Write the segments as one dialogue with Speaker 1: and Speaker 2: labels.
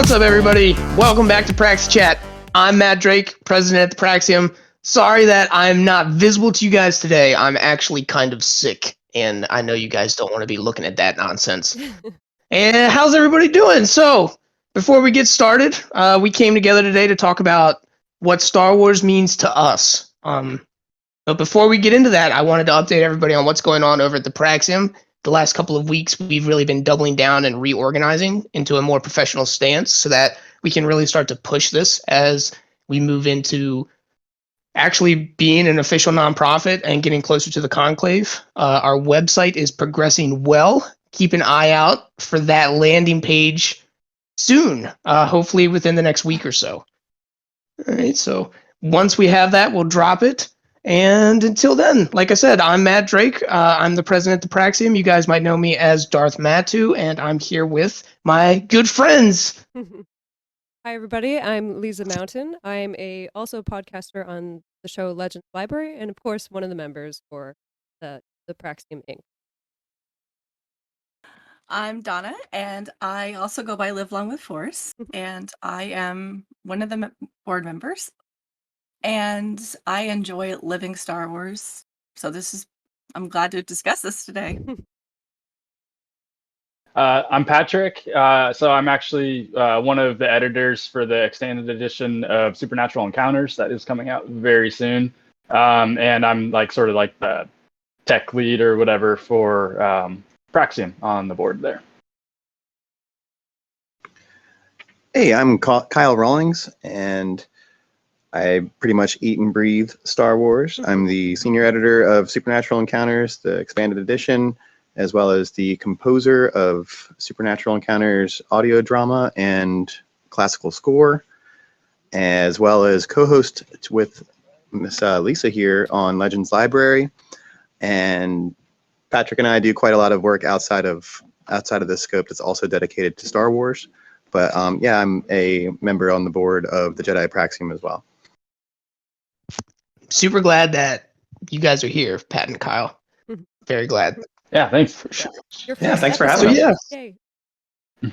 Speaker 1: What's up, everybody? Welcome back to Praxichat. I'm Matt Drake, president at the Praxeum. Sorry that I'm not visible to you guys today. I'm actually kind of sick, and I know you guys don't want to be looking at that nonsense. And how's everybody doing? So, before we get started, we came together today to talk about what Star Wars means to us. But before we get into that, I wanted to update everybody on what's going on over at the Praxeum. The last couple of weeks, we've really been doubling down and reorganizing into a more professional stance so that we can really start to push this as we move into actually being an official nonprofit and getting closer to the conclave. Our website is progressing well. Keep an eye out for that landing page soon, hopefully within the next week or so. All right, so once we have that, we'll drop it. And until then, like I said, I'm Matt Drake. I'm the president of the Praxeum. You guys might know me as Darth Matu, and I'm here with my good friends.
Speaker 2: Hi, everybody. I'm Lisa Mountain. I'm also podcaster on the show Legends Library, and of course, one of the members for the Praxeum Inc.
Speaker 3: I'm Donna, and I also go by Live Long with Force, and I am one of the board members. And I enjoy living Star Wars, so I'm glad to discuss this today.
Speaker 4: I'm Patrick, so I'm actually one of the editors for the extended edition of Supernatural Encounters that is coming out very soon, and I'm sort of like the tech lead or whatever for Praxeum on the board there.
Speaker 5: Hey, I'm Kyle Rawlings, and I pretty much eat and breathe Star Wars. I'm the senior editor of Supernatural Encounters, the expanded edition, as well as the composer of Supernatural Encounters audio drama and classical score, as well as co-host with Miss Lisa here on Legends Library. And Patrick and I do quite a lot of work outside of this scope that's also dedicated to Star Wars. But yeah, I'm a member on the board of the Jedi Praxeum as well.
Speaker 1: Super glad that you guys are here, Pat and Kyle. Very glad.
Speaker 4: Yeah, thanks.
Speaker 1: For sure.
Speaker 5: Yeah, thanks for having
Speaker 1: us.
Speaker 2: So, yeah.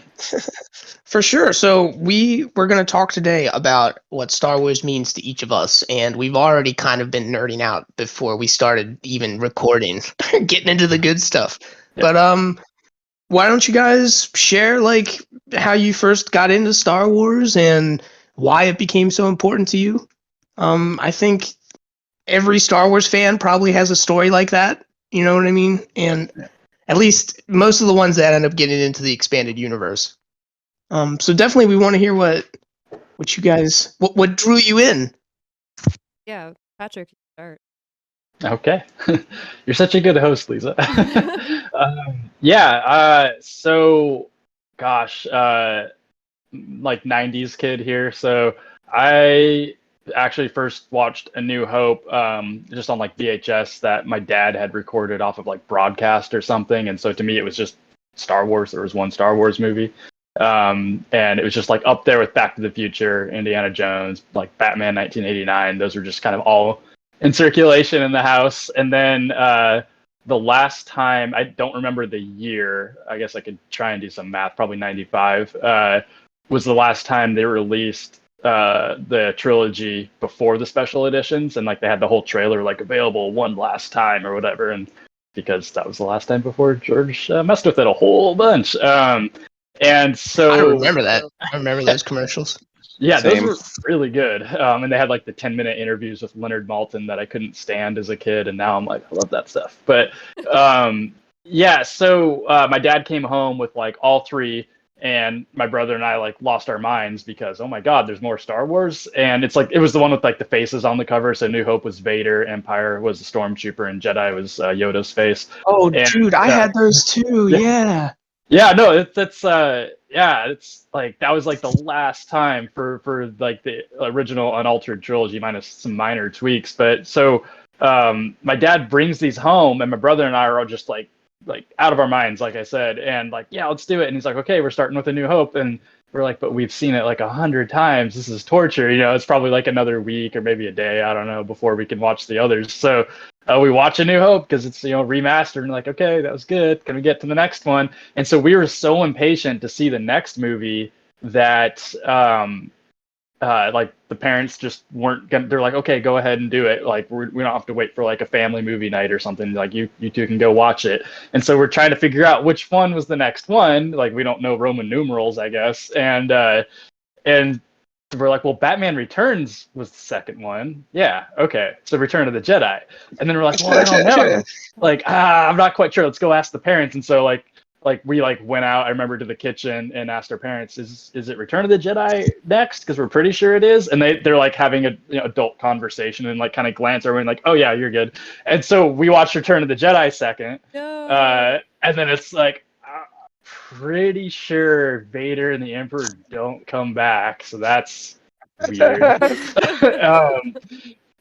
Speaker 1: For sure. So we're going to talk today about what Star Wars means to each of us, and we've already kind of been nerding out before we started even recording, getting into the good stuff. Yeah. But why don't you guys share how you first got into Star Wars and why it became so important to you? I think every Star Wars fan probably has a story like that. You know what I mean? And at least most of the ones that end up getting into the expanded universe. So definitely we want to hear what you guys, what drew you in.
Speaker 2: Yeah, Patrick, you start.
Speaker 4: Okay. You're such a good host, Lisa. So, gosh, 90s kid here. So I actually first watched A New Hope just on VHS that my dad had recorded off of broadcast or something, and so to me it was just Star Wars. There was one Star Wars movie, and it was just up there with Back to the Future, Indiana Jones, Batman 1989. Those were just kind of all in circulation in the house. And then the last time, I don't remember the year, I guess I could try and do some math, probably 95 was the last time they released the trilogy before the special editions, and they had the whole trailer available one last time or whatever, and because that was the last time before George messed with it a whole bunch. And so
Speaker 1: I remember that. I remember those commercials.
Speaker 4: Yeah,
Speaker 5: Same.
Speaker 4: Those were really good. And they had the 10-minute interviews with Leonard Maltin that I couldn't stand as a kid, and now I'm I love that stuff. But yeah, so my dad came home with all three, and my brother and I lost our minds because, oh my God, there's more Star Wars. And it's it was the one with the faces on the cover. So New Hope was Vader, Empire was the Stormtrooper, and Jedi was Yoda's face.
Speaker 1: Oh, and, dude, I had those too. Yeah.
Speaker 4: Yeah, no, it's that was the last time for the original unaltered trilogy minus some minor tweaks. But so my dad brings these home, and my brother and I are all just out of our minds, like I said, and yeah, let's do it. And he's okay, we're starting with A New Hope, and we're but we've seen it 100 times. This is torture. It's probably another week or maybe a day, I don't know, before we can watch the others. So we watch A New Hope because it's remastered, and okay, that was good. Can we get to the next one? And so we were so impatient to see the next movie that like the parents just weren't gonna. They're like, okay, go ahead and do it. Like we don't have to wait for like a family movie night or something. Like you two can go watch it. And so we're trying to figure out which one was the next one. Like we don't know Roman numerals, I guess. And we're like, well, Batman Returns was the second one. Yeah, okay. So Return of the Jedi. And then we're like, well, I don't know. Like, I'm not quite sure. Let's go ask the parents. And so like we like went out, I remember, to the kitchen and asked our parents, is it Return of the Jedi next? Because we're pretty sure it is. And they're like having a adult conversation and like kind of glance over and like, oh yeah, you're good. And so we watched Return of the Jedi second.
Speaker 2: No.
Speaker 4: And then it's like, pretty sure Vader and the Emperor don't come back, so that's weird.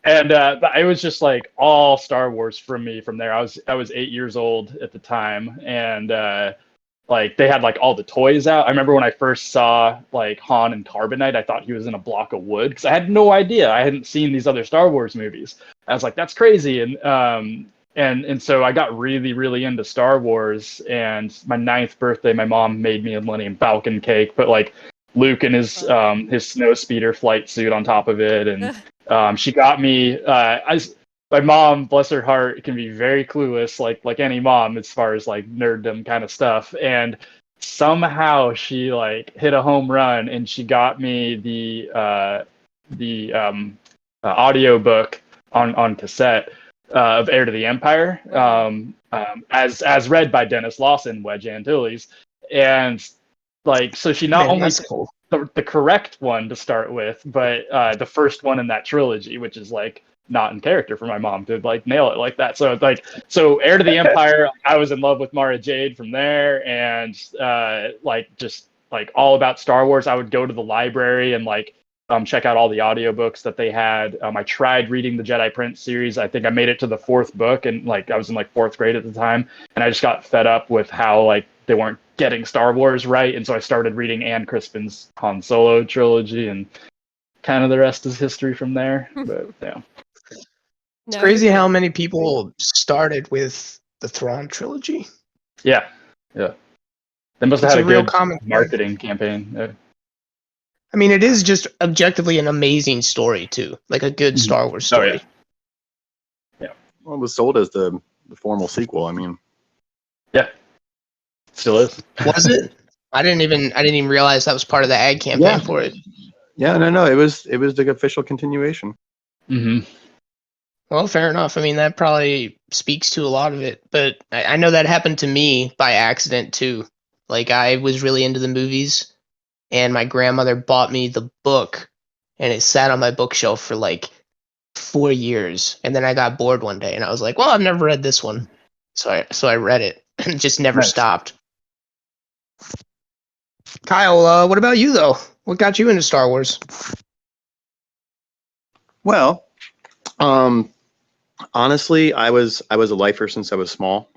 Speaker 4: And it was just like all Star Wars from me from there. I was 8 years old at the time, and like they had like all the toys out. I remember when I first saw like Han and Carbonite, I thought he was in a block of wood because I had no idea. I hadn't seen these other Star Wars movies. I was like, that's crazy, and so I got really, really into Star Wars. And my 9th birthday, my mom made me a Millennium Falcon cake, put like Luke in his snow speeder flight suit on top of it, and she got me. My mom, bless her heart, can be very clueless, like any mom, as far as like nerddom kind of stuff. And somehow she like hit a home run, and she got me the audio book on cassette of Heir to the Empire, as read by Dennis Lawson, Wedge Antilles. And like, so she not only
Speaker 1: cool.
Speaker 4: the correct one to start with, but the first one in that trilogy, which is like not in character for my mom to like nail it like that. So like, so Heir to the Empire, I was in love with Mara Jade from there, and like just like all about Star Wars. I would go to the library and like check out all the audiobooks that they had. I tried reading the Jedi Prince series. I think I made it to the 4th book, and like I was in like 4th grade at the time, and I just got fed up with how like they weren't getting Star Wars right, and so I started reading Anne Crispin's Han Solo trilogy, and kind of the rest is history from there. But yeah,
Speaker 1: it's crazy how many people started with the Thrawn trilogy.
Speaker 4: Yeah. They must have had a
Speaker 1: real
Speaker 4: good
Speaker 1: common
Speaker 4: marketing campaign.
Speaker 1: I mean, it is just objectively an amazing story too, like a good Star Wars story.
Speaker 4: Oh, yeah.
Speaker 5: Well, it was sold as the formal sequel. I mean,
Speaker 4: yeah, still is.
Speaker 1: Was it? I didn't even realize that was part of the ad campaign for it.
Speaker 5: Yeah, no, it was the official continuation.
Speaker 4: Mm-hmm.
Speaker 1: Well, fair enough. I mean, that probably speaks to a lot of it, but I know that happened to me by accident too. Like, I was really into the movies, and my grandmother bought me the book, and it sat on my bookshelf for like 4 years. And then I got bored one day, and I was like, well, I've never read this one. So I read it, and just never stopped. Kyle, what about you, though? What got you into Star Wars?
Speaker 5: Well, honestly, I was a lifer since I was small.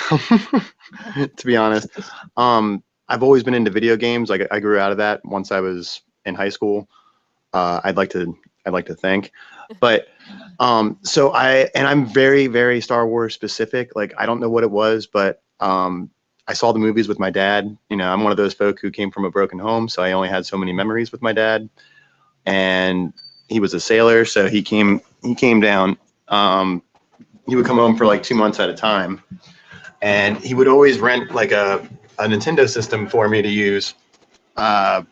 Speaker 5: To be honest, I've always been into video games. Like, I grew out of that once I was in high school. I'd like to think, but so I'm very, very Star Wars specific. Like, I don't know what it was, but I saw the movies with my dad. You know, I'm one of those folk who came from a broken home, so I only had so many memories with my dad. And he was a sailor, so he came down. He would come home for like 2 months at a time, and he would always rent like a Nintendo system for me to use while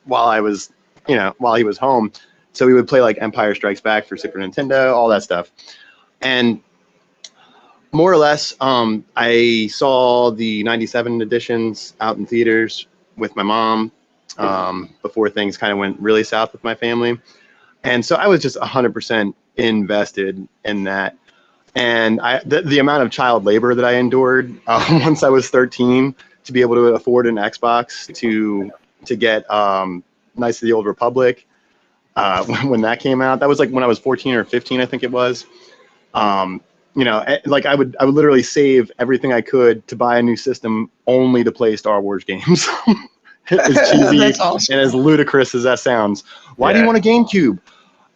Speaker 5: he was home. So we would play like Empire Strikes Back for Super Nintendo, all that stuff. And more or less, I saw the 97 editions out in theaters with my mom before things kind of went really south with my family. And so I was just 100% invested in that. And the amount of child labor that I endured once I was 13 to be able to afford an Xbox, to get Knights of the Old Republic when that came out. That was like when I was 14 or 15, I think it was. Like I would literally save everything I could to buy a new system only to play Star Wars games. As cheesy
Speaker 1: That's awesome.
Speaker 5: and as ludicrous as that sounds. Why do you want a GameCube?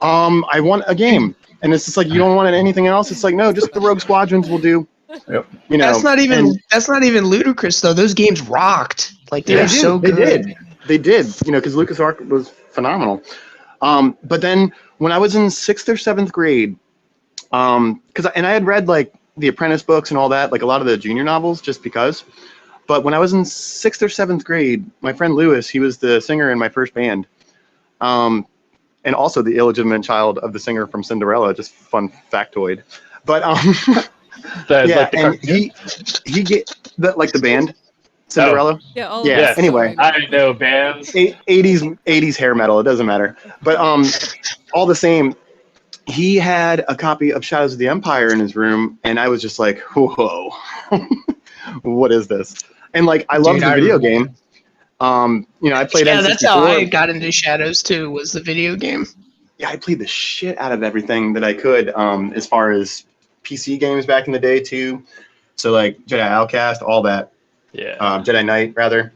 Speaker 5: I want a game. And it's just like, you don't want anything else? It's like, no, just the Rogue Squadrons will do.
Speaker 4: Yep.
Speaker 5: You know,
Speaker 1: that's not even ludicrous though. Those games rocked. Like, they were so good.
Speaker 5: they did, because LucasArts was phenomenal. But then when I was in 6th or 7th grade, and I had read like the Apprentice books and all that, like a lot of the junior novels, just because. But when I was in 6th or 7th grade, my friend Lewis, he was the singer in my first band, and also the illegitimate child of the singer from Cinderella. Just fun factoid. But yeah,
Speaker 4: like the
Speaker 5: and
Speaker 4: cartoon?
Speaker 5: he get the band Cinderella.
Speaker 2: Yeah, all
Speaker 5: Yeah.
Speaker 2: of us
Speaker 5: Anyway,
Speaker 2: already know.
Speaker 4: I know bands.
Speaker 5: 80s hair metal. It doesn't matter. But all the same, he had a copy of Shadows of the Empire in his room, and I was just like, whoa, what is this? And like, I loved the video game. I played
Speaker 1: Yeah,
Speaker 5: N64.
Speaker 1: that's how I got into Shadows too. Was the video game.
Speaker 5: Yeah, I played the shit out of everything that I could, as far as PC games back in the day too. So like Jedi Outcast, all that.
Speaker 4: Yeah.
Speaker 5: Jedi Knight, rather.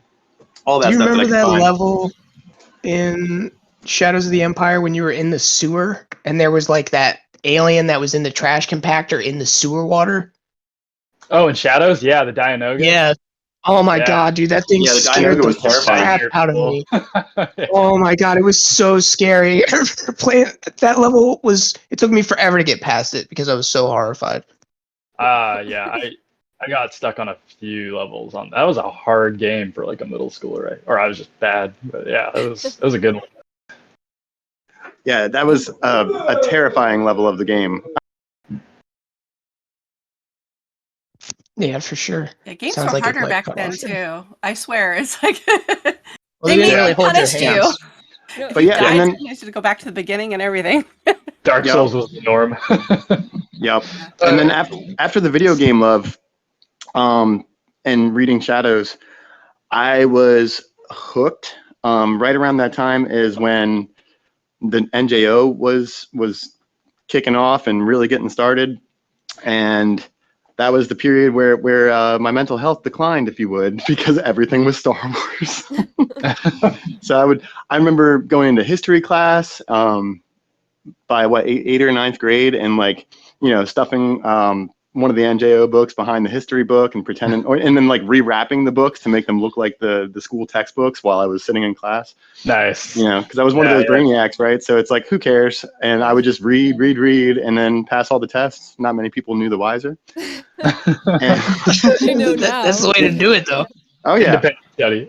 Speaker 5: All that
Speaker 1: Do you
Speaker 5: stuff
Speaker 1: remember
Speaker 5: that I
Speaker 1: that
Speaker 5: could find.
Speaker 1: level in Shadows of the Empire when you were in the sewer and there was like that alien that was in the trash compactor in the sewer water?
Speaker 4: Oh, and Shadows? Yeah, the Dianoga.
Speaker 1: Yeah. Oh my
Speaker 4: Yeah.
Speaker 1: god, dude, that thing
Speaker 5: Yeah, the
Speaker 1: scared
Speaker 5: Dianoga
Speaker 1: the
Speaker 5: was terrifying.
Speaker 1: crap out of me.
Speaker 4: Yeah.
Speaker 1: Oh my god, it was so scary. Playing that level it took me forever to get past it because I was so horrified.
Speaker 4: Yeah, I got stuck on a few levels on that. Was a hard game for like a middle schooler, right? Or I was just bad. But yeah, it was a good one.
Speaker 5: Yeah, that was a terrifying level of the game.
Speaker 1: Yeah, for sure.
Speaker 3: Yeah, games
Speaker 1: Sounds
Speaker 3: were
Speaker 1: like it
Speaker 3: harder
Speaker 1: might
Speaker 3: back
Speaker 1: cut
Speaker 3: then
Speaker 1: off.
Speaker 3: too. I swear, it's like
Speaker 1: Well,
Speaker 3: they
Speaker 1: they didn't
Speaker 3: made
Speaker 1: really
Speaker 3: me
Speaker 1: hold your
Speaker 3: punish you.
Speaker 1: hands.
Speaker 2: No,
Speaker 3: If
Speaker 5: But
Speaker 3: you
Speaker 5: yeah,
Speaker 3: died,
Speaker 5: and then
Speaker 3: you had to go back to the beginning and everything.
Speaker 4: Dark
Speaker 5: Yep.
Speaker 4: Souls was the norm.
Speaker 5: Yep. And then after the video game love, and reading Shadows, I was hooked. Right around that time is when the NJO was kicking off and really getting started, and that was the period where my mental health declined, if you would, because everything was Star Wars. So I remember going into history class by eighth or ninth grade, and like stuffing one of the NJO books behind the history book and pretending, and then like rewrapping the books to make them look like the school textbooks while I was sitting in class.
Speaker 4: Nice.
Speaker 5: Because I was one of those brainiacs, right? So it's like, who cares? And I would just read, and then pass all the tests. Not many people knew the wiser.
Speaker 2: They know now.
Speaker 1: That's the way to do it, though.
Speaker 5: Oh yeah,
Speaker 4: Independent study.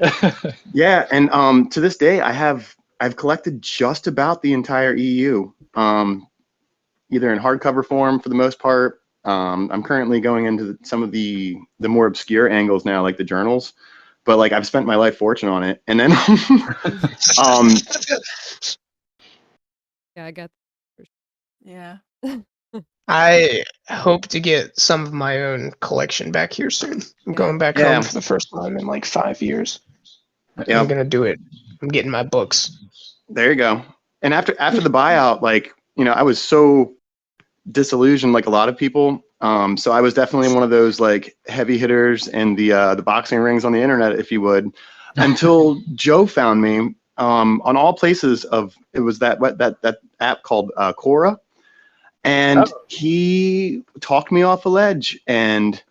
Speaker 5: yeah. And to this day, I've collected just about the entire EU, either in hardcover form for the most part. I'm currently going into some of the more obscure angles now, like the journals. But like I've spent my life fortune on it, and then
Speaker 2: Yeah, I got.
Speaker 3: Yeah.
Speaker 1: I hope to get some of my own collection back here soon. I'm going back
Speaker 5: Yeah.
Speaker 1: home for the first time in like 5 years.
Speaker 5: Yeah.
Speaker 1: I'm gonna do it. I'm getting my books.
Speaker 5: There you go. And after the buyout, like I was so disillusioned, like a lot of people. So I was definitely one of those like heavy hitters in the boxing rings on the internet, if you would, until Joe found me on all places it was that app called Quora, and he talked me off a ledge, and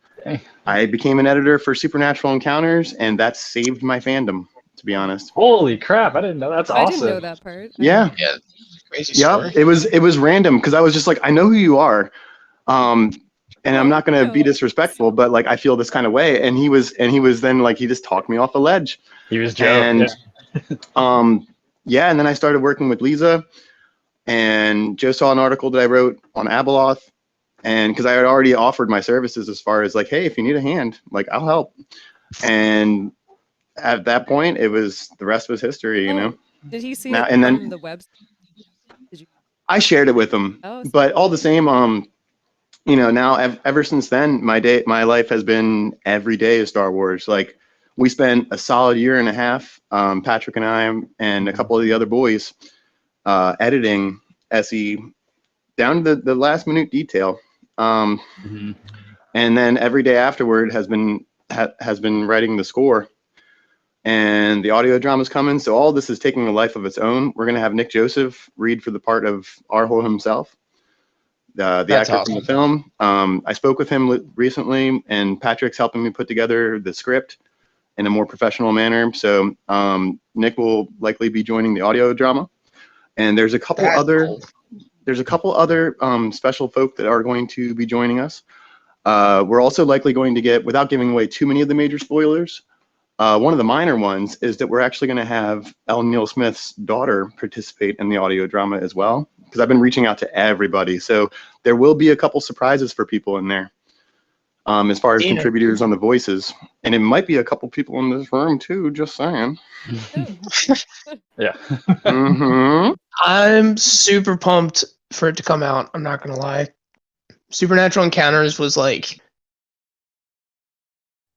Speaker 5: I became an editor for Supernatural Encounters, and that saved my fandom, to be honest.
Speaker 4: Holy crap! I didn't know. That's
Speaker 2: I
Speaker 4: awesome.
Speaker 2: didn't know that part.
Speaker 5: Yeah.
Speaker 1: Yeah, crazy story.
Speaker 5: Yep. It was random because I was just like, I know who you are. And I'm not going to be disrespectful, but like I feel this kind of way. And he was then like he just talked me off a ledge.
Speaker 4: He was Joe.
Speaker 5: And and then I started working with Lisa, and Joe saw an article that I wrote on Abeloth, and because I had already offered my services as far as like, hey, if you need a hand, like I'll help. And at that point, the rest was history,
Speaker 2: Did he see
Speaker 5: Now-
Speaker 2: it
Speaker 5: and
Speaker 2: from
Speaker 5: then-
Speaker 2: the website?
Speaker 5: I shared it with him,
Speaker 2: Oh,
Speaker 5: but all the same, now ever since then, my life has been every day is Star Wars. Like we spent a solid year and a half, Patrick and I and a couple of the other boys, editing SE down to the last minute detail. And then every day afterward has been writing the score, and the audio drama's coming. So all this is taking a life of its own. We're gonna have Nick Joseph read for the part of Arhol himself, the
Speaker 1: That's
Speaker 5: actor
Speaker 1: awesome.
Speaker 5: from the film. I spoke with him recently, and Patrick's helping me put together the script. in a more professional manner. So Nick will likely be joining the audio drama, and there's a couple other special folk that are going to be joining us. We're also likely going to get, without giving away too many of the major spoilers, one of the minor ones is that we're actually going to have Ellen Neal Smith's daughter participate in the audio drama as well, because I've been reaching out to everybody. So there will be a couple surprises for people in there as far as contributors on the voices. And it might be a couple people in this room too, just saying.
Speaker 4: Yeah.
Speaker 1: I'm super pumped for it to come out. I'm not going to lie. Supernatural Encounters was like,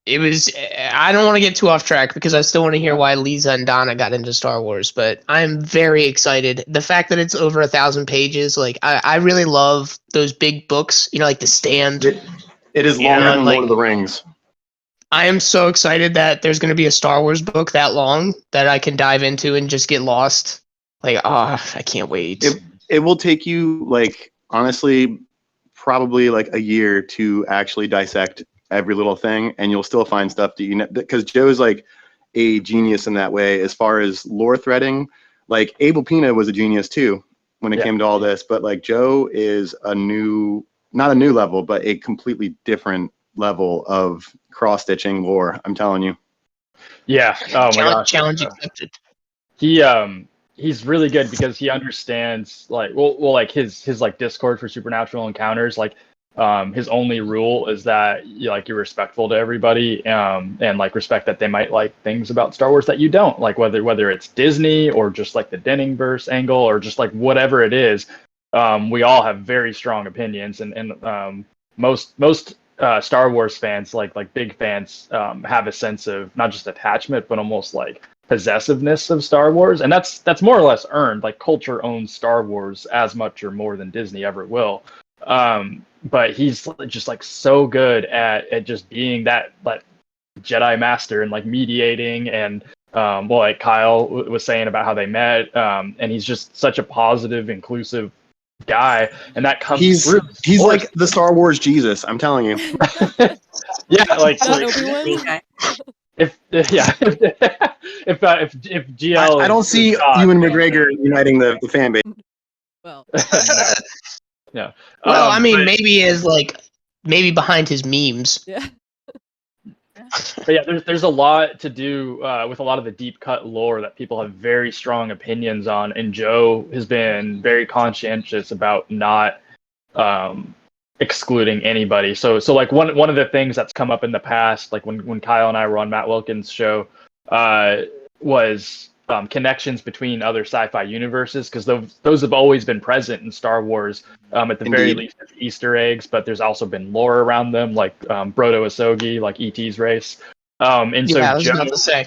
Speaker 1: I don't want to get too off track because I still want to hear why Lisa and Donna got into Star Wars, but I'm very excited. The fact that it's over 1,000 pages, like I really love those big books, like The Stand.
Speaker 5: It is longer than Lord of the Rings.
Speaker 1: I am so excited that there's going to be a Star Wars book that long that I can dive into and just get lost. Like, I can't wait.
Speaker 5: It will take you, like, honestly, probably like a year to actually dissect every little thing, and you'll still find stuff that because Joe's like a genius in that way as far as lore threading. Like Abel Pina was a genius too when it came to all this, but like Joe is not a new level, but a completely different level of cross-stitching lore, I'm telling you.
Speaker 4: Yeah. Oh my gosh.
Speaker 1: Challenge accepted.
Speaker 4: He's really good because he understands like like his like Discord for Supernatural Encounters, like his only rule is that you're respectful to everybody, and like respect that they might like things about Star Wars that you don't like, whether it's Disney or just like the Denningverse angle or just like whatever it is. We all have very strong opinions, and most Star Wars fans, like big fans, have a sense of not just attachment but almost like possessiveness of Star Wars, and that's more or less earned. Like culture owns Star Wars as much or more than Disney ever will. But he's just like so good at just being that Jedi master and like mediating, and like Kyle was saying about how they met, and he's just such a positive, inclusive guy, and that comes through.
Speaker 5: He's like the Star Wars Jesus, I'm telling you.
Speaker 4: Yeah, like
Speaker 2: Obi-Wan?
Speaker 4: if GL,
Speaker 5: I don't see Ewan McGregor uniting the fan base.
Speaker 2: Well,
Speaker 4: yeah.
Speaker 1: Well, I mean, maybe behind his memes.
Speaker 2: yeah.
Speaker 4: But yeah, there's a lot to do with a lot of the deep cut lore that people have very strong opinions on, and Joe has been very conscientious about not excluding anybody. So like one of the things that's come up in the past, like when Kyle and I were on Matt Wilkins' show, was connections between other sci-fi universes, because those have always been present in Star Wars, at the very least as Easter eggs, but there's also been lore around them, like Brodo Asogi, like E.T.'s race. And so
Speaker 1: I was about to say.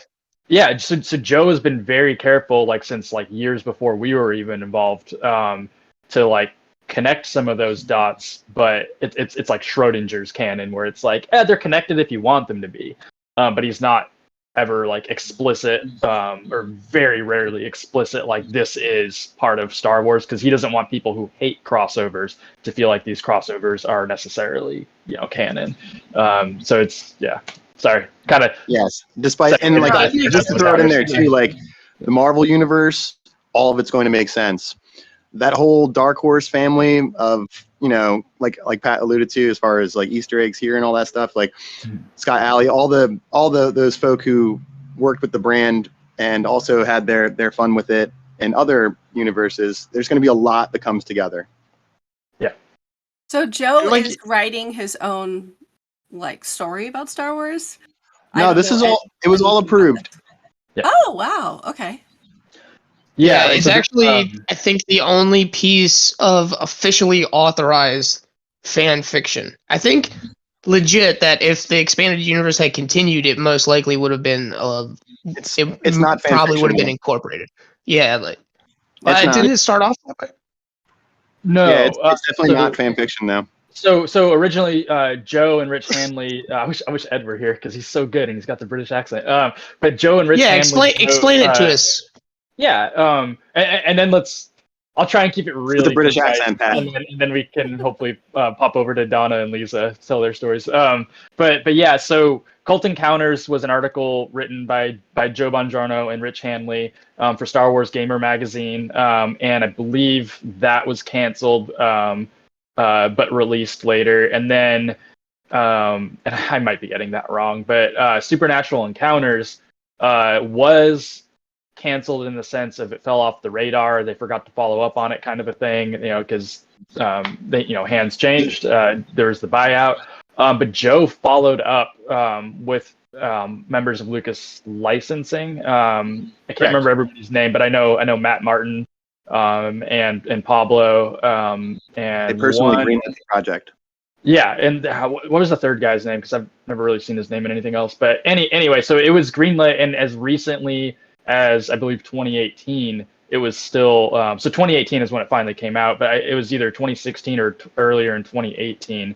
Speaker 4: Yeah, so Joe has been very careful, like since like years before we were even involved, to like connect some of those dots, but it's like Schrodinger's canon, where it's like, they're connected if you want them to be, but he's not ever like explicit, or very rarely explicit, like this is part of Star Wars, because he doesn't want people who hate crossovers to feel like these crossovers are necessarily canon. So it's sorry, kind of.
Speaker 5: Yes, despite, and like just to throw it in there too, like the Marvel universe, all of it's going to make sense. That whole Dark Horse family of, like Pat alluded to, as far as like Easter eggs here and all that stuff, like Scott Alley, all those folk who worked with the brand and also had their fun with it, and other universes, there's going to be a lot that comes together.
Speaker 4: Yeah.
Speaker 3: So Joe is writing his own like story about Star Wars?
Speaker 5: No, it was all approved.
Speaker 4: Yeah.
Speaker 3: Oh, wow. Okay.
Speaker 1: Yeah, it's actually, I think, the only piece of officially authorized fan fiction. I think legit that if the expanded universe had continued, it most likely would have been
Speaker 5: it's not fan
Speaker 1: probably
Speaker 5: fiction
Speaker 1: would have been
Speaker 5: anymore.
Speaker 1: incorporated. Yeah, didn't it start off that way?
Speaker 4: No,
Speaker 5: yeah, it's definitely not fan fiction now.
Speaker 4: So originally, Joe and Rich Hanley. I wish Ed were here because he's so good and he's got the British accent. But Joe and Rich Hanley.
Speaker 1: Explain it to us.
Speaker 4: Yeah, and then I'll try and keep it really
Speaker 5: with the British
Speaker 4: concise,
Speaker 5: accent, Pat.
Speaker 4: and then we can hopefully pop over to Donna and Lisa to tell their stories. But yeah, so Cult Encounters was an article written by Joe Bongiorno and Rich Hanley for Star Wars Gamer magazine, and I believe that was canceled, but released later. And then, and I might be getting that wrong, but Supernatural Encounters was canceled in the sense of it fell off the radar. They forgot to follow up on it, kind of a thing, because they, hands changed. There was the buyout. But Joe followed up with members of Lucas Licensing. I can't remember everybody's name, but I know Matt Martin and Pablo and
Speaker 5: They personally greenlit the project.
Speaker 4: Yeah, and what was the third guy's name? Because I've never really seen his name in anything else. But anyway, so it was greenlit, and as recently as I believe 2018, it was still. So 2018 is when it finally came out, but it was either 2016 or earlier in 2018.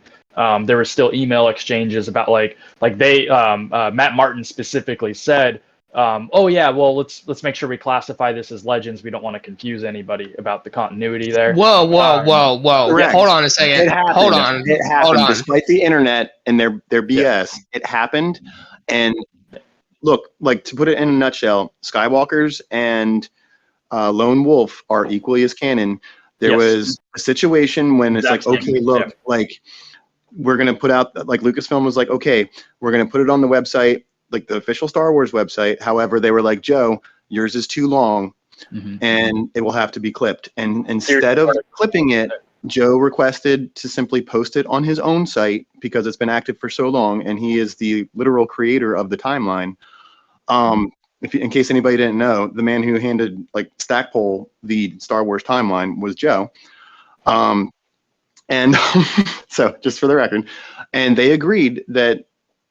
Speaker 4: There were still email exchanges about like they Matt Martin specifically said, oh yeah, well let's make sure we classify this as Legends. We don't want to confuse anybody about the continuity there.
Speaker 1: Whoa.
Speaker 5: Correct.
Speaker 1: Hold on a second.
Speaker 5: It happened.
Speaker 1: Hold on.
Speaker 5: It happened.
Speaker 1: Hold on.
Speaker 5: Despite the internet and their BS, it happened. And look, like, to put it in a nutshell, Skywalkers and Lone Wolf are equally as canon. There was a situation when it's like, okay, look, like, we're going to put out, like, Lucasfilm was like, okay, we're going to put it on the website, like the official Star Wars website. However, they were like, Joe, yours is too long and it will have to be clipped. And instead of clipping it, Joe requested to simply post it on his own site because it's been active for so long, and he is the literal creator of the timeline. In case anybody didn't know, the man who handed, like, Stackpole the Star Wars timeline was Joe. And so, just for the record, and they agreed that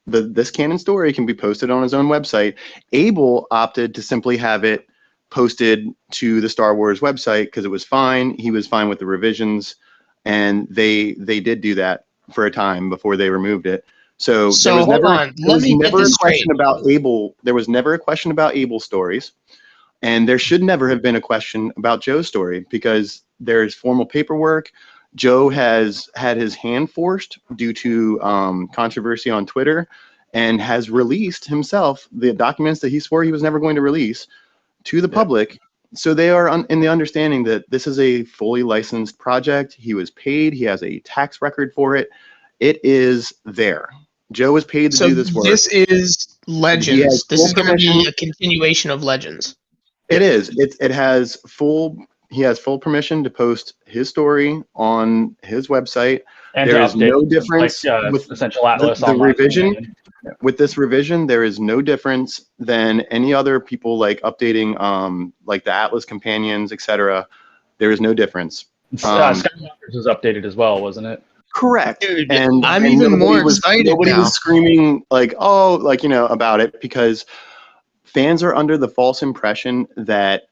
Speaker 5: this canon story can be posted on his own website. Abel opted to simply have it posted to the Star Wars website because it was fine. He was fine with the revisions, and they did do that for a time before they removed it. So there was
Speaker 1: hold on. Let me get this straight.
Speaker 5: There was never a question about Abel's stories, and there should never have been a question about Joe's story because there's formal paperwork. Joe has had his hand forced due to controversy on Twitter and has released himself the documents that he swore he was never going to release to the public. So they are in the understanding that this is a fully licensed project. He was paid. He has a tax record for it. It is there. Joe was paid to do this work.
Speaker 1: This is Legends. This is going to be a continuation of Legends.
Speaker 5: It is. It has full. He has full permission to post his story on his website. And there is no difference with
Speaker 4: Essential Atlas
Speaker 5: the revision. With this revision, there is no difference than any other people like updating, like the Atlas companions, etc. There is no difference.
Speaker 4: Skywalkers was updated as well, wasn't it?
Speaker 5: Correct.
Speaker 1: Dude, and I'm even more excited
Speaker 5: Nobody
Speaker 1: now.
Speaker 5: was screaming like, oh, like, about it, because fans are under the false impression that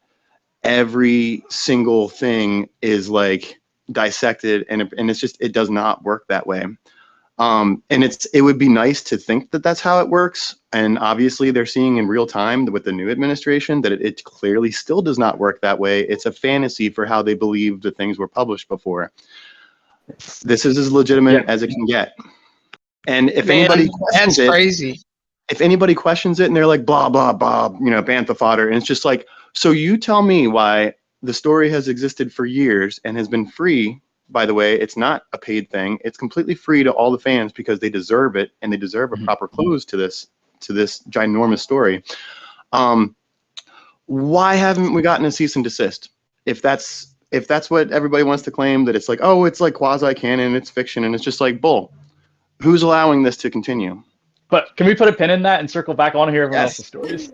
Speaker 5: every single thing is like dissected, and it's just, it does not work that way. And it would be nice to think that that's how it works. And obviously they're seeing in real time with the new administration that it clearly still does not work that way. It's a fantasy for how they believe the things were published before. This is as legitimate as it can get. And if anybody questions it,
Speaker 1: crazy.
Speaker 5: If anybody questions it and they're like, blah, blah, blah, bantha fodder, and it's just like, so you tell me why the story has existed for years and has been free. By the way, it's not a paid thing. It's completely free to all the fans because they deserve it, and they deserve a proper close to this ginormous story. Why haven't we gotten a cease and desist? If that's what everybody wants to claim, that it's like, oh, it's like quasi-canon, it's fiction, and it's just like, bull. Who's allowing this to continue?
Speaker 4: But can we put a pin in that and circle back? I want to hear everyone else's stories.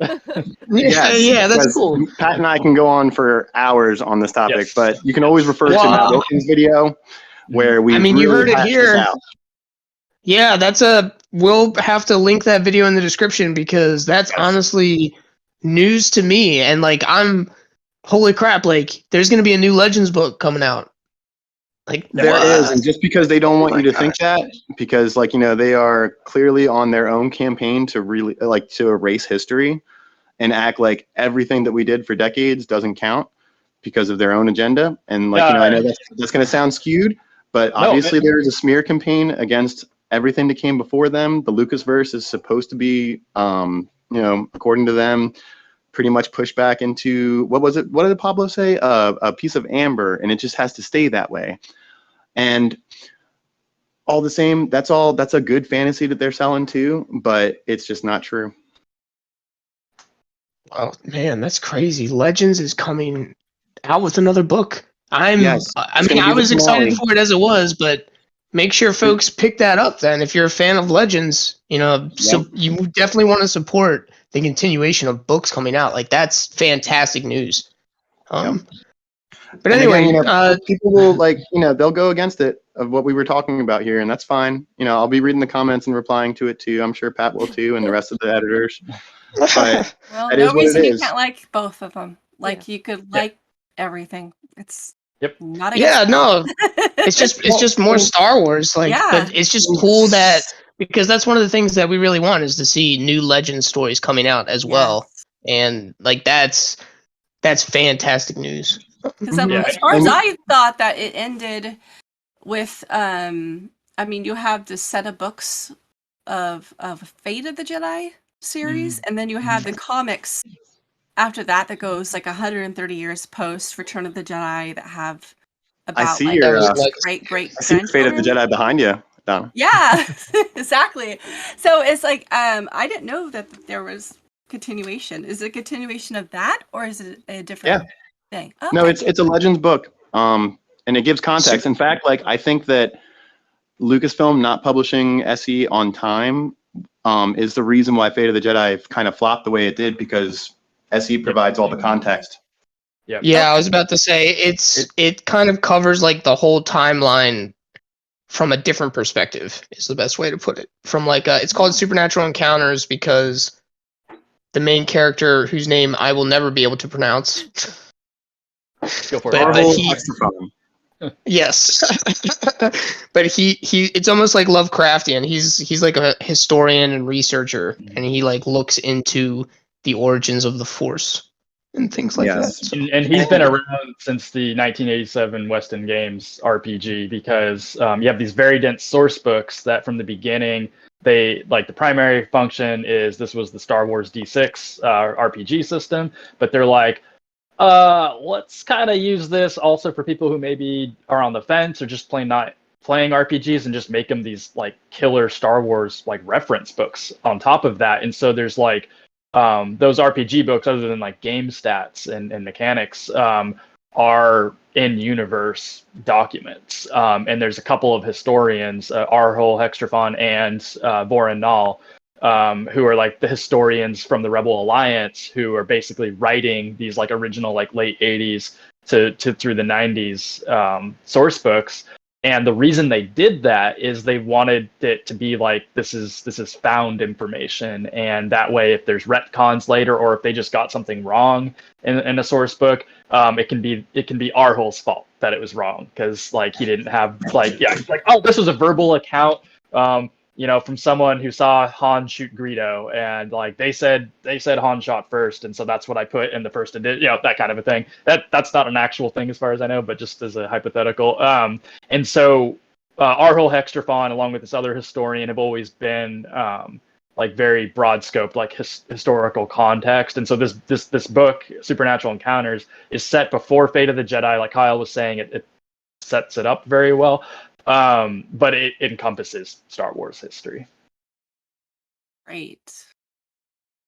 Speaker 1: Yeah, that's cool.
Speaker 5: Pat and I can go on for hours on this topic, but you can always refer to Matt Wilkins' video where we. I mean,
Speaker 1: you heard it here. Yeah, we'll have to link that video in the description because that's honestly news to me, and like holy crap! Like, there's gonna be a new Legends book coming out. Like,
Speaker 5: there is, and just because they don't want you to think that, because they are clearly on their own campaign to really to erase history and act like everything that we did for decades doesn't count because of their own agenda. And I know that's going to sound skewed, but obviously there is a smear campaign against everything that came before them. The Lucasverse is supposed to be, according to them, pretty much pushed back into, what was it? What did Pablo say? A piece of amber, and it just has to stay that way. And all the same, that's a good fantasy that they're selling too, but it's just not true.
Speaker 1: Oh man, that's crazy. Legends is coming out with another book. I
Speaker 5: It's
Speaker 1: mean,
Speaker 5: gonna be
Speaker 1: I
Speaker 5: the
Speaker 1: was excited
Speaker 5: finale.
Speaker 1: for it as it was, but make sure folks pick that up then. If you're a fan of Legends, so you definitely want to support the continuation of books coming out. Like that's fantastic news. But
Speaker 5: And
Speaker 1: anyway,
Speaker 5: again, people will they'll go against it of what we were talking about here, and that's fine. I'll be reading the comments and replying to it too. I'm sure Pat will too, and the rest of the editors. But
Speaker 3: Well,
Speaker 5: that
Speaker 3: no
Speaker 5: is what
Speaker 3: reason
Speaker 5: it
Speaker 3: you
Speaker 5: is.
Speaker 3: can't like both of them. Like you could like everything. It's not against
Speaker 1: yeah, no,
Speaker 3: both.
Speaker 1: it's just more Star Wars. Like,
Speaker 3: Yeah.
Speaker 1: but it's just cool that because that's one of the things that we really want is to see new Legend stories coming out as well, and like that's fantastic news.
Speaker 3: Because as far as I thought that it ended with, I mean, you have the set of books of Fate of the Jedi series, and then you have the comics after that goes like 130 years post Return of the Jedi that have about
Speaker 5: I see
Speaker 3: like
Speaker 5: your
Speaker 3: great
Speaker 5: I see your Fate of the Jedi behind you, Donna.
Speaker 3: Yeah, exactly. So it's like I didn't know that there was continuation. Is it a continuation of that, or is it a different thing? Okay.
Speaker 5: No, it's a Legends book, and it gives context. In fact, like I think that Lucasfilm not publishing SE on time is the reason why Fate of the Jedi kind of flopped the way it did, because SE provides all the context.
Speaker 1: Yeah, I was about to say it kind of covers like the whole timeline from a different perspective is the best way to put it. From like it's called Supernatural Encounters because the main character, whose name I will never be able to pronounce.
Speaker 4: Go for
Speaker 1: but he,
Speaker 5: it.
Speaker 1: yes, but he it's almost like Lovecraftian. He's like a historian and researcher, and he like looks into the origins of the Force and things like that. So.
Speaker 4: And he's been around since the 1987 Weston Games RPG because you have these very dense source books that from the beginning, they like the primary function is this was the Star Wars D6 RPG system, but they're like, let's kind of use this also for people who maybe are on the fence or just not playing RPGs and just make them these like killer Star Wars like reference books on top of that. And so there's like those RPG books, other than like game stats and mechanics, are in-universe documents. And there's a couple of historians, Arhol Hextrafon and Voron Nall, who are like the historians from the Rebel Alliance, who are basically writing these like original like late 80s to through the 90s source books. And the reason they did that is they wanted it to be like this is found information, and that way if there's retcons later or if they just got something wrong in a source book, it can be Arhol's fault that it was wrong because like he didn't have like like, oh, this was a verbal account from someone who saw Han shoot Greedo, and like they said Han shot first, and so that's what I put in the first edition, that kind of a thing. That's not an actual thing as far as I know, but just as a hypothetical. And so Arhol Hextrafon, along with this other historian, have always been like very broad scope, like historical context. And so this book, Supernatural Encounters, is set before Fate of the Jedi. Like Kyle was saying, it sets it up very well. But it encompasses Star Wars history.
Speaker 3: Great.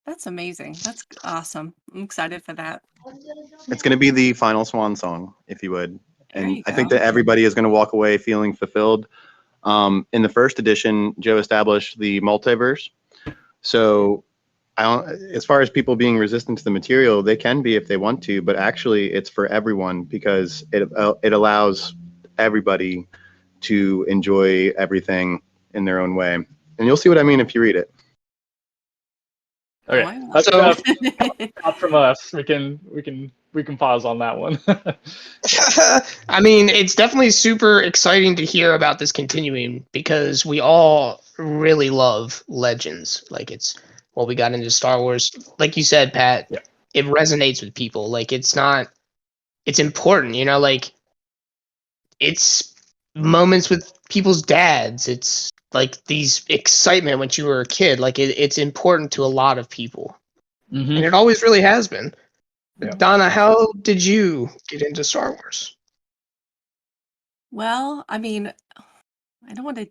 Speaker 3: That's amazing. That's awesome. I'm excited for that.
Speaker 5: It's going to be the final swan song, if you would. And
Speaker 3: you
Speaker 5: I think
Speaker 3: go.
Speaker 5: that everybody is going to walk away feeling fulfilled. In the first edition, Joe established the multiverse. So as far as people being resistant to the material, they can be if they want to, but actually it's for everyone because it allows everybody to enjoy everything in their own way. And you'll see what I mean if you read it.
Speaker 4: Okay, that's enough from us. We can pause on that one.
Speaker 1: I mean, it's definitely super exciting to hear about this continuing because we all really love Legends. Like we got into Star Wars. Like you said, Pat, it resonates with people. Like it's important, like it's moments with people's dads. It's like these excitement when you were a kid. Like it's important to a lot of people, and it always really has been.
Speaker 4: Yeah.
Speaker 1: Donna, how did you get into Star Wars?
Speaker 3: Well, I mean, I don't want to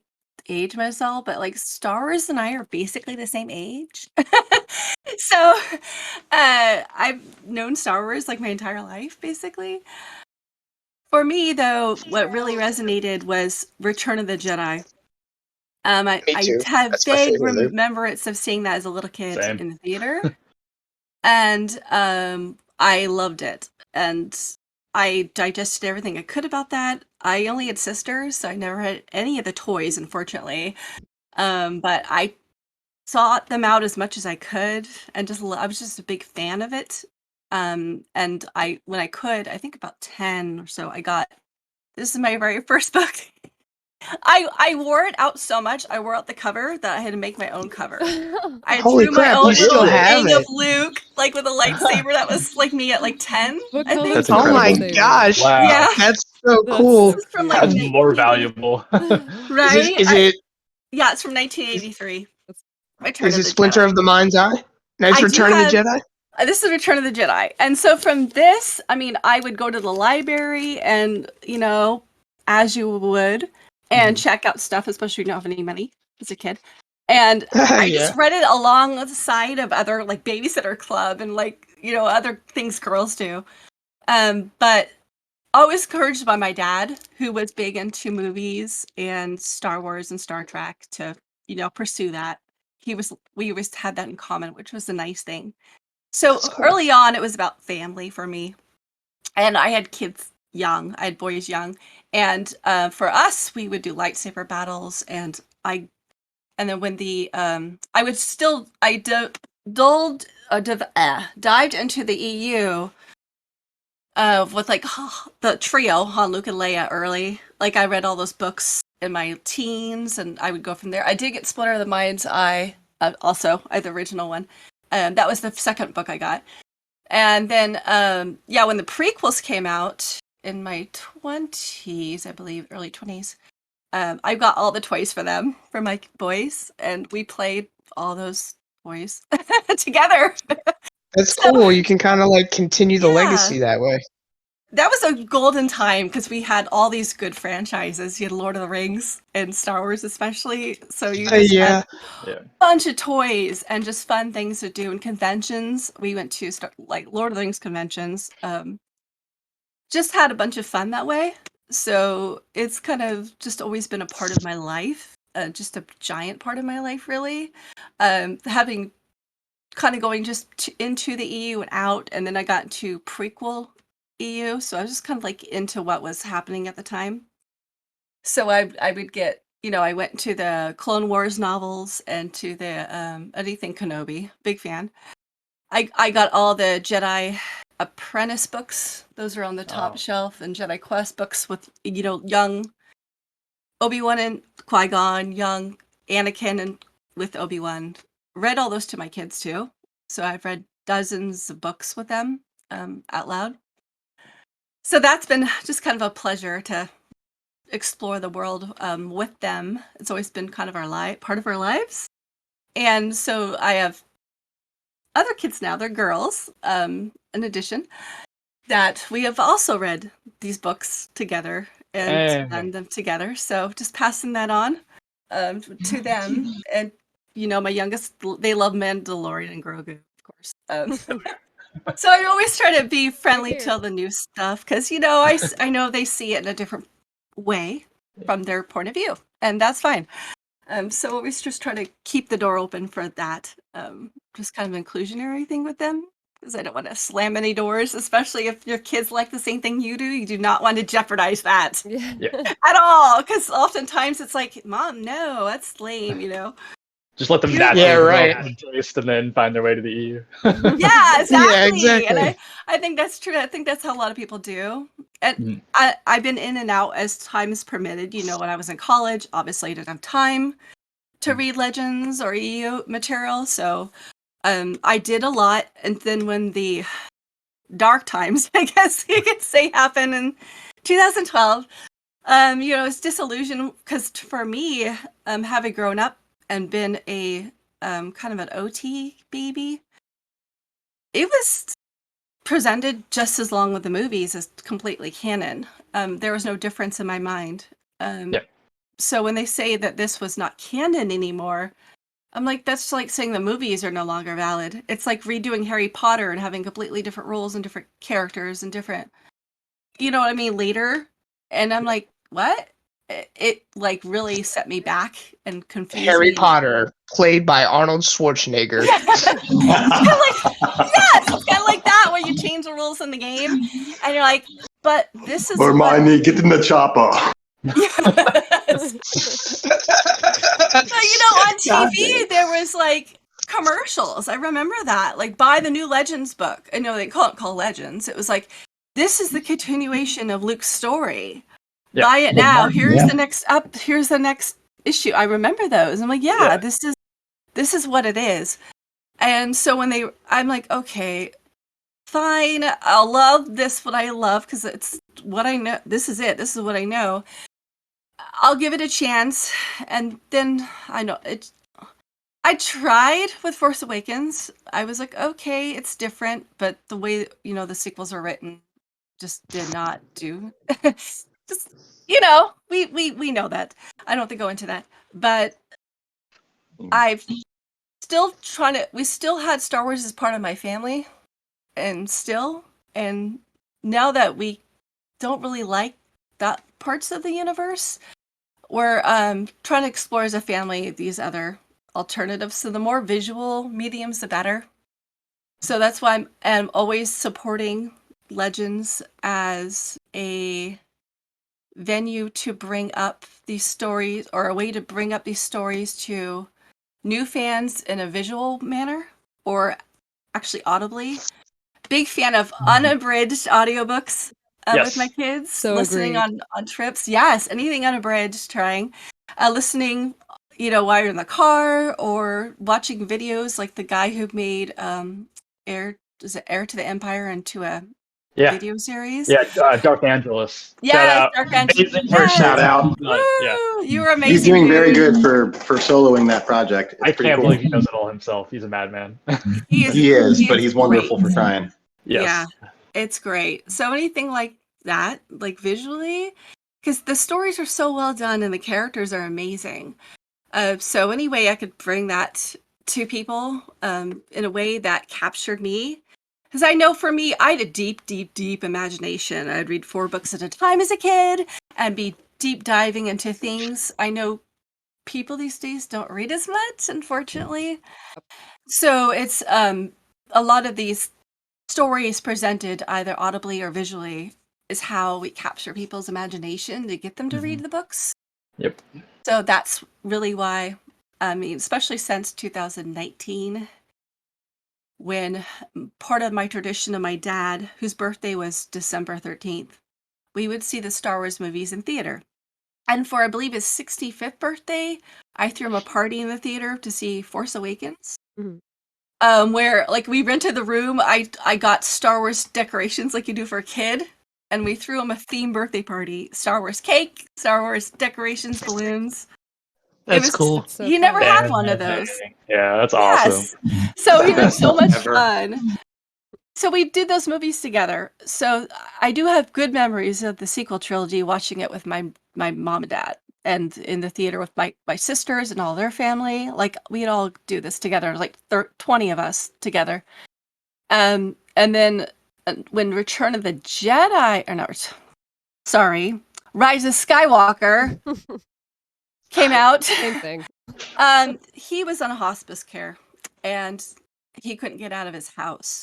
Speaker 3: age myself, but like Star Wars and I are basically the same age. So I've known Star Wars like my entire life, basically. For me, though, what really resonated was Return of the Jedi.
Speaker 1: Me
Speaker 3: I
Speaker 1: too.
Speaker 3: have
Speaker 1: That's my
Speaker 3: vague
Speaker 1: favorite Luke.
Speaker 3: remembrance of seeing that as a little kid
Speaker 4: Same.
Speaker 3: in the theater, and I loved it. And I digested everything I could about that. I only had sisters, so I never had any of the toys, unfortunately. But I sought them out as much as I could, and I was just a big fan of it. And when I could, I think about 10 or so, this is my very first book. I wore it out so much. I wore out the cover that I had to make my own cover. I
Speaker 1: Holy
Speaker 3: drew my
Speaker 1: crap,
Speaker 3: own
Speaker 1: you still
Speaker 3: little
Speaker 1: have
Speaker 3: thing of
Speaker 1: it.
Speaker 3: Luke, like with a lightsaber. That was like me at like 10,
Speaker 2: What
Speaker 3: I
Speaker 2: color
Speaker 3: think.
Speaker 5: That's
Speaker 2: is your
Speaker 1: Oh my
Speaker 5: incredible.
Speaker 1: gosh,
Speaker 4: Wow.
Speaker 3: Yeah,
Speaker 1: that's so
Speaker 2: That's
Speaker 1: cool.
Speaker 3: this is from
Speaker 2: cute.
Speaker 3: like
Speaker 4: That's more
Speaker 3: 1980,
Speaker 4: valuable.
Speaker 3: right?
Speaker 1: Is it
Speaker 3: Yeah, it's from 1983. Return
Speaker 1: is
Speaker 3: of
Speaker 1: it
Speaker 3: the
Speaker 1: Splinter
Speaker 3: Jedi.
Speaker 1: of the Mind's Eye? Nice
Speaker 3: I do
Speaker 1: Return of the
Speaker 3: have.
Speaker 1: Jedi.
Speaker 3: This is Return of the Jedi. And so from this, I mean, I would go to the library and, as you would, and check out stuff, especially if you don't have any money as a kid. And I
Speaker 1: Yeah.
Speaker 3: just read it along the side of other, like, Babysitter Club and, like, other things girls do. But always encouraged by my dad, who was big into movies and Star Wars and Star Trek to, pursue that. We always had that in common, which was a nice thing. So
Speaker 1: That's cool.
Speaker 3: early on, it was about family for me, and I had kids young. I had boys young, and for us, we would do lightsaber battles, and then when dived into the EU with like the trio Han, Luke, and Leia early. Like I read all those books in my teens, and I would go from there. I did get Splinter of the Mind's Eye, also the original one. That was the second book I got. And then, when the prequels came out in my 20s, I believe, early 20s, I got all the toys for them, for my boys, and we played all those toys together.
Speaker 1: That's
Speaker 3: So,
Speaker 1: cool. You can kind of like continue the
Speaker 3: yeah,
Speaker 1: legacy that way.
Speaker 3: that was a golden time because we had all these good franchises. You had Lord of the Rings and Star Wars, especially. So you just had
Speaker 4: Yeah.
Speaker 3: bunch of toys and just fun things to do. And conventions, we went to like Lord of the Rings conventions. Just had a bunch of fun that way. So it's kind of just always been a part of my life, just a giant part of my life, really. Having kind of going just into the EU and out, and then I got into prequel EU, so I was just kind of like into what was happening at the time. So I would get, I went to the Clone Wars novels and to the anything Kenobi, big fan. I got all the Jedi Apprentice books. Those are on the top shelf, and Jedi Quest books with, young Obi-Wan and Qui-Gon, young Anakin and with Obi-Wan. Read all those to my kids too. So I've read dozens of books with them out loud. So that's been just kind of a pleasure to explore the world with them. It's always been kind of part of our lives. And so I have other kids now, they're girls, in addition, that we have also read these books together and done them together. So just passing that on to them. And, my youngest, they love Mandalorian and Grogu, of course. So I always try to be friendly to all the new stuff because, I know they see it in a different way from their point of view, and that's fine. So always just try to keep the door open for that, just kind of inclusionary thing with them because I don't want to slam any doors, especially if your kids like the same thing you do. You do not want to jeopardize that at all because oftentimes it's like, Mom, no, that's lame,
Speaker 4: Just let them
Speaker 3: You-
Speaker 4: naturally
Speaker 1: Yeah,
Speaker 4: develop
Speaker 1: right.
Speaker 4: the taste and then find their way to the EU.
Speaker 3: Yeah, exactly.
Speaker 1: Yeah, exactly.
Speaker 3: And I think that's true. I think that's how a lot of people do. And I've been in and out as time is permitted. When I was in college, obviously I didn't have time to read Legends or EU material. So I did a lot. And then when the dark times, I guess you could say, happened in 2012, It's disillusion because for me, having grown up and been a kind of an OT baby, it was presented just as long with the movies as completely canon. There was no difference in my mind. So when they say that this was not canon anymore, I'm like, that's like saying the movies are no longer valid. It's like redoing Harry Potter and having completely different rules and different characters and different, you know what I mean, later. And I'm like, what? It like really set me back and confused
Speaker 1: Harry
Speaker 3: me.
Speaker 1: Potter, played by Arnold Schwarzenegger.
Speaker 3: It's kind of like that where you change the rules in the game and you're like, but this is
Speaker 5: Hermione, get in the chopper.
Speaker 3: Yes. But, on TV there was like commercials. I remember that, like, buy the new Legends book. I know they call Legends. It was like, this is the continuation of Luke's story.
Speaker 4: Yeah.
Speaker 3: Buy it now. Here's the next Here's the next issue. I remember those. I'm like, this is what it is. And so when I'm like, okay, fine. I'll love this, what I love, because it's what I know. This is it. This is what I know. I'll give it a chance. And then I know it. I tried with Force Awakens. I was like, okay, it's different, but the way, the sequels are written just did not do. Just, we know that. I don't have to go into that. But I've still we still had Star Wars as part of my family. And now that we don't really like that parts of the universe, we're trying to explore as a family these other alternatives. So the more visual mediums, the better. So that's why I'm always supporting Legends as a venue to bring up these stories, or a way to bring up these stories to new fans in a visual manner, or actually audibly. Big fan of unabridged audiobooks with my kids.
Speaker 2: So
Speaker 3: listening
Speaker 2: agreed.
Speaker 3: on trips. Yes, anything unabridged, trying. Listening, while you're in the car, or watching videos like the guy who made Heir to the Empire into a video series.
Speaker 4: Yeah, Dark Angelus.
Speaker 3: Yes,
Speaker 4: Shout out.
Speaker 3: Dark Angelus.
Speaker 4: Amazing
Speaker 3: Yes.
Speaker 5: Shout out.
Speaker 3: Woo! You were amazing.
Speaker 5: He's doing
Speaker 3: dude.
Speaker 5: very good for soloing that project. It's
Speaker 4: I
Speaker 5: pretty
Speaker 4: can't
Speaker 5: cool.
Speaker 4: believe he knows it all himself. He's a madman.
Speaker 5: He is, but he's wonderful for trying.
Speaker 3: Yeah, it's great. So anything like that, like visually, because the stories are so well done and the characters are amazing. So any way I could bring that to people in a way that captured me. Because I know for me, I had a deep, deep, deep imagination. I'd read 4 books at a time as a kid and be deep diving into things. I know people these days don't read as much, unfortunately. So it's a lot of these stories presented either audibly or visually is how we capture people's imagination to get them to read the books.
Speaker 4: Yep.
Speaker 3: So that's really why, especially since 2019, when part of my tradition of my dad, whose birthday was December 13th, we would see the Star Wars movies in theater. And for, I believe, his 65th birthday, I threw him a party in the theater to see Force Awakens.
Speaker 2: Mm-hmm.
Speaker 3: Where, like, we rented the room. I got Star Wars decorations like you do for a kid. And we threw him a theme birthday party. Star Wars cake, Star Wars decorations, balloons.
Speaker 1: That's cool.
Speaker 2: So
Speaker 3: He never
Speaker 2: fun.
Speaker 3: had one of those.
Speaker 4: Yeah, that's awesome.
Speaker 3: Yes. So he had so much
Speaker 5: Ever.
Speaker 3: fun. So we did those movies together. So I do have good memories of the sequel trilogy, watching it with my mom and dad, and in the theater with my sisters and all their family. Like, we'd all do this together, like 20 of us together. And then when Return of the Jedi, Rise of Skywalker came out.
Speaker 2: Same thing.
Speaker 3: He was on hospice care and he couldn't get out of his house.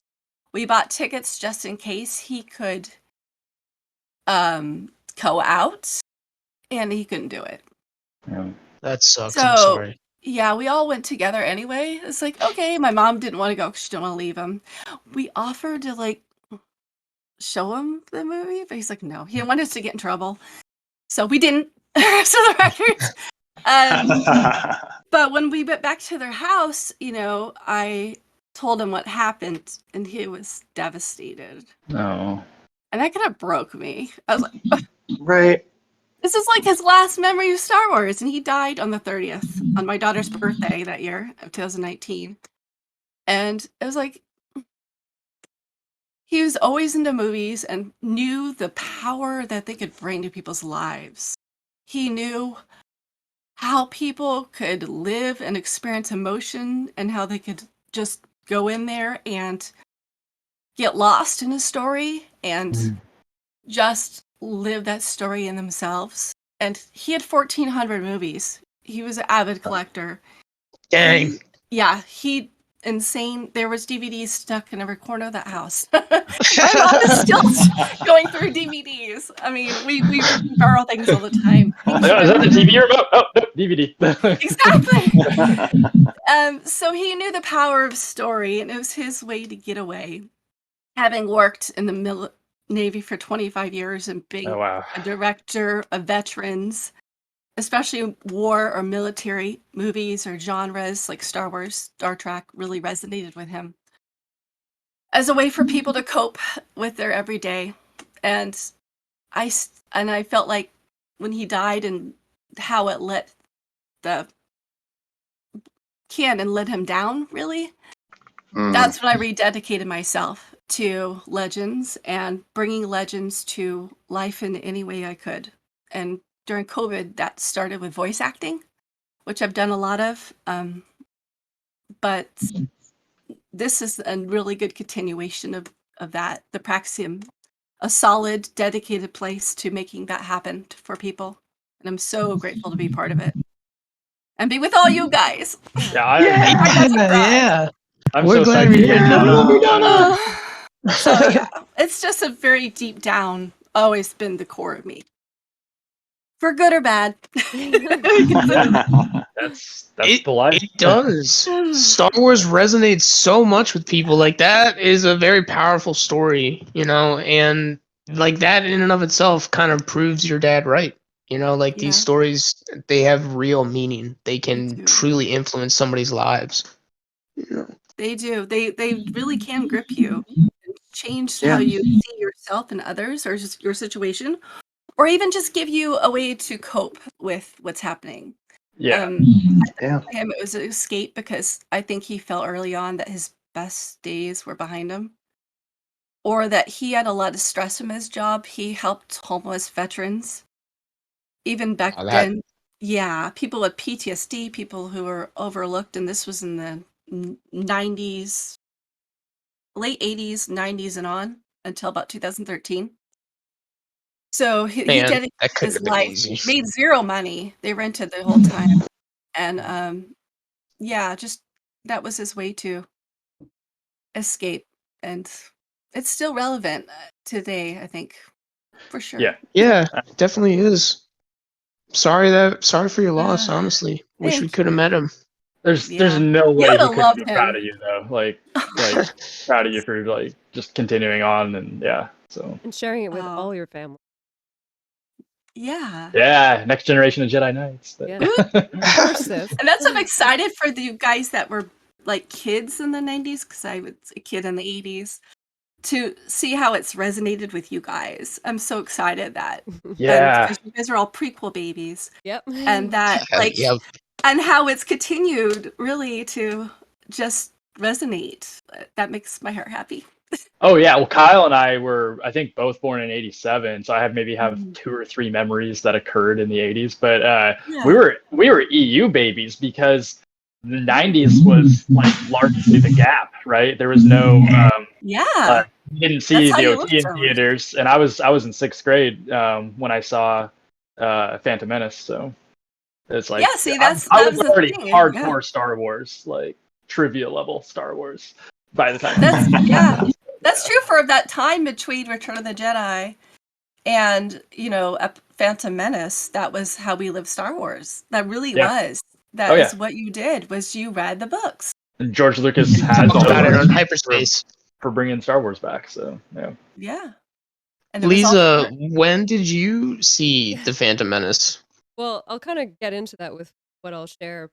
Speaker 3: We bought tickets just in case he could go out, and he couldn't do it.
Speaker 4: Yeah.
Speaker 1: That sucks.
Speaker 3: So,
Speaker 1: I'm sorry.
Speaker 3: yeah, we all went together anyway. It's like, okay, my mom didn't want to go because she didn't want to leave him. We offered to, like, show him the movie, but he's like, no. He didn't want us to get in trouble. So we didn't, for the record. But when we went back to their house, I told him what happened, and he was devastated.
Speaker 4: No.
Speaker 3: And that kind of broke me. I was like,
Speaker 5: Right.
Speaker 3: This is like his last memory of Star Wars, and he died on the 30th, on my daughter's birthday that year of 2019. And it was like, he was always into movies and knew the power that they could bring to people's lives. He knew how people could live and experience emotion and how they could just go in there and get lost in a story and just live that story in themselves. And he had 1,400 movies. He was an avid collector.
Speaker 1: Dang.
Speaker 3: He insane. There was DVDs stuck in every corner of that house. My mom is still going through DVDs. I mean, we borrow things all the time.
Speaker 4: Is that the TV remote? Oh, no, DVD.
Speaker 3: Exactly. So he knew the power of story, and it was his way to get away. Having worked in the Navy for 25 years and being a director of veterans, especially war or military movies or genres like Star Wars, Star Trek really resonated with him as a way for people to cope with their everyday. And I felt like when he died and how it let the canon let him down, really, that's when I rededicated myself to Legends and bringing Legends to life in any way I could. And during COVID, that started with voice acting, which I've done a lot of. But this is a really good continuation of that, the Praxeum, a solid, dedicated place to making that happen for people. And I'm so grateful to be part of it. And be with all you guys.
Speaker 1: Yeah.
Speaker 4: I'm
Speaker 1: We're
Speaker 4: so
Speaker 1: glad
Speaker 4: psyched.
Speaker 1: you're here.
Speaker 3: So yeah, it's just a very deep down, always been the core of me. For good or bad.
Speaker 4: That's the life.
Speaker 1: It does. Star Wars resonates so much with people. Like, that is a very powerful story, and like that in and of itself kind of proves your dad right. Like these stories, they have real meaning. They can truly influence somebody's lives.
Speaker 3: They do. They really can grip you and change how you see yourself and others or just your situation, or even just give you a way to cope with what's happening.
Speaker 4: Yeah.
Speaker 3: For him, it was an escape because I think he felt early on that his best days were behind him, or that he had a lot of stress from his job. He helped homeless veterans. Even back then, people with PTSD, people who were overlooked, and this was in the 90s, late 80s, 90s, and on until about 2013. So he dedicated his life, made zero money. They rented the whole time. And just that was his way to escape. And it's still relevant today, I think, for sure.
Speaker 1: Yeah, definitely is. Sorry for your loss, honestly. Wish we could have met him.
Speaker 4: There's no way he could be proud of you though. Like proud of you for just continuing on and
Speaker 2: and sharing it with all your family.
Speaker 3: Yeah.
Speaker 4: Next generation of Jedi Knights.
Speaker 2: Yeah. Of course, sis.
Speaker 3: And that's I'm excited for the guys that were like kids in the 90s, because I was a kid in the 80s, to see how it's resonated with you guys. I'm so excited that because you guys are all prequel babies.
Speaker 2: Yep.
Speaker 3: And that and how it's continued really to just resonate. That makes my heart happy.
Speaker 4: Oh yeah, well Kyle and I were I think both born in 87, so I have 2 or 3 memories that occurred in the 80s, but we were EU babies because the 90s was like largely the gap, right? There was no didn't see DOT in theaters, and I was in 6th grade when I saw Phantom Menace, so it's like I was already hardcore Star Wars, like trivia level Star Wars by the time.
Speaker 3: That's true for that time between Return of the Jedi and, Phantom Menace. That was how we lived Star Wars. That really was. That is what you did, was you read the books.
Speaker 4: And George Lucas had
Speaker 1: about it on hyperspace
Speaker 4: for bringing Star Wars back, so
Speaker 3: yeah. And
Speaker 1: Lisa, when did you see The Phantom Menace?
Speaker 2: Well, I'll kind of get into that with what I'll share.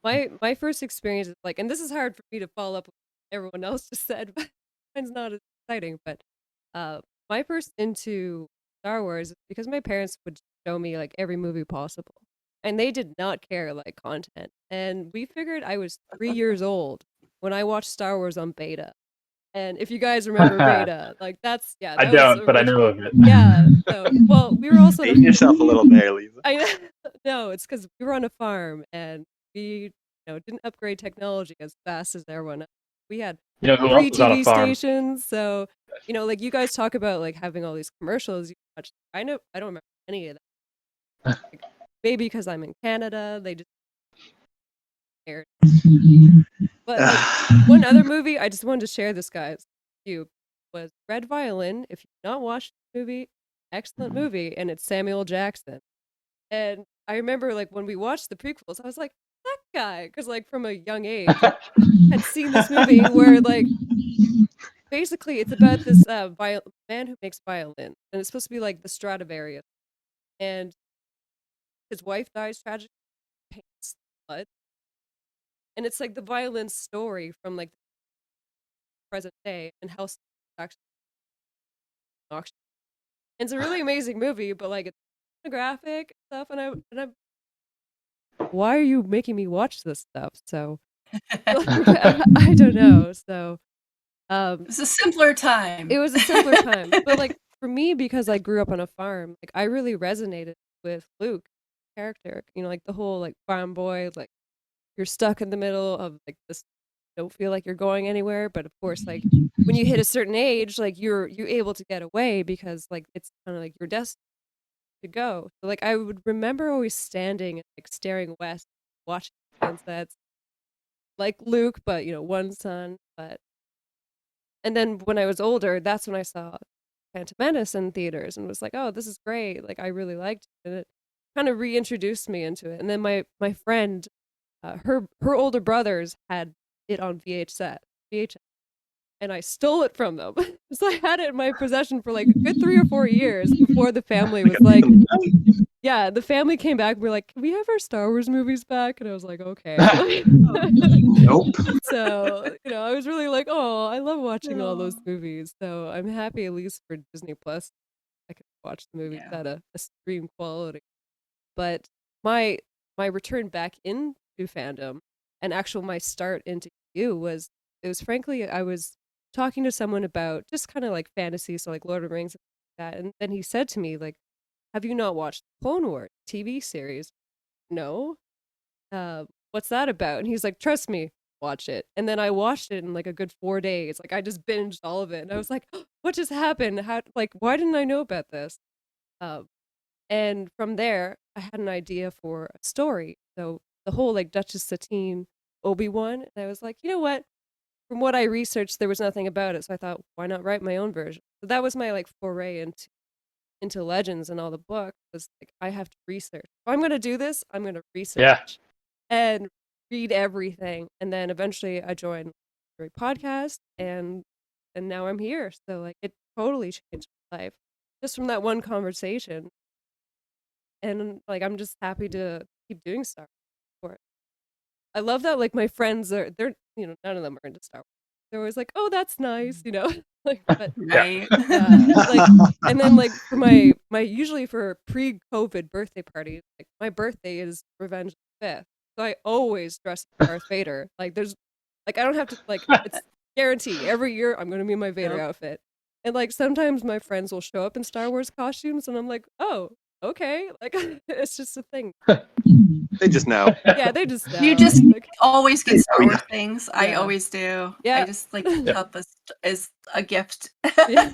Speaker 2: My first experience is and this is hard for me to follow up with what everyone else just said, but mine's not as exciting. But my first into Star Wars is because my parents would show me like every movie possible, and they did not care like content. And we figured I was 3 years old when I watched Star Wars on beta. And if you guys remember beta, like that's
Speaker 4: I
Speaker 2: that was
Speaker 4: don't, but I know of it.
Speaker 2: yeah. So well, we were also
Speaker 5: Beating yourself a little there, Lisa.
Speaker 2: I no, it's because we were on a farm and we didn't upgrade technology as fast as everyone else. We had
Speaker 4: You know who else
Speaker 2: free
Speaker 4: was on a
Speaker 2: TV
Speaker 4: farm?
Speaker 2: stations, so like you guys talk about like having all these commercials you watch. I don't remember any of that. Like, maybe because I'm in Canada, they just aired. But like one other movie I just wanted to share this guys with you was Red Violin. If you've not watched the movie, excellent movie, and it's Samuel Jackson. And I remember like when we watched the prequels, I was like, that guy, because like from a young age had seen this movie where like basically it's about this man who makes violin, and it's supposed to be like the Stradivarius, and his wife dies tragically, paints blood, and it's like the violin story from like the present day and how actually auction. And it's a really amazing movie, but like it's pornographic stuff, and I'm why are you making me watch this stuff? So I don't know. So
Speaker 3: It's a simpler time.
Speaker 2: it was a simpler time, but like for me, because I grew up on a farm, like I really resonated with Luke character. Like the whole like farm boy, like you're stuck in the middle of like this, don't feel like you're going anywhere, but of course, like when you hit a certain age, like you're able to get away because like it's kind of like your destiny to go. So like I would remember always standing and like staring west, watching sunsets, like Luke, but one sun. And then when I was older, that's when I saw Phantom Menace in theaters and was like, oh, this is great. Like I really liked it. And it kind of reintroduced me into it. And then my friend, her older brothers had it on VHS, and I stole it from them. So I had it in my possession for like a good 3 or 4 years before the family was like, yeah, the family came back and were like, can we have our Star Wars movies back? And I was like, okay.
Speaker 5: Nope.
Speaker 2: So, I was really like, oh, I love watching all those movies. So I'm happy at least for Disney Plus, I could watch the movies at a stream quality. But my return back into fandom and my start into it was frankly, I was talking to someone about just kind of like fantasy, so like Lord of the Rings and that. And then he said to me, like, have you not watched Clone Wars TV series? No. What's that about? And he's like, trust me, watch it. And then I watched it in like a good 4 days. Like I just binged all of it. And I was like, what just happened? Why didn't I know about this? And from there, I had an idea for a story. So the whole like Duchess Satine Obi-Wan. And I was like, you know what? From what I researched, there was nothing about it. So I thought, why not write my own version? So that was my like foray into Legends and all the books. Was like, I have to research. If I'm going to do this, I'm going to research and read everything. And then eventually I joined a podcast and now I'm here. So like it totally changed my life just from that one conversation. And like I'm just happy to keep doing Star Wars. I love that like my friends they're none of them are into Star Wars. They're always like, oh, that's nice, like but
Speaker 3: Right.
Speaker 2: like and then like for my usually for pre-COVID birthday parties, like my birthday is Revenge of the 5th. So I always dress as Darth Vader. Like there's like I don't have to like it's guarantee every year I'm gonna be in my Vader outfit. And like sometimes my friends will show up in Star Wars costumes and I'm like, oh, okay. Like it's just a thing.
Speaker 5: They just know.
Speaker 2: Yeah, they just know.
Speaker 3: You just
Speaker 2: like,
Speaker 3: always get Star Wars things. I
Speaker 2: Yeah.
Speaker 3: always do.
Speaker 2: Yeah.
Speaker 3: I just like pick up as a gift.
Speaker 2: yeah.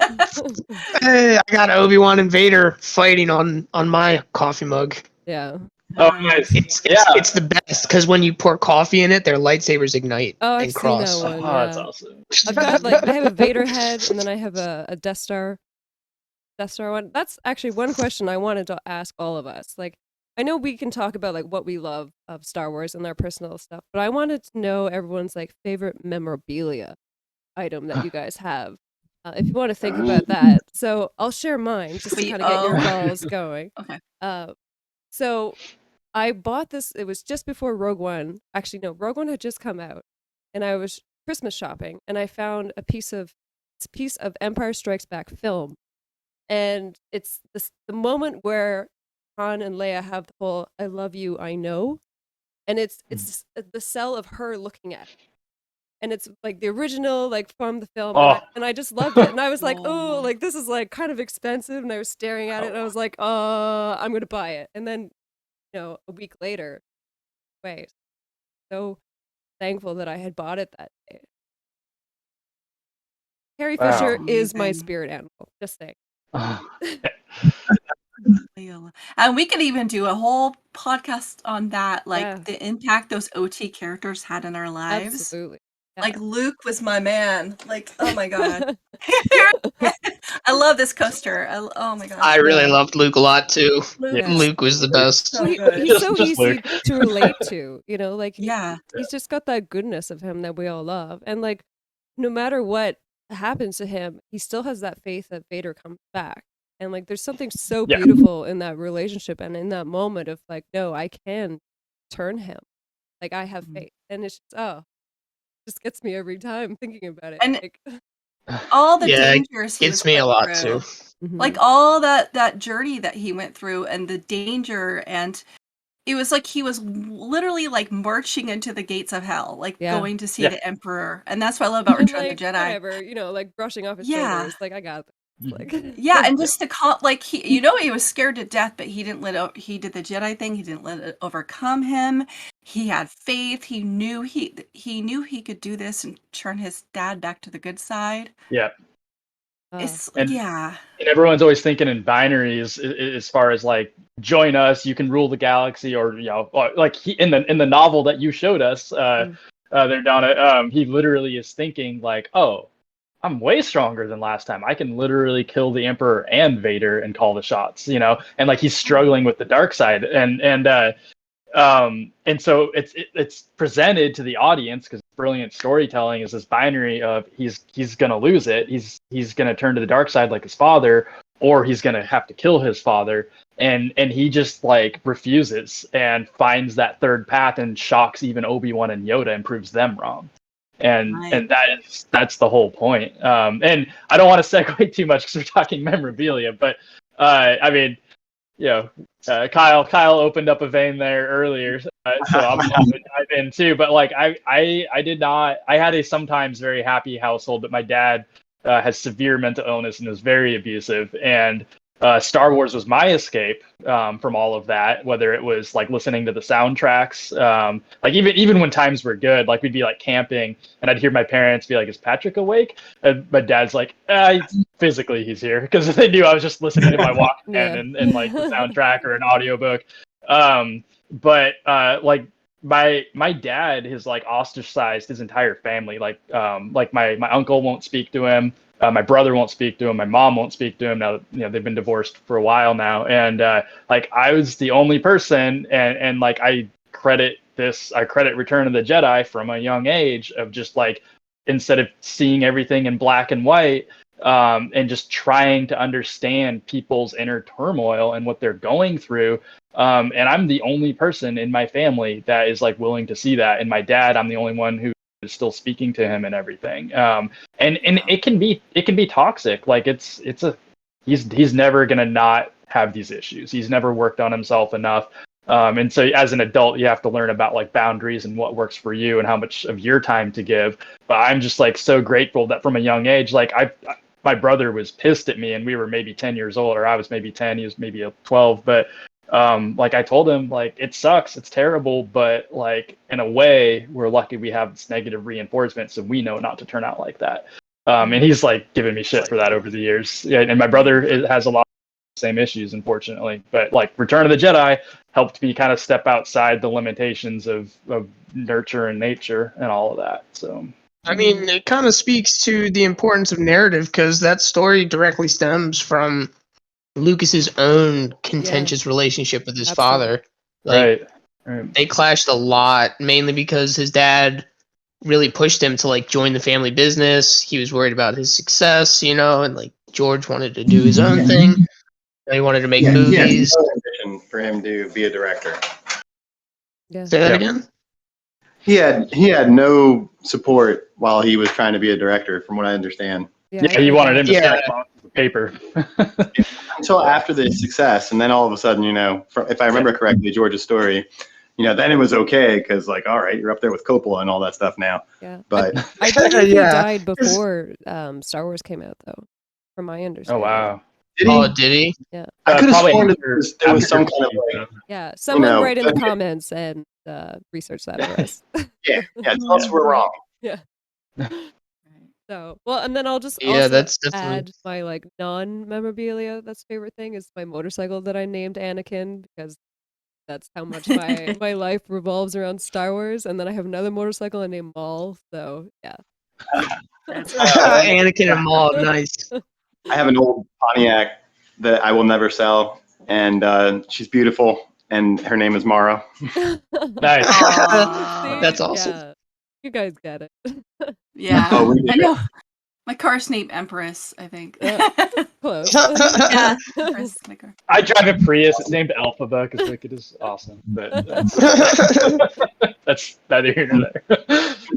Speaker 1: Hey, I got Obi-Wan and Vader fighting on my coffee mug.
Speaker 2: Yeah.
Speaker 4: Oh, nice.
Speaker 1: It's the best because when you pour coffee in it, their lightsabers ignite
Speaker 2: Oh, I've
Speaker 1: and
Speaker 2: seen
Speaker 1: cross.
Speaker 2: that one.
Speaker 4: Oh, that's
Speaker 2: Yeah.
Speaker 4: awesome.
Speaker 2: I've got like I have a Vader head and then I have a Death Star one. That's actually one question I wanted to ask all of us. Like I know we can talk about like what we love of Star Wars and our personal stuff, but I wanted to know everyone's like favorite memorabilia item that you guys have. If you want to think about that. So I'll share mine just to kind of get your balls going.
Speaker 3: Okay.
Speaker 2: So I bought this, it was just before Rogue One. Actually, no, Rogue One had just come out. And I was Christmas shopping and I found a piece of Empire Strikes Back film. And it's the moment where Han and Leia have the whole "I love you, I know," and it's the cell of her looking at it. And it's like the original, like from the film,
Speaker 4: Oh,
Speaker 2: and I just loved it. And I was like, oh,
Speaker 3: Oh.
Speaker 2: like this is like kind of expensive. And I was staring at it, and I was like, I'm gonna buy it. And then, a week later, wait, so thankful that I had bought it that day. Carrie
Speaker 4: Wow.
Speaker 2: Fisher is my
Speaker 3: Amazing.
Speaker 2: spirit animal. Just saying.
Speaker 3: And we could even do a whole podcast on that, like
Speaker 2: Yeah.
Speaker 3: the impact those OT characters had in our lives.
Speaker 2: Absolutely.
Speaker 3: Like Luke was my man. Like, oh my god. I love this coaster. Oh my gosh.
Speaker 1: I really loved Luke a lot too.
Speaker 3: Luke
Speaker 2: Yeah.
Speaker 3: is
Speaker 1: Luke was the best.
Speaker 3: so
Speaker 2: Well,
Speaker 3: good.
Speaker 2: he's so
Speaker 4: Just
Speaker 2: easy
Speaker 4: Luke.
Speaker 2: to relate to, like
Speaker 3: Yeah.
Speaker 2: he's just got that goodness of him that we all love. And like, no matter what happens to him, he still has that faith that Vader comes back. And like, there's something so
Speaker 4: Yeah.
Speaker 2: beautiful in that relationship and in that moment of like, no, I can turn him. Like, I have faith. And it's just gets me every time thinking about it.
Speaker 3: And
Speaker 2: like,
Speaker 3: all the
Speaker 1: Yeah,
Speaker 3: dangers he was
Speaker 1: gets me a
Speaker 3: put
Speaker 1: lot
Speaker 3: through.
Speaker 1: too.
Speaker 3: Like all that journey that he went through and the danger, and it was like he was literally like marching into the gates of hell, like
Speaker 2: Yeah.
Speaker 3: going to see
Speaker 4: Yeah.
Speaker 3: the Emperor. And that's what I love about
Speaker 2: and
Speaker 3: Return
Speaker 2: like,
Speaker 3: of the Jedi.
Speaker 2: whatever, like brushing off his
Speaker 3: Yeah.
Speaker 2: shoulders. Like, I got this. Like,
Speaker 3: Yeah, and just to call, like, he was scared to death, but he didn't he did the Jedi thing. He didn't let it overcome him. He had faith. He knew he could do this and turn his dad back to the good side.
Speaker 4: Yeah.
Speaker 3: It's
Speaker 4: And-
Speaker 3: yeah.
Speaker 4: And everyone's always thinking in binaries as far as like, join us, you can rule the galaxy, or like in the novel that you showed us there, Donna, he literally is thinking like, oh, I'm way stronger than last time. I can literally kill the Emperor and Vader and call the shots, and like he's struggling with the dark side, and so it's presented to the audience, because brilliant storytelling is this binary of he's gonna lose it, he's gonna turn to the dark side like his father, or he's gonna have to kill his father, and he just like refuses and finds that third path and shocks even Obi-Wan and Yoda and proves them wrong. And
Speaker 3: Right.
Speaker 4: that's the whole point. And I don't want to segue too much because we're talking memorabilia, but I mean, Kyle opened up a vein there earlier, so I'm going to dive in too. But like, I did not. I had a sometimes very happy household, but my dad has severe mental illness and is very abusive, and Star Wars was my escape from all of that. Whether it was like listening to the soundtracks, like even when times were good, like we'd be like camping, and I'd hear my parents be like, "Is Patrick awake?" And my dad's like, "Physically, he's here," because they knew I was just listening to my Walkman and like the soundtrack or an audiobook. But like my dad has like ostracized his entire family. Like my uncle won't speak to him. My brother won't speak to him. My mom won't speak to him. Now, they've been divorced for a while now. And like I was the only person, and like I credit Return of the Jedi from a young age of just like, instead of seeing everything in black and white, and just trying to understand people's inner turmoil and what they're going through. And I'm the only person in my family that is like willing to see that. And my dad, I'm the only one who is still speaking to him and everything. And it can be toxic. Like he's never gonna not have these issues. He's never worked on himself enough. And so as an adult, you have to learn about like boundaries and what works for you and how much of your time to give. But I'm just like so grateful that from a young age, like my brother was pissed at me, and we were maybe 10 years old, or I was maybe 10, he was maybe 12. But like I told him, like, it sucks, it's terrible, but like in a way we're lucky we have this negative reinforcement, so we know not to turn out like that. And he's like giving me shit for that over the years. Yeah, and my brother has a lot of the same issues, unfortunately. But like Return of the Jedi helped me kind of step outside the limitations of nurture and nature and all of that. So
Speaker 1: I mean, it kind of speaks to the importance of narrative, because that story directly stems from Lucas's own contentious relationship with his father. Like,
Speaker 4: right.
Speaker 1: They clashed a lot, mainly because his dad really pushed him to like join the family business. He was worried about his success, and like George wanted to do his own thing. He wanted to make movies.
Speaker 5: For him to be a director.
Speaker 2: Yeah.
Speaker 1: Say that again?
Speaker 5: He had no support while he was trying to be a director, from what I understand.
Speaker 4: Yeah, he wanted him to
Speaker 1: Yeah.
Speaker 4: strike paper.
Speaker 5: Until after the success, and then all of a sudden, if I remember correctly, George's story, then it was okay because, like, all right, you're up there with Coppola and all that stuff now.
Speaker 2: Yeah.
Speaker 5: But
Speaker 2: I believe he
Speaker 1: Yeah.
Speaker 2: died before Star Wars came out, though, from my
Speaker 4: Oh
Speaker 2: understanding.
Speaker 4: wow.
Speaker 5: did he?
Speaker 1: Oh, did he?
Speaker 2: Yeah.
Speaker 5: I could have
Speaker 4: Probably
Speaker 5: sworn that
Speaker 4: after-
Speaker 5: there was
Speaker 4: after
Speaker 5: some kind of
Speaker 4: Q,
Speaker 5: like,
Speaker 2: Yeah. Someone
Speaker 5: know,
Speaker 2: write in the comments and research that for us.
Speaker 5: yeah, tell us we're wrong.
Speaker 2: Yeah. So, well, and then I'll just
Speaker 1: Yeah,
Speaker 2: also
Speaker 1: that's definitely.
Speaker 2: add my like non-memorabilia. That's favorite thing is my motorcycle that I named Anakin because that's how much my life revolves around Star Wars. And then I have another motorcycle I named Maul. So yeah.
Speaker 1: Anakin and Maul, nice.
Speaker 5: I have an old Pontiac that I will never sell, and she's beautiful, and her name is Mara.
Speaker 4: Nice.
Speaker 3: Aw.
Speaker 1: That's awesome.
Speaker 2: Yeah. You guys get it.
Speaker 3: Yeah,
Speaker 5: Oh, we did.
Speaker 3: I know. My car's named Empress, I think.
Speaker 2: Close.
Speaker 3: Yeah, Empress, my car.
Speaker 4: I drive a Prius. It's named Alphaba because like it is awesome. But that's neither here nor there.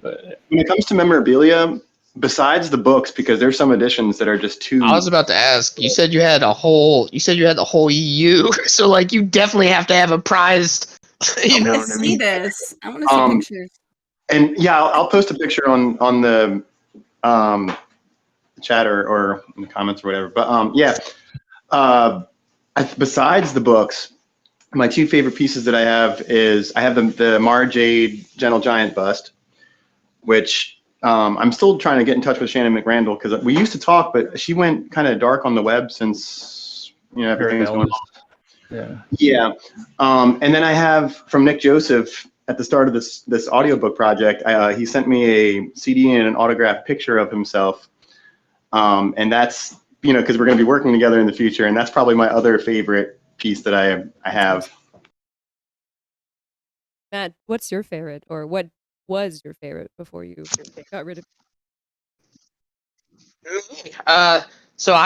Speaker 4: But,
Speaker 5: When it comes to memorabilia, besides the books, because there's some editions that are just too.
Speaker 1: I was about to ask. You said you had the whole EU, so like you definitely have to have a prized. You know
Speaker 3: I
Speaker 1: what I
Speaker 3: see
Speaker 1: mean?
Speaker 3: this. I want to see pictures.
Speaker 5: And yeah, I'll post a picture on the chat or in the comments or whatever. But besides the books, my two favorite pieces that I have is I have the Mara Jade Gentle Giant bust, which I'm still trying to get in touch with Shannon McRandall because we used to talk, but she went kind of dark on the web since everything's going on.
Speaker 4: yeah.
Speaker 5: Yeah. And then I have from Nick Joseph at the start of this audiobook project, he sent me a CD and an autographed picture of himself. And that's, because we're going to be working together in the future. And that's probably my other favorite piece that I have.
Speaker 2: Matt, what's your favorite, or what was your favorite before you got rid of
Speaker 1: So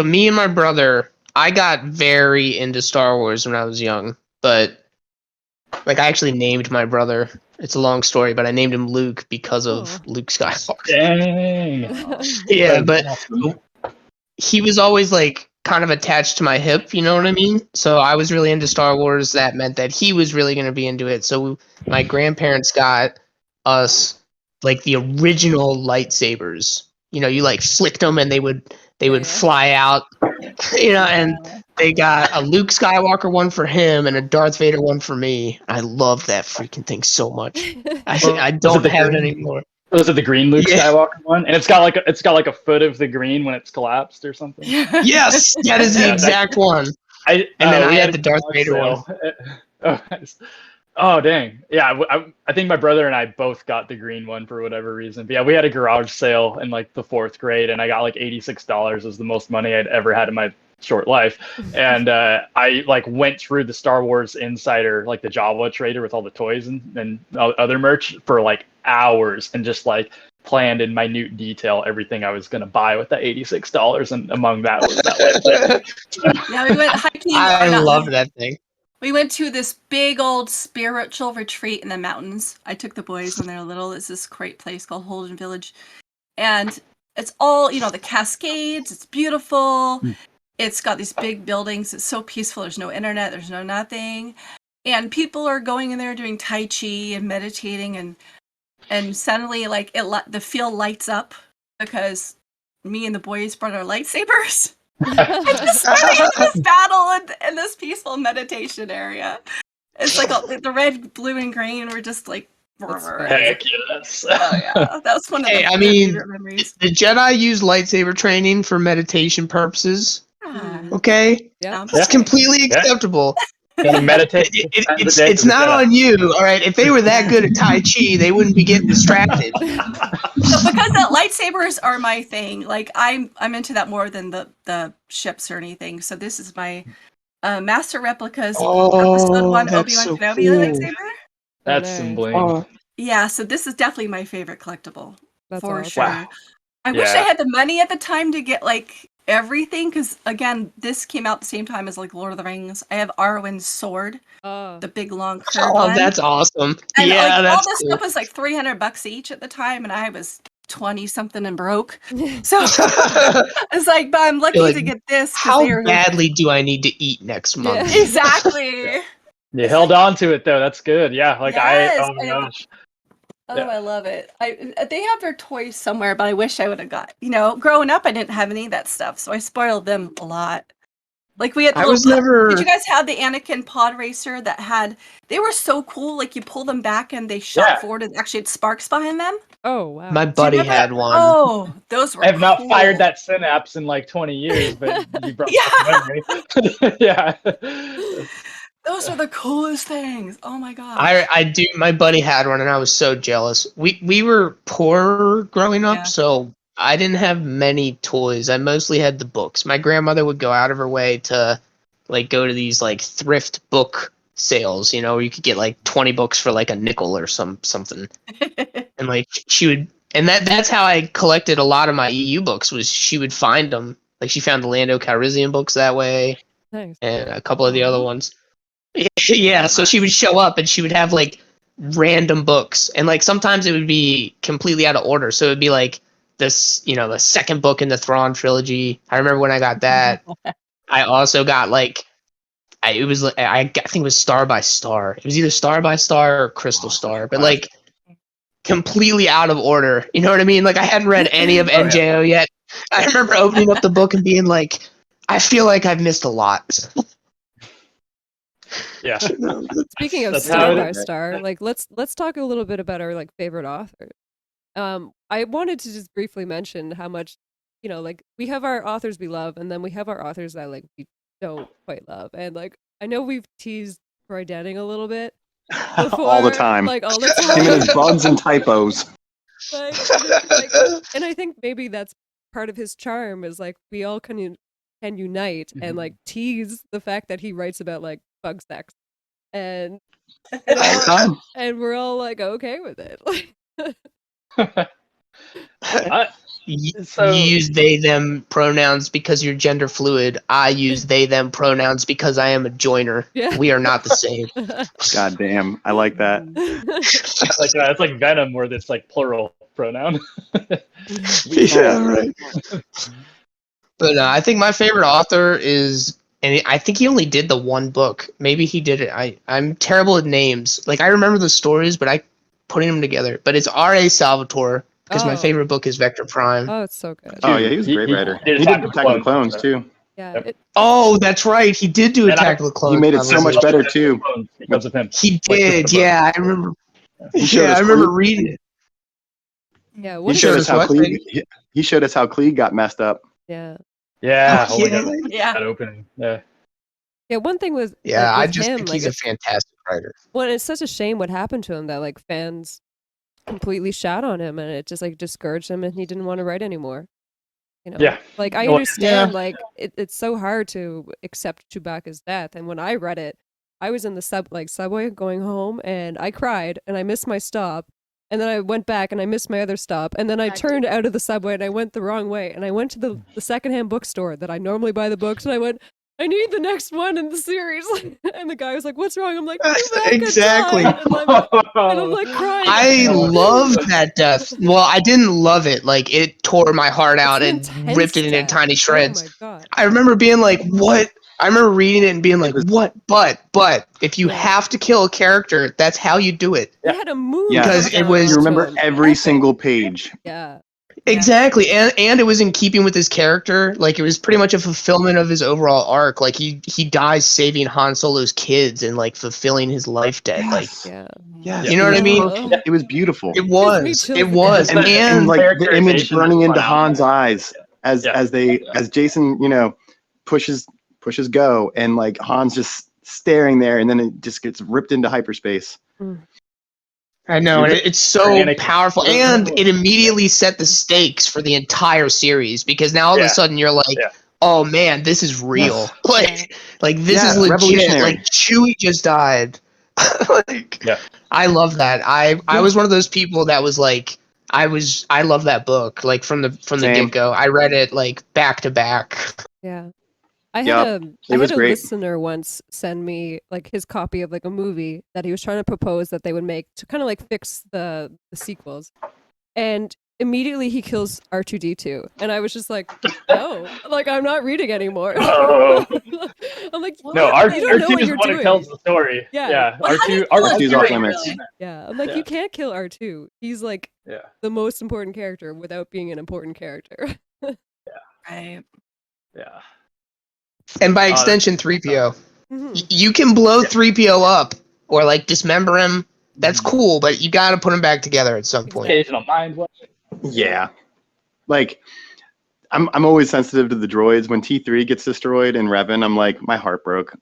Speaker 1: me and my brother, I got very into Star Wars when I was young, but like I actually named my brother. It's a long story, but I named him Luke because of Luke Skywalker.
Speaker 4: Dang.
Speaker 1: Yeah,
Speaker 4: That's
Speaker 1: but
Speaker 4: awesome.
Speaker 1: he was always like kind of attached to my hip, you know what I mean? So I was really into Star Wars. That meant that he was really going to be into it. So my grandparents got us like the original lightsabers. You like flicked them and they would fly out. And they got a Luke Skywalker one for him and a Darth Vader one for me. I loved that freaking thing so much. I don't have it anymore.
Speaker 4: Was it the green Luke
Speaker 1: Yeah.
Speaker 4: Skywalker one? And it's got like a foot of the green when it's collapsed or something.
Speaker 1: Yes, that is the exact one. And then I had the Darth Vader one.
Speaker 4: Oh, nice. Oh, dang. Yeah, I think my brother and I both got the green one for whatever reason. But yeah, we had a garage sale in like the 4th grade, and I got like $86 was the most money I'd ever had in my short life. And I like went through the Star Wars Insider, like the Java trader with all the toys and other merch for like hours and just like planned in minute detail everything I was going to buy with that $86. And among that was that lightsaber.
Speaker 3: Yeah, we went hiking.
Speaker 1: I love that thing.
Speaker 3: We went to this big old spiritual retreat in the mountains. I took the boys when they were little. It's this great place called Holden Village. And it's all, the Cascades. It's beautiful. It's got these big buildings. It's so peaceful. There's no internet. There's no nothing. And people are going in there doing Tai Chi and meditating. And suddenly, like, the field lights up because me and the boys brought our lightsabers. I just started into this battle in this peaceful meditation area. It's like the red, blue, and green were just like.
Speaker 4: Heck yes.
Speaker 3: Oh yeah, that was one of
Speaker 1: Hey,
Speaker 3: the
Speaker 1: I mean,
Speaker 3: favorite memories.
Speaker 1: the Jedi use lightsaber training for meditation purposes. Okay,
Speaker 2: Yeah.
Speaker 1: that's completely acceptable.
Speaker 4: Want to meditate?
Speaker 1: It's not on you, all right? If they were that good at Tai Chi, they wouldn't be getting distracted.
Speaker 3: So because the lightsabers are my thing, like I'm into that more than the ships or anything. So this is my master replicas episode 1
Speaker 1: that's
Speaker 3: Obi-Wan
Speaker 1: so
Speaker 3: Kenobi
Speaker 1: cool.
Speaker 3: lightsaber.
Speaker 4: That's
Speaker 2: nice.
Speaker 4: some bling.
Speaker 1: Oh,
Speaker 3: Yeah, so this is definitely my favorite collectible.
Speaker 2: That's
Speaker 3: for
Speaker 2: awesome.
Speaker 3: sure.
Speaker 4: Wow.
Speaker 3: I wish I
Speaker 4: Yeah.
Speaker 3: had the money at the time to get like everything, because again, this came out the same time as like Lord of the Rings. I have Arwen's sword, the big long curved one.
Speaker 1: that's awesome.
Speaker 3: And
Speaker 1: Yeah,
Speaker 3: like,
Speaker 1: that's
Speaker 3: all this
Speaker 1: cool.
Speaker 3: stuff was like $300 each at the time, and I was 20 something and broke. So it's like, but I'm lucky
Speaker 1: You're like,
Speaker 3: to get this. 'cause
Speaker 1: How
Speaker 3: they are
Speaker 1: badly do I need to eat next month?
Speaker 2: Yeah.
Speaker 3: exactly.
Speaker 4: You
Speaker 3: It's
Speaker 4: held
Speaker 3: like-
Speaker 4: on to it though. That's good. Yeah. Like
Speaker 3: Yes,
Speaker 4: oh my
Speaker 3: and
Speaker 4: gosh.
Speaker 3: Oh,
Speaker 4: Yeah.
Speaker 3: I love it. They have their toys somewhere, but I wish I would have got. Growing up, I didn't have any of that stuff, so I spoiled them a lot. Like we had the
Speaker 1: I
Speaker 3: little.
Speaker 1: was never.
Speaker 3: Did you guys have the Anakin pod racer that had? They were so cool. Like you pull them back and they shot
Speaker 4: Yeah.
Speaker 3: forward, and actually had sparks behind them.
Speaker 2: Oh wow.
Speaker 1: My
Speaker 3: Do you
Speaker 1: buddy
Speaker 3: remember
Speaker 1: had
Speaker 3: that?
Speaker 1: one.
Speaker 3: Oh, those were.
Speaker 4: I have not
Speaker 3: cool.
Speaker 4: fired that synapse in like 20 years, but you brought
Speaker 3: Yeah.
Speaker 4: back the memory. Yeah.
Speaker 3: Those are the coolest things. Oh my gosh.
Speaker 1: I do. My buddy had one, and I was so jealous. We were poor growing up,
Speaker 3: Yeah.
Speaker 1: so I didn't have many toys. I mostly had the books. My grandmother would go out of her way to like go to these like thrift book sales, where you could get like 20 books for like a nickel or something. And like she would, and that's how I collected a lot of my EU books. Was she would find them, like she found the Lando Calrissian books that way,
Speaker 2: Nice.
Speaker 1: and a couple of the other ones. Yeah, so she would show up and she would have like random books, and like sometimes it would be completely out of order. So it would be like this, the second book in the Thrawn trilogy. I remember when I got that. I also got like, I think it was Star by Star. It was either Star by Star or Crystal Star, but like completely out of order. You know what I mean? Like I hadn't read any of NJO yet. I remember opening up the book and being like, I feel like I've missed a lot.
Speaker 4: Yeah.
Speaker 2: Speaking of
Speaker 4: That's
Speaker 2: Star
Speaker 4: how it
Speaker 2: by
Speaker 4: is.
Speaker 2: Star, like let's talk a little bit about our like favorite authors. I wanted to just briefly mention how much, like we have our authors we love, and then we have our authors that like we don't quite love. And like I know we've teased Troy Denning a little bit before,
Speaker 5: all the time.
Speaker 2: like all the
Speaker 5: Him and his
Speaker 2: time.
Speaker 5: bugs and typos.
Speaker 2: And I think maybe that's part of his charm is like we all can unite and like tease the fact that he writes about like bug sex, and
Speaker 5: All the time.
Speaker 2: and we're all like okay with it.
Speaker 1: You use they them pronouns because you're gender fluid. I use they them pronouns because I am a joiner.
Speaker 2: Yeah.
Speaker 1: We are not the same.
Speaker 5: God damn. I like that.
Speaker 4: It's like Venom, where it's like plural pronoun.
Speaker 1: Yeah, right. But I think my favorite author is, and I think he only did the one book. Maybe he did it. I'm terrible at names. Like I remember the stories, but I putting them together. But it's R.A. Salvatore, because my
Speaker 2: Oh.
Speaker 1: favorite book is Vector Prime.
Speaker 2: Oh, it's so good.
Speaker 5: Oh yeah, he was a great writer.
Speaker 4: He did
Speaker 5: He did
Speaker 4: Attack
Speaker 5: Attack
Speaker 4: of
Speaker 5: of the Clones too.
Speaker 2: Yeah.
Speaker 4: Yep.
Speaker 1: Oh, that's right. He did do
Speaker 4: And
Speaker 1: Attack of the Clones.
Speaker 5: He made it so much better too.
Speaker 4: Because of him.
Speaker 1: He
Speaker 4: Like,
Speaker 1: did.
Speaker 4: just the book.
Speaker 1: Yeah, I remember.
Speaker 5: He showed
Speaker 1: Yeah,
Speaker 5: us
Speaker 1: I remember
Speaker 5: Klieg.
Speaker 1: reading it.
Speaker 2: Yeah.
Speaker 5: He
Speaker 2: What
Speaker 5: showed
Speaker 2: is
Speaker 5: us how
Speaker 1: what?
Speaker 5: Klieg. He showed us how Klieg got messed up.
Speaker 2: Yeah.
Speaker 4: Yeah.
Speaker 1: Oh,
Speaker 4: Oh my
Speaker 1: yeah.
Speaker 4: God.
Speaker 3: Yeah.
Speaker 4: That opening. Yeah.
Speaker 2: Yeah. One thing was
Speaker 1: Yeah,
Speaker 2: like,
Speaker 1: I
Speaker 2: with
Speaker 1: just
Speaker 2: him,
Speaker 1: think
Speaker 2: like
Speaker 1: he's a fantastic writer.
Speaker 2: well, it's such a shame what happened to him that like fans completely shat on him and it just like discouraged him and he didn't want to write anymore.
Speaker 4: Yeah.
Speaker 2: Like I
Speaker 4: Well,
Speaker 2: understand like it's so hard to accept Chewbacca's death, and when I read it, I was in the subway going home and I cried and I missed my stop, and then I went back and I missed my other stop, and then I turned out of the subway and I went the wrong way and I went to the secondhand bookstore that I normally buy the books, and I went, I need the next one in the series. And the guy was like, what's wrong? I'm like, Chewbacca
Speaker 1: Exactly.
Speaker 2: died. And I'm like crying.
Speaker 1: I loved that death. Well, I didn't love it. Like it tore my heart out
Speaker 2: It's an
Speaker 1: and
Speaker 2: intense
Speaker 1: ripped it into
Speaker 2: death.
Speaker 1: tiny shreds.
Speaker 2: Oh my god.
Speaker 1: I remember being like, "What?" I remember reading it and being like,
Speaker 5: was-
Speaker 1: "What?" But if you
Speaker 2: Yeah.
Speaker 1: have to kill a character, that's how you do it.
Speaker 2: He had a moon.
Speaker 5: Yeah.
Speaker 1: Because
Speaker 2: come
Speaker 1: it
Speaker 2: down
Speaker 1: was-
Speaker 5: You
Speaker 2: onto
Speaker 5: remember
Speaker 2: him.
Speaker 5: every
Speaker 2: Epic.
Speaker 5: single page.
Speaker 2: Yeah.
Speaker 1: Exactly, and it was in keeping with his character. Like it was pretty much a fulfillment of his overall arc. Like he dies saving Han Solo's kids and like fulfilling his life debt. Like
Speaker 5: Yes.
Speaker 2: Yeah.
Speaker 5: Yes.
Speaker 1: You know what I
Speaker 5: It was
Speaker 1: mean?
Speaker 5: perfect. It was beautiful.
Speaker 1: it
Speaker 2: me
Speaker 1: was,
Speaker 2: chills
Speaker 1: it was,
Speaker 2: again.
Speaker 5: And like the image
Speaker 4: characterization
Speaker 5: burning
Speaker 4: is
Speaker 5: into
Speaker 4: phenomenal.
Speaker 5: Han's eyes as Jason, pushes go, and like Han's just staring there, and then it just gets ripped into hyperspace.
Speaker 1: I know, and it's so
Speaker 4: Anakin.
Speaker 1: powerful, and it immediately set the stakes for the entire series because now all of
Speaker 4: Yeah.
Speaker 1: a sudden you're like,
Speaker 4: Yeah.
Speaker 1: oh man, this is real.
Speaker 5: Yes.
Speaker 1: Like this
Speaker 5: Yeah,
Speaker 1: is legit.
Speaker 5: revolutionary.
Speaker 1: Like Chewie just died. Like
Speaker 4: Yeah.
Speaker 1: I love that. I was one of those people that was like I love that book like from the
Speaker 5: Same.
Speaker 1: get go. I read it like back to back.
Speaker 2: Yeah. I
Speaker 5: Yup,
Speaker 2: had
Speaker 5: it was
Speaker 2: a
Speaker 5: great.
Speaker 2: listener once send me like his copy of like a movie that he was trying to propose that they would make to kind of like fix the sequels. And immediately he kills R2D2, and I was just like, oh, like I'm not reading anymore.
Speaker 4: Oh.
Speaker 2: I'm like,
Speaker 4: No,
Speaker 2: you don't know
Speaker 4: R2
Speaker 2: what
Speaker 4: is
Speaker 2: you're
Speaker 4: the one who
Speaker 2: doing.
Speaker 4: tells the story.
Speaker 2: Yeah.
Speaker 3: Well, how do you
Speaker 4: R2
Speaker 3: kill a
Speaker 5: R2's
Speaker 3: Jedi,
Speaker 5: off limits.
Speaker 3: really?
Speaker 2: Yeah, I'm like,
Speaker 4: Yeah.
Speaker 2: you can't kill R2. He's like
Speaker 4: Yeah.
Speaker 2: the most important character without being an important character.
Speaker 3: Right.
Speaker 4: Yeah.
Speaker 1: And by
Speaker 4: Uh,
Speaker 1: extension, 3PO.
Speaker 2: Mhm.
Speaker 1: You can blow
Speaker 4: Yeah.
Speaker 1: 3PO up or like dismember him. That's
Speaker 4: Mhm.
Speaker 1: cool, but you got to put him back together at some point.
Speaker 4: Occasional mind what?
Speaker 5: Yeah. Like, I'm always sensitive to the droids. When T3 gets destroyed in Revan, I'm like, my heart broke.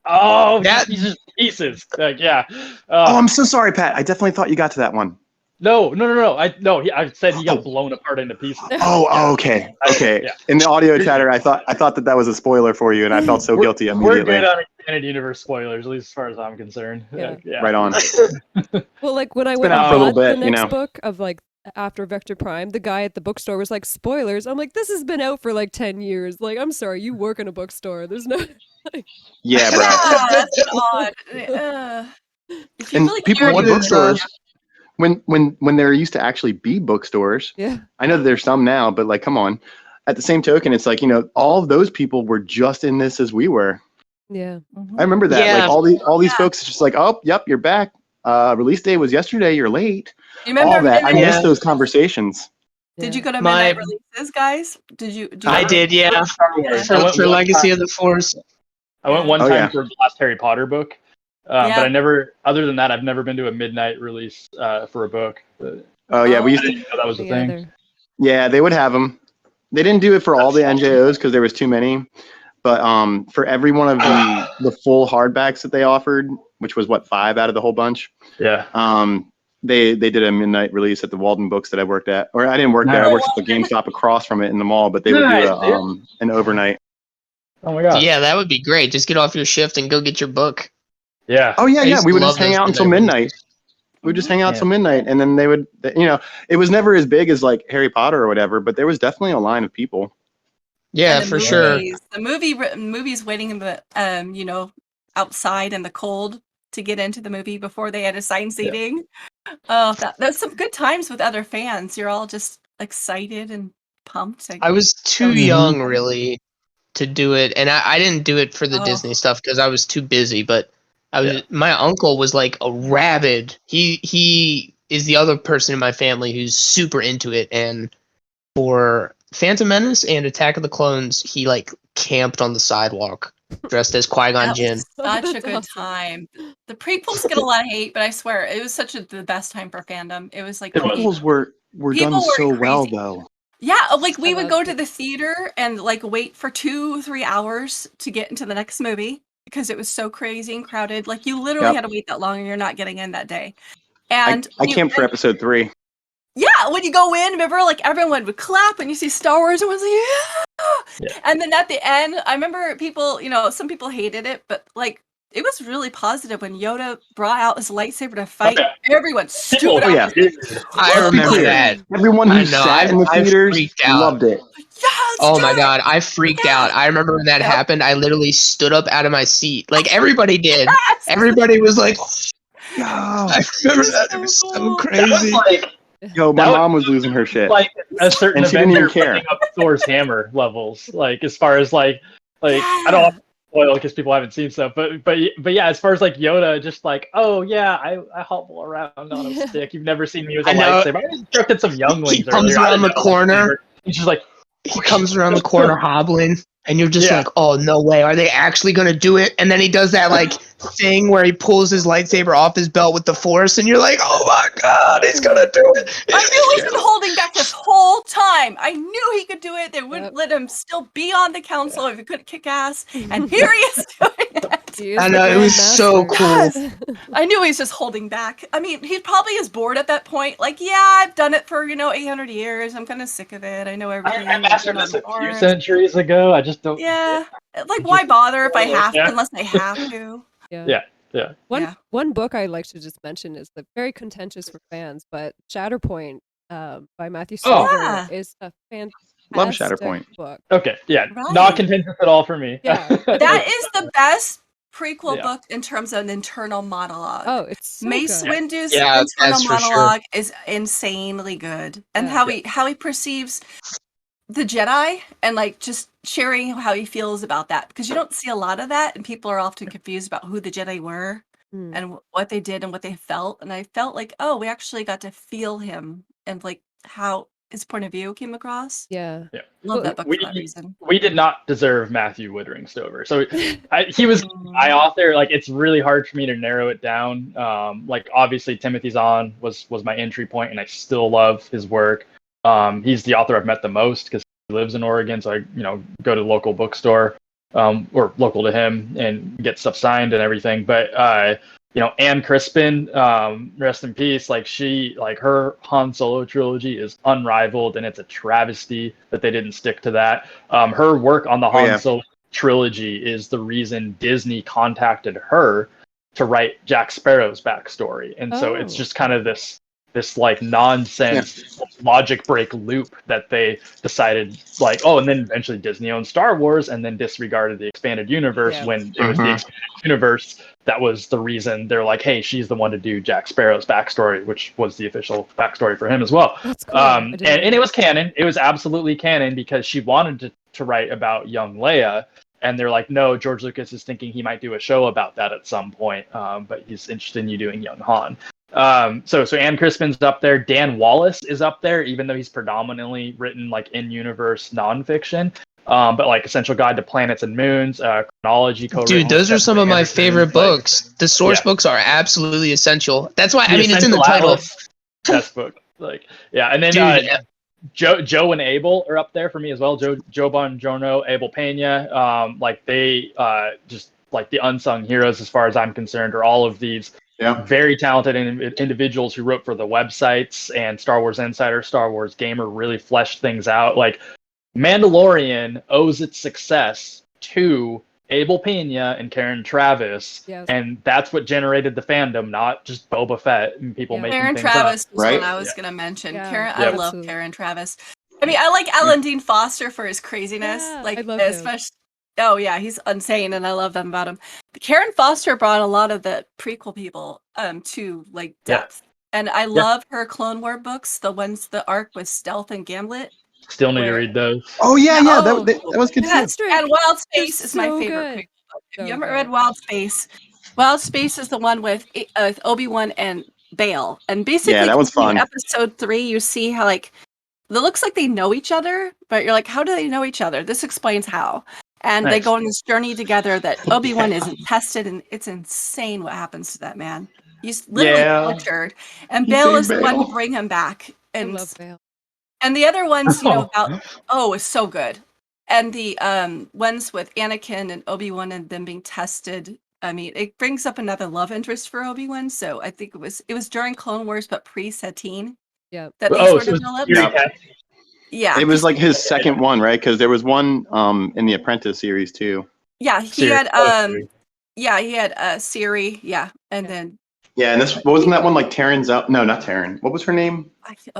Speaker 4: Oh,
Speaker 1: That-
Speaker 4: he's just pieces. Like, yeah.
Speaker 5: Oh, I'm so sorry, Pat. I definitely thought you got to that one.
Speaker 4: No. I said he got blown apart into pieces.
Speaker 5: Oh, okay. Okay.
Speaker 4: Yeah.
Speaker 5: In the audio chatter, I thought that was a spoiler for you, and I felt so guilty
Speaker 4: We're
Speaker 5: immediately.
Speaker 4: good on expanded universe spoilers, at least as far as I'm concerned.
Speaker 2: Yeah.
Speaker 4: Yeah.
Speaker 5: Right on.
Speaker 2: Well, like when I
Speaker 5: It's
Speaker 2: went
Speaker 5: been
Speaker 2: and
Speaker 5: out for a little
Speaker 2: bought the
Speaker 5: bit, you
Speaker 2: next
Speaker 5: know.
Speaker 2: book of like after Vector Prime, the guy at the bookstore was like, spoilers. I'm like, this has been out for like 10 years. Like, I'm sorry, you work in a bookstore. There's no.
Speaker 5: Yeah, bro.
Speaker 3: Yeah, that's odd. If you
Speaker 5: And
Speaker 3: really
Speaker 5: people
Speaker 3: care,
Speaker 5: at
Speaker 1: What
Speaker 5: the
Speaker 1: is,
Speaker 5: bookstores, when there used to actually be bookstores,
Speaker 2: Yeah.
Speaker 5: I know that there's some now, but like, come on. At the same token, it's like, all of those people were just in this as we were.
Speaker 2: Yeah.
Speaker 5: I remember that.
Speaker 1: Yeah.
Speaker 5: Like all these folks, it's just like, oh, yep, you're back. Release day was yesterday. You're late.
Speaker 3: You remember
Speaker 5: All that. I
Speaker 3: midnight-
Speaker 5: missed those conversations.
Speaker 3: Did you go to
Speaker 1: My-
Speaker 3: midnight releases, guys? Did you
Speaker 1: I
Speaker 3: go?
Speaker 1: did, yeah.
Speaker 4: Star Wars. I
Speaker 1: For,
Speaker 4: went
Speaker 1: for
Speaker 4: one
Speaker 1: Legacy
Speaker 4: time-
Speaker 1: of the Force.
Speaker 4: I went one
Speaker 5: Oh,
Speaker 4: time
Speaker 5: yeah.
Speaker 4: for the last Harry Potter book,
Speaker 3: Yeah.
Speaker 4: but I never. Other than that, I've never been to a midnight release for a book.
Speaker 5: Oh yeah, we
Speaker 4: I
Speaker 5: used to.
Speaker 4: didn't know that was a
Speaker 2: Me
Speaker 4: thing.
Speaker 2: either.
Speaker 5: Yeah, they would have them. They didn't do it for all the NJOs because there was too many, but for every one of the full hardbacks that they offered, which was 5 out of the whole bunch,
Speaker 4: Yeah.
Speaker 5: they did a midnight release at the Walden Books that I worked at, or I didn't work there. I worked at the GameStop across from it in the mall, but they would do
Speaker 4: Nice,
Speaker 5: an overnight.
Speaker 4: Oh my god.
Speaker 1: Yeah, that would be great. Just get off your shift and go get your book.
Speaker 4: Yeah.
Speaker 5: Oh yeah,
Speaker 1: I
Speaker 5: yeah.
Speaker 1: used
Speaker 5: We
Speaker 1: to
Speaker 5: would
Speaker 1: love
Speaker 5: just hang
Speaker 1: those
Speaker 5: out until
Speaker 1: midnight
Speaker 5: midnight.
Speaker 1: releases.
Speaker 5: We would just hang out
Speaker 4: Yeah.
Speaker 5: till midnight, and then they would, it was never as big as like Harry Potter or whatever, but there was definitely a line of people.
Speaker 1: Yeah,
Speaker 3: And the
Speaker 1: for sure.
Speaker 3: movies, the movies waiting in the outside in the cold to get into the movie before they had assigned seating. Oh, that's some good times with other fans. You're all just excited and pumped.
Speaker 1: I was too
Speaker 3: Mhm.
Speaker 1: young, really, to do it. And I didn't do it for the
Speaker 3: Oh.
Speaker 1: Disney stuff because I was too busy. But
Speaker 4: Yeah.
Speaker 1: my uncle was like a rabid. He is the other person in my family who's super into it. And for Phantom Menace and Attack of the Clones, he like camped on the sidewalk dressed as Qui-Gon
Speaker 3: That
Speaker 1: Jinn.
Speaker 3: was such a
Speaker 2: That's
Speaker 3: good
Speaker 2: awesome.
Speaker 3: time. The prequels get a lot of hate, but I swear it was the best time for fandom. It was like
Speaker 4: It was.
Speaker 5: Prequels were
Speaker 3: People
Speaker 5: done
Speaker 3: were
Speaker 5: so well
Speaker 3: crazy.
Speaker 5: though.
Speaker 3: Yeah, like we
Speaker 2: I
Speaker 3: would
Speaker 2: love
Speaker 3: go to
Speaker 2: it.
Speaker 3: the theater and like wait for 2-3 hours to get into the next movie because it was so crazy and crowded. Like you literally
Speaker 5: Yep.
Speaker 3: had to wait that long and you're not getting in that day.
Speaker 5: I
Speaker 3: And
Speaker 5: camped for episode 3.
Speaker 3: yeah, when you go in, remember like everyone would clap when you see Star Wars and was like, yeah.
Speaker 4: Yeah.
Speaker 3: And then at the end, I remember people, some people hated it, but like it was really positive when Yoda brought out his lightsaber to fight.
Speaker 4: yeah.
Speaker 3: Everyone stood
Speaker 5: Oh,
Speaker 3: up.
Speaker 5: yeah.
Speaker 1: I
Speaker 5: Let's be
Speaker 1: remember
Speaker 5: clear.
Speaker 1: that.
Speaker 5: Everyone
Speaker 1: I
Speaker 5: who
Speaker 1: know,
Speaker 5: sat in the
Speaker 1: I
Speaker 5: theaters
Speaker 1: freaked out.
Speaker 5: loved it.
Speaker 3: Yeah, let's
Speaker 1: Oh
Speaker 3: do
Speaker 1: my
Speaker 3: it.
Speaker 1: god, I freaked
Speaker 3: Yeah.
Speaker 1: out. I remember when that
Speaker 3: Yep.
Speaker 1: happened, I literally stood up out of my seat. Like everybody did.
Speaker 3: Yes!
Speaker 1: Everybody was like,
Speaker 5: Yo,
Speaker 1: I remember that. It was
Speaker 3: so
Speaker 1: so
Speaker 3: cool.
Speaker 4: That was
Speaker 1: crazy.
Speaker 4: like
Speaker 5: my
Speaker 4: That was-
Speaker 5: mom was losing her shit.
Speaker 4: like a certain
Speaker 5: And she didn't even
Speaker 4: Avenger
Speaker 5: care.
Speaker 4: putting up Thor's hammer levels. Like as far as like I don't
Speaker 3: Yeah.
Speaker 4: want to spoil because people haven't seen stuff, but yeah, as far as like Yoda, just like I hobble around on a
Speaker 2: Yeah.
Speaker 4: stick. You've never seen me with a
Speaker 1: I know.
Speaker 4: lightsaber. I instructed some younglings.
Speaker 1: He comes
Speaker 4: earlier. I
Speaker 1: around
Speaker 4: didn't
Speaker 1: the
Speaker 4: know
Speaker 1: corner.
Speaker 4: lightsaber. He's just like
Speaker 1: He comes around the corner hobbling, and you're just
Speaker 4: Yeah.
Speaker 1: like, oh, no way. Are they actually going to do it? And then he does that like thing where he pulls his lightsaber off his belt with the Force, and you're like, oh my god, he's going to do it.
Speaker 3: I knew he's been holding back this whole time. I knew he could do it. They wouldn't
Speaker 2: Yep.
Speaker 3: let him still be on the council if he couldn't kick ass. And here he is doing it.
Speaker 2: He is
Speaker 1: I
Speaker 2: the
Speaker 1: know, it was
Speaker 2: Grand
Speaker 1: so
Speaker 2: Master.
Speaker 3: I knew he was just holding back. I mean, he probably is bored at that point. Like, yeah, I've done it for 800 years. I'm kind of sick of it. I know everything.
Speaker 4: I mastered
Speaker 3: I'm
Speaker 4: this a few
Speaker 3: bored.
Speaker 4: centuries ago. I just don't.
Speaker 3: Yeah. Like, why bother if I have to,
Speaker 4: Yeah.
Speaker 3: unless I have to?
Speaker 4: Yeah.
Speaker 2: One
Speaker 3: Yeah.
Speaker 2: one book I like to just mention is very contentious for fans, but Shatterpoint by Matthew
Speaker 4: Oh.
Speaker 2: Silver
Speaker 3: Yeah.
Speaker 2: is a fantastic
Speaker 5: Love Shatterpoint.
Speaker 2: book.
Speaker 4: Okay. Yeah.
Speaker 3: Right.
Speaker 4: Not contentious at all for me.
Speaker 2: Yeah.
Speaker 3: That is the best prequel book in terms of an internal monologue.
Speaker 2: Oh, it's so
Speaker 3: Mace
Speaker 2: good.
Speaker 3: Windu's
Speaker 1: Yeah,
Speaker 3: internal
Speaker 1: that's for sure.
Speaker 3: monologue is insanely good, and
Speaker 2: Yeah.
Speaker 3: how he perceives the Jedi, and like just sharing how he feels about that, because you don't see a lot of that, and people are often confused about who the Jedi were and what they did and what they felt. And I felt like, oh, we actually got to feel him and like how his point of view came across.
Speaker 2: Yeah.
Speaker 4: Yeah.
Speaker 3: Love that book for that reason.
Speaker 4: We did not deserve Matthew Woodring Stover. So he was my author. Like, it's really hard for me to narrow it down. Like, obviously Timothy Zahn was my entry point, and I still love his work. He's the author I've met the most because he lives in Oregon. So I, go to the local bookstore, or local to him, and get stuff signed and everything. But Anne Crispin, rest in peace. Like, her Han Solo trilogy is unrivaled, and it's a travesty that they didn't stick to that. Her work on the Han Solo trilogy is the reason Disney contacted her to write Jack Sparrow's backstory, and so it's just kind of this like nonsense logic break loop that they decided, like, and then eventually Disney owned Star Wars and then disregarded the expanded universe when it was the expanded universe that was the reason they're like, hey, she's the one to do Jack Sparrow's backstory, which was the official backstory for him as well.
Speaker 2: That's cool.
Speaker 4: And it was canon. It was absolutely canon because she wanted to write about young Leia. And they're like, no, George Lucas is thinking he might do a show about that at some point, but he's interested in you doing young Han. So Anne Crispin's up there. Dan Wallace is up there, even though he's predominantly written like in-universe nonfiction. But like Essential Guide to Planets and Moons, Chronology.
Speaker 1: Dude, those are some of my favorite books. The source books are absolutely essential. That's why, it's in the title.
Speaker 4: Best book. And then Joe and Abel are up there for me as well. Joe Bongiorno, Abel Pena. They just like the unsung heroes, as far as I'm concerned, are all of these very talented individuals who wrote for the websites and Star Wars Insider, Star Wars Gamer, really fleshed things out. Like, Mandalorian owes its success to Abel Pena and Karen Travis, and that's what generated the fandom, not just Boba Fett and people making
Speaker 3: Karen
Speaker 4: things
Speaker 3: Travis
Speaker 4: up.
Speaker 3: was one I was going to mention.
Speaker 2: Yeah.
Speaker 3: I love Karen Travis. I mean, I like Alan Dean Foster for his craziness.
Speaker 2: I love
Speaker 3: especially. Oh yeah, he's insane, and I love them about him. Karen Foster brought a lot of the prequel people to like depth, and I love her Clone War books. The arc with Stealth and Gambit.
Speaker 4: Still need to read those.
Speaker 5: Oh yeah, that was good too.
Speaker 3: And Wild Space is my favorite prequel book. If you haven't read Wild Space is the one with Obi-Wan and Bail, and basically
Speaker 5: that was fun.
Speaker 3: In episode 3, you see how like it looks like they know each other, but you're like, how do they know each other? This explains how. And they go on this journey together that Obi-Wan isn't tested, and it's insane what happens to that man. He's literally butchered. And Bail is the one to bring him back. And,
Speaker 2: I love Bail.
Speaker 3: And the other ones, it's so good. And the ones with Anakin and Obi-Wan and them being tested, I mean, it brings up another love interest for Obi-Wan. So I think it was during Clone Wars, but pre-Satine.
Speaker 2: Yeah.
Speaker 3: That these were developed. Yeah,
Speaker 5: it was like his second one, right? Because there was one in the Apprentice series too.
Speaker 3: Yeah, he had Siri, and then
Speaker 5: and this wasn't that one like Taryn's out? No, not Taryn. What was her name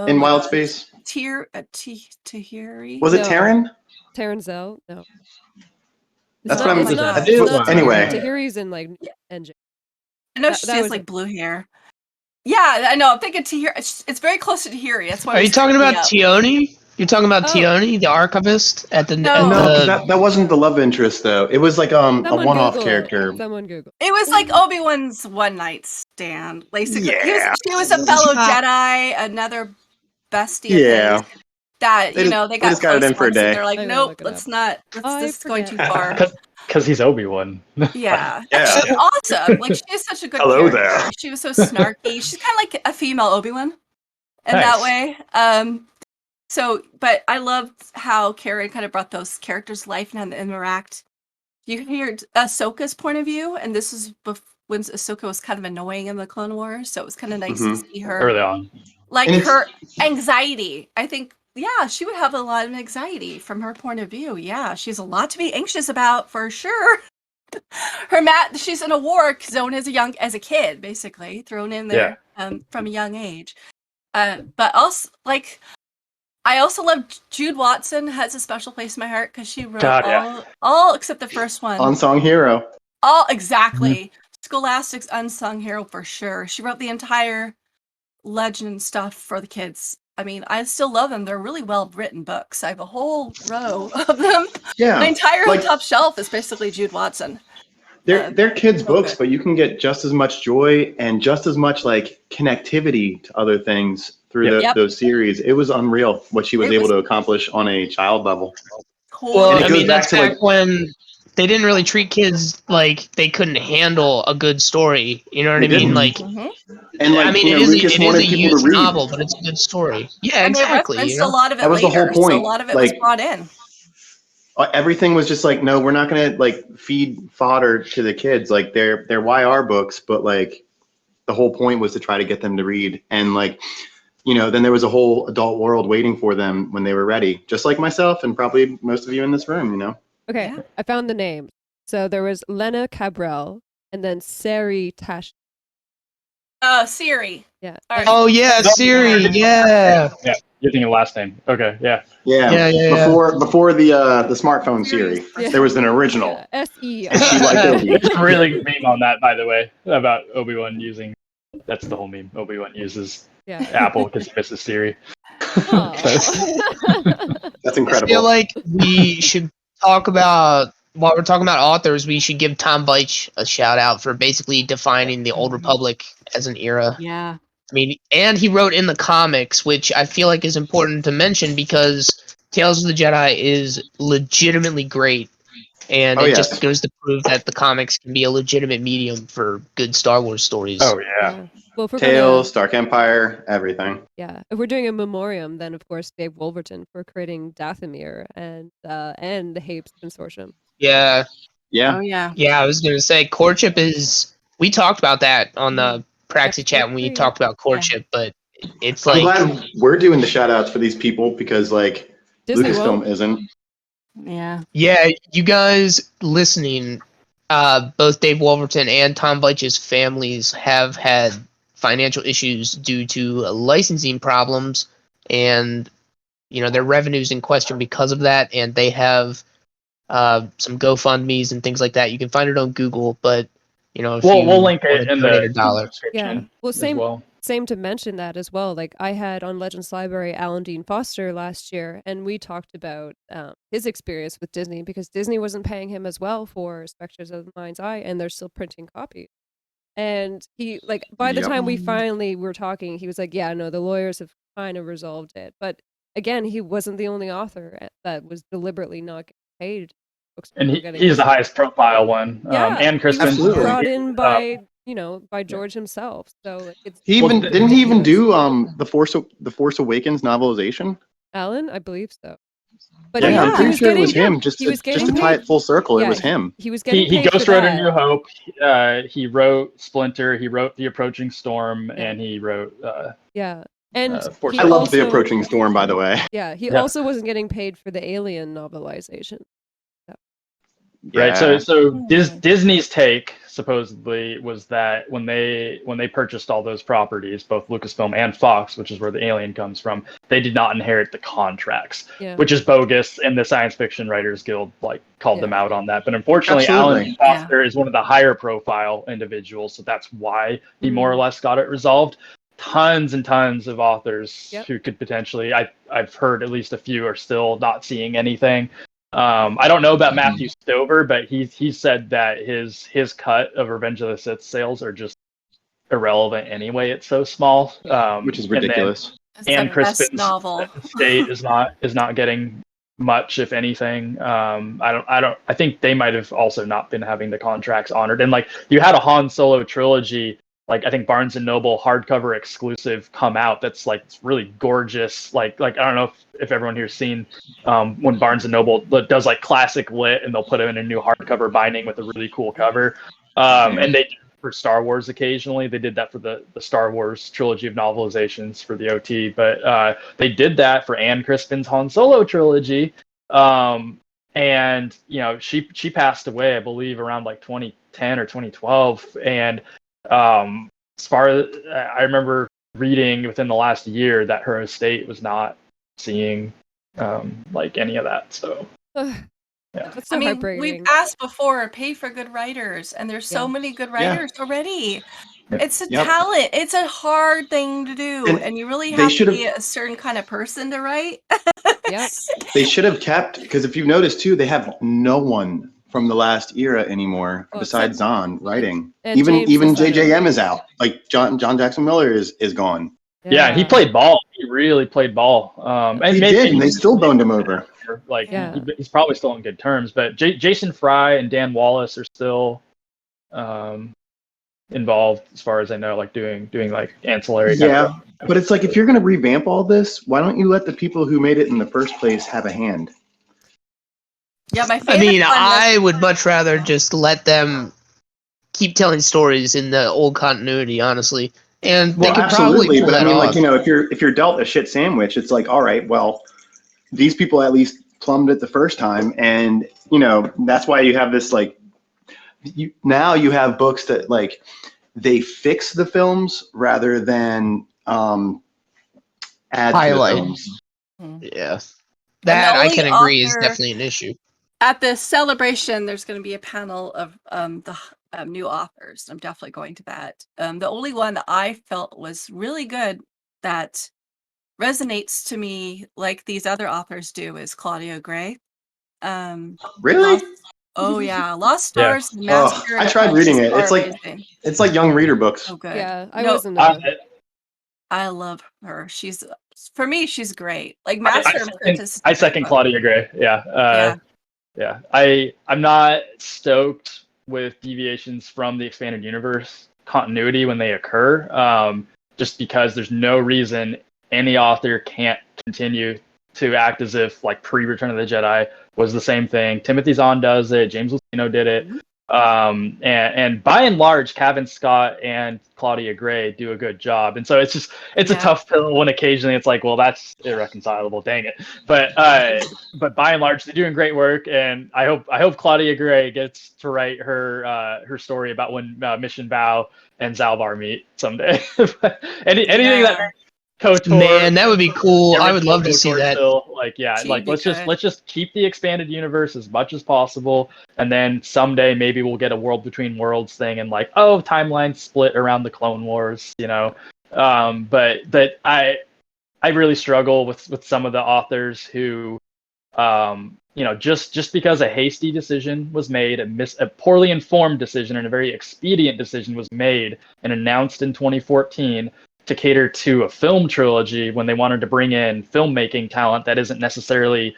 Speaker 5: in Wild Space?
Speaker 3: Tahiri.
Speaker 5: Was it Taryn?
Speaker 2: Taryn Zell? No.
Speaker 5: That's what I'm.
Speaker 2: Anyway, Tahiri's in like Engine.
Speaker 3: I know she has like blue hair. Yeah, I know. I'm thinking Tahiri. It's very close to Tahiri. That's why.
Speaker 1: Are you talking about Tioni? You're talking about Tioni, the archivist at the
Speaker 5: that wasn't the love interest though. It was like a one-off character.
Speaker 2: Someone Google.
Speaker 3: It was like Obi-Wan's one night stand. Basically, she was a fellow Jedi, another bestie. Of his, that they got
Speaker 5: just got it in for a day.
Speaker 3: They're like, nope, let's not. This is going too far.
Speaker 4: Because he's Obi-Wan.
Speaker 3: Yeah. She's awesome. Like, she is such a good character. There. She was so snarky. She's kind of like a female Obi-Wan in that way. But I loved how Karen kind of brought those characters to life and how they interact. You hear Ahsoka's point of view, and this is when Ahsoka was kind of annoying in the Clone Wars, so it was kind of nice to see her
Speaker 4: early on.
Speaker 3: Like her anxiety. I think, she would have a lot of anxiety from her point of view. Yeah, she's a lot to be anxious about for sure. She's in a war zone as a kid, basically thrown in there from a young age. But also, like, I also love Jude Watson. Has a special place in my heart because she wrote all except the first one.
Speaker 5: Unsung hero.
Speaker 3: Oh, exactly. Scholastic's unsung hero for sure. She wrote the entire legend stuff for the kids. I mean, I still love them. They're really well written books. I have a whole row of them. My
Speaker 5: Yeah,
Speaker 3: entire
Speaker 5: like
Speaker 3: top shelf is basically Jude Watson.
Speaker 5: they're kids'
Speaker 3: So
Speaker 5: books,
Speaker 3: good.
Speaker 5: but you can get just as much joy and just as much like connectivity to other things through
Speaker 4: Yep.
Speaker 3: Yep.
Speaker 5: those series. It was unreal what she was
Speaker 3: It
Speaker 5: able
Speaker 3: was
Speaker 5: to accomplish on a child level.
Speaker 1: Well,
Speaker 5: And
Speaker 3: totally.
Speaker 5: it
Speaker 1: I
Speaker 5: goes
Speaker 1: mean,
Speaker 5: back
Speaker 1: that's
Speaker 5: to like,
Speaker 1: back when they didn't really treat kids like they couldn't handle a good story. You know what
Speaker 5: they
Speaker 1: I mean?
Speaker 5: didn't.
Speaker 1: Like,
Speaker 3: Mhm.
Speaker 5: And
Speaker 1: I
Speaker 5: like,
Speaker 1: mean,
Speaker 5: you know, Lucas
Speaker 1: it is a
Speaker 5: wanted people to
Speaker 1: used
Speaker 5: read.
Speaker 1: novel, but it's a good story. Yeah,
Speaker 3: And they
Speaker 1: exactly. You
Speaker 3: referenced a
Speaker 1: know,
Speaker 3: lot of it
Speaker 5: That was the whole
Speaker 3: later, so a
Speaker 5: point.
Speaker 3: lot of it was
Speaker 5: Like,
Speaker 3: brought in.
Speaker 5: everything was just like, no, we're not gonna like feed fodder to the kids. Like they're YR books, but like the whole point was to try to get them to read. And like, you know, then there was a whole adult world waiting for them when they were ready, just like myself and probably most of you in this room, you know.
Speaker 2: Okay,
Speaker 3: Yeah.
Speaker 2: I found the names. So there was Lena Cabral and then Sari Tash.
Speaker 3: Siri.
Speaker 2: Yeah.
Speaker 3: All right.
Speaker 1: oh yeah, Siri. Yeah,
Speaker 4: Yeah, you're thinking last name. Okay, yeah.
Speaker 5: Yeah.
Speaker 1: yeah.
Speaker 5: Before the smartphone
Speaker 3: Siri's
Speaker 5: Siri,
Speaker 3: first
Speaker 5: there was an
Speaker 3: name.
Speaker 5: original.
Speaker 2: Yeah, S-E.
Speaker 5: And she liked Obi.
Speaker 4: It's a really good meme on that, by the way, about Obi-Wan using. That's the whole meme. Obi-Wan uses
Speaker 2: Yeah.
Speaker 4: Apple because he misses Siri.
Speaker 2: Aw.
Speaker 5: That's
Speaker 1: I
Speaker 5: incredible.
Speaker 1: feel like we should talk about while we're talking about authors, we should give Tom Beich a shout out for basically defining the Old Republic as an era.
Speaker 3: Yeah.
Speaker 1: I mean, and he wrote in the comics, which I feel like is important to mention because Tales of the Jedi is legitimately great, and
Speaker 5: Oh,
Speaker 1: it
Speaker 5: yes.
Speaker 1: just goes to prove that the comics can be a legitimate medium for good Star Wars stories.
Speaker 4: Oh yeah.
Speaker 2: Yeah. Well, if we're
Speaker 5: Tales,
Speaker 2: gonna,
Speaker 5: Dark Empire, everything.
Speaker 2: yeah, if we're doing a memoriam, then of course Dave Wolverton for creating Dathomir and the Hapes Consortium.
Speaker 1: Yeah,
Speaker 5: Yeah.
Speaker 3: Oh yeah.
Speaker 1: yeah. I was gonna say courtship is. We talked about that on the Praxichat
Speaker 2: Episode
Speaker 1: when we
Speaker 2: 3.
Speaker 1: talked about courtship, but it's
Speaker 5: I'm
Speaker 1: like
Speaker 5: glad we're doing the shout outs for these people because like
Speaker 2: Disney
Speaker 5: Lucasfilm
Speaker 2: won't.
Speaker 5: isn't.
Speaker 3: Yeah.
Speaker 1: yeah, you guys listening, both Dave Wolverton and Tom Beich's families have had financial issues due to licensing problems, and you know their revenues in question because of that, and they have some GoFundmes and things like that. You can find it on Google, but you know if
Speaker 4: We'll
Speaker 1: you
Speaker 4: link
Speaker 1: want
Speaker 4: it
Speaker 1: to
Speaker 4: in
Speaker 1: donate
Speaker 4: the
Speaker 1: a dollar,
Speaker 2: Yeah.
Speaker 4: description
Speaker 2: Well,
Speaker 4: as well.
Speaker 2: same to mention that as well. Like I had on Legends Library Alan Dean Foster last year, and we talked about his experience with Disney because Disney wasn't paying him as well for Spectres of the Mind's Eye, and they're still printing copies. And he like by the
Speaker 5: Yep.
Speaker 2: time we finally were talking, he was like, "Yeah, no, the lawyers have kind of resolved it." But again, he wasn't the only author that was deliberately not getting paid. Books
Speaker 4: And
Speaker 2: were getting
Speaker 4: he's the highest profile one.
Speaker 2: yeah,
Speaker 4: And
Speaker 2: he
Speaker 4: Crispin.
Speaker 2: was
Speaker 5: Absolutely.
Speaker 2: brought in
Speaker 4: Uh,
Speaker 2: by by George himself. So it's
Speaker 5: He
Speaker 4: Well,
Speaker 5: even
Speaker 4: th-
Speaker 5: didn't he even
Speaker 2: ridiculous.
Speaker 5: do the Force Awakens novelization?
Speaker 2: Alan, I believe so. But
Speaker 5: Yeah, I'm
Speaker 2: he
Speaker 5: pretty
Speaker 2: was
Speaker 5: sure it was
Speaker 2: getting
Speaker 5: him. Just
Speaker 2: he
Speaker 5: to
Speaker 2: was getting
Speaker 5: tie
Speaker 2: paid.
Speaker 5: it full circle, it
Speaker 2: Yeah,
Speaker 5: was him.
Speaker 2: he was getting
Speaker 4: he
Speaker 2: paid for
Speaker 4: ghostwrote A
Speaker 2: that.
Speaker 4: New Hope. He wrote Splinter. He wrote The Approaching Storm,
Speaker 2: Yeah.
Speaker 4: and he wrote
Speaker 2: Yeah. And
Speaker 4: Force
Speaker 2: he
Speaker 5: I loved the
Speaker 2: also
Speaker 5: Approaching Storm, by the way.
Speaker 2: yeah, he
Speaker 4: Yeah.
Speaker 2: also wasn't getting paid for the Alien novelization.
Speaker 4: Right. So
Speaker 5: Yeah.
Speaker 4: Disney's take supposedly was that when they purchased all those properties, both Lucasfilm and Fox, which is where the Alien comes from, they did not inherit the contracts,
Speaker 2: Yeah.
Speaker 4: which is bogus. And the Science Fiction Writers Guild called them
Speaker 2: Yeah.
Speaker 4: out on that. But unfortunately,
Speaker 5: Absolutely.
Speaker 4: Alan Foster is one of the higher profile individuals, so that's why he more or less got it resolved. Tons and tons of authors
Speaker 2: Yep.
Speaker 4: who could potentially, I've heard at least a few are still not seeing anything. I don't know about Matthew Stover, but he said that his cut of Revenge of the Sith sales are just irrelevant anyway. It's so small.
Speaker 5: Which is
Speaker 4: And then
Speaker 5: ridiculous.
Speaker 3: It's
Speaker 4: Anne
Speaker 3: the best
Speaker 4: Crispin's
Speaker 3: novel.
Speaker 4: estate is not getting much, if anything. I think they might have also not been having the contracts honored. And like you had a Han Solo trilogy, like I think Barnes and Noble hardcover exclusive come out. That's like it's really gorgeous. Like I don't know if everyone here's seen when Barnes and Noble does like classic lit, and they'll put it in a new hardcover binding with a really cool cover. And they for Star Wars occasionally. They did that for the Star Wars trilogy of novelizations for the OT, but they did that for Anne Crispin's Han Solo trilogy. And she passed away, I believe, around like 2010 or 2012. And as far as I remember reading within the last year that her estate was not seeing like any of that. So
Speaker 2: That's so
Speaker 3: I mean,
Speaker 2: heartbreaking.
Speaker 3: we've asked before, pay for good writers, and there's so many good writers already. It's a talent. It's a hard thing to do, and you really have to be a certain kind of person to write.
Speaker 2: Yep.
Speaker 5: They should have kept, because if you've noticed too, they have no one from the last era anymore besides Zahn writing.
Speaker 2: And
Speaker 5: Even
Speaker 2: James
Speaker 5: JJM is out. Like John Jackson Miller is gone.
Speaker 4: Yeah, he played ball. He really played ball. And
Speaker 5: He did, and they still boned him over.
Speaker 4: Like he's probably still on good terms. But Jason Fry and Dan Wallace are still involved, as far as I know, like doing like ancillary.
Speaker 5: Yeah, but it's like, if you're going to revamp all this, why don't you let the people who made it in the first place have a hand?
Speaker 3: Yeah, my favorite.
Speaker 1: I mean, I would much rather just let them keep telling stories in the old continuity, honestly. And they could probably pull
Speaker 5: but I
Speaker 1: that
Speaker 5: mean,
Speaker 1: off.
Speaker 5: like, you know, if you're dealt a shit sandwich, it's like, all right, well, these people at least plumbed it the first time, and you know, that's why you have this, like, now you have books that, like, they fix the films rather than add to the films.
Speaker 1: Yeah, that I can agree is
Speaker 3: author,
Speaker 1: definitely an issue.
Speaker 3: At the celebration, there's going to be a panel of the new authors. I'm definitely going to that. The only one that I felt was really good that resonates to me like these other authors do is Claudia Gray.
Speaker 5: Really?
Speaker 3: Oh yeah, Lost Stars.
Speaker 5: Yeah. I tried reading it. It's like young reader books.
Speaker 3: Oh good.
Speaker 2: Yeah,
Speaker 3: I love her. For me, she's great. Like Master Apprentice.
Speaker 4: I second Claudia Gray. Yeah. I'm not stoked with deviations from the expanded universe continuity when they occur. Just because there's no reason any author can't continue to act as if like pre-Return of the Jedi was the same thing. Timothy Zahn does it. James Luceno did it. And by and large, Cavan Scott and Claudia Gray do a good job. And so it's a tough pill when occasionally it's like, well, that's irreconcilable. Dang it. But by and large, they're doing great work. And I hope Claudia Gray gets to write her story about when Mission Bao and Zalbar meet someday. Anything that KOTOR,
Speaker 1: man, that would be cool. I would love to see that.
Speaker 4: Still, let's just keep the expanded universe as much as possible, and then someday maybe we'll get a World Between Worlds thing, and like, oh, timeline split around the Clone Wars, you know. But I really struggle with some of the authors who, you know, just because a hasty decision was made, a poorly informed decision, and a very expedient decision was made and announced in 2014. To cater to a film trilogy when they wanted to bring in filmmaking talent that isn't necessarily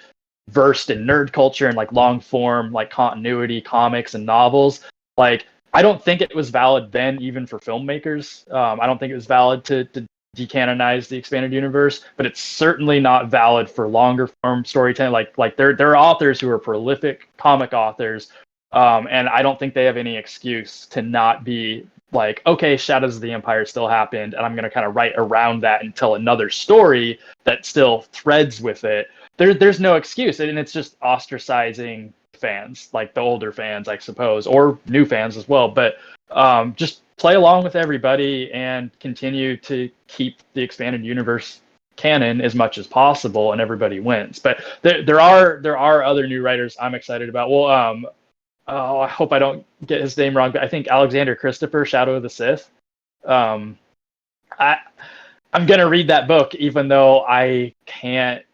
Speaker 4: versed in nerd culture and like long form like continuity comics and novels. Like, I don't think it was valid then, even for filmmakers. I don't think it was valid to decanonize the expanded universe, but it's certainly not valid for longer form storytelling. Like there are authors who are prolific comic authors, and I don't think they have any excuse to not be like, okay, Shadows of the Empire still happened, and I'm going to kind of write around that and tell another story that still threads with it. There's no excuse, and it's just ostracizing fans, like the older fans, I suppose, or new fans as well. But just play along with everybody and continue to keep the expanded universe canon as much as possible, and everybody wins. But there are other new writers I'm excited about. Well, I hope I don't get his name wrong, but I think Alexander Christopher, Shadow of the Sith. I'm gonna read that book, even though I can't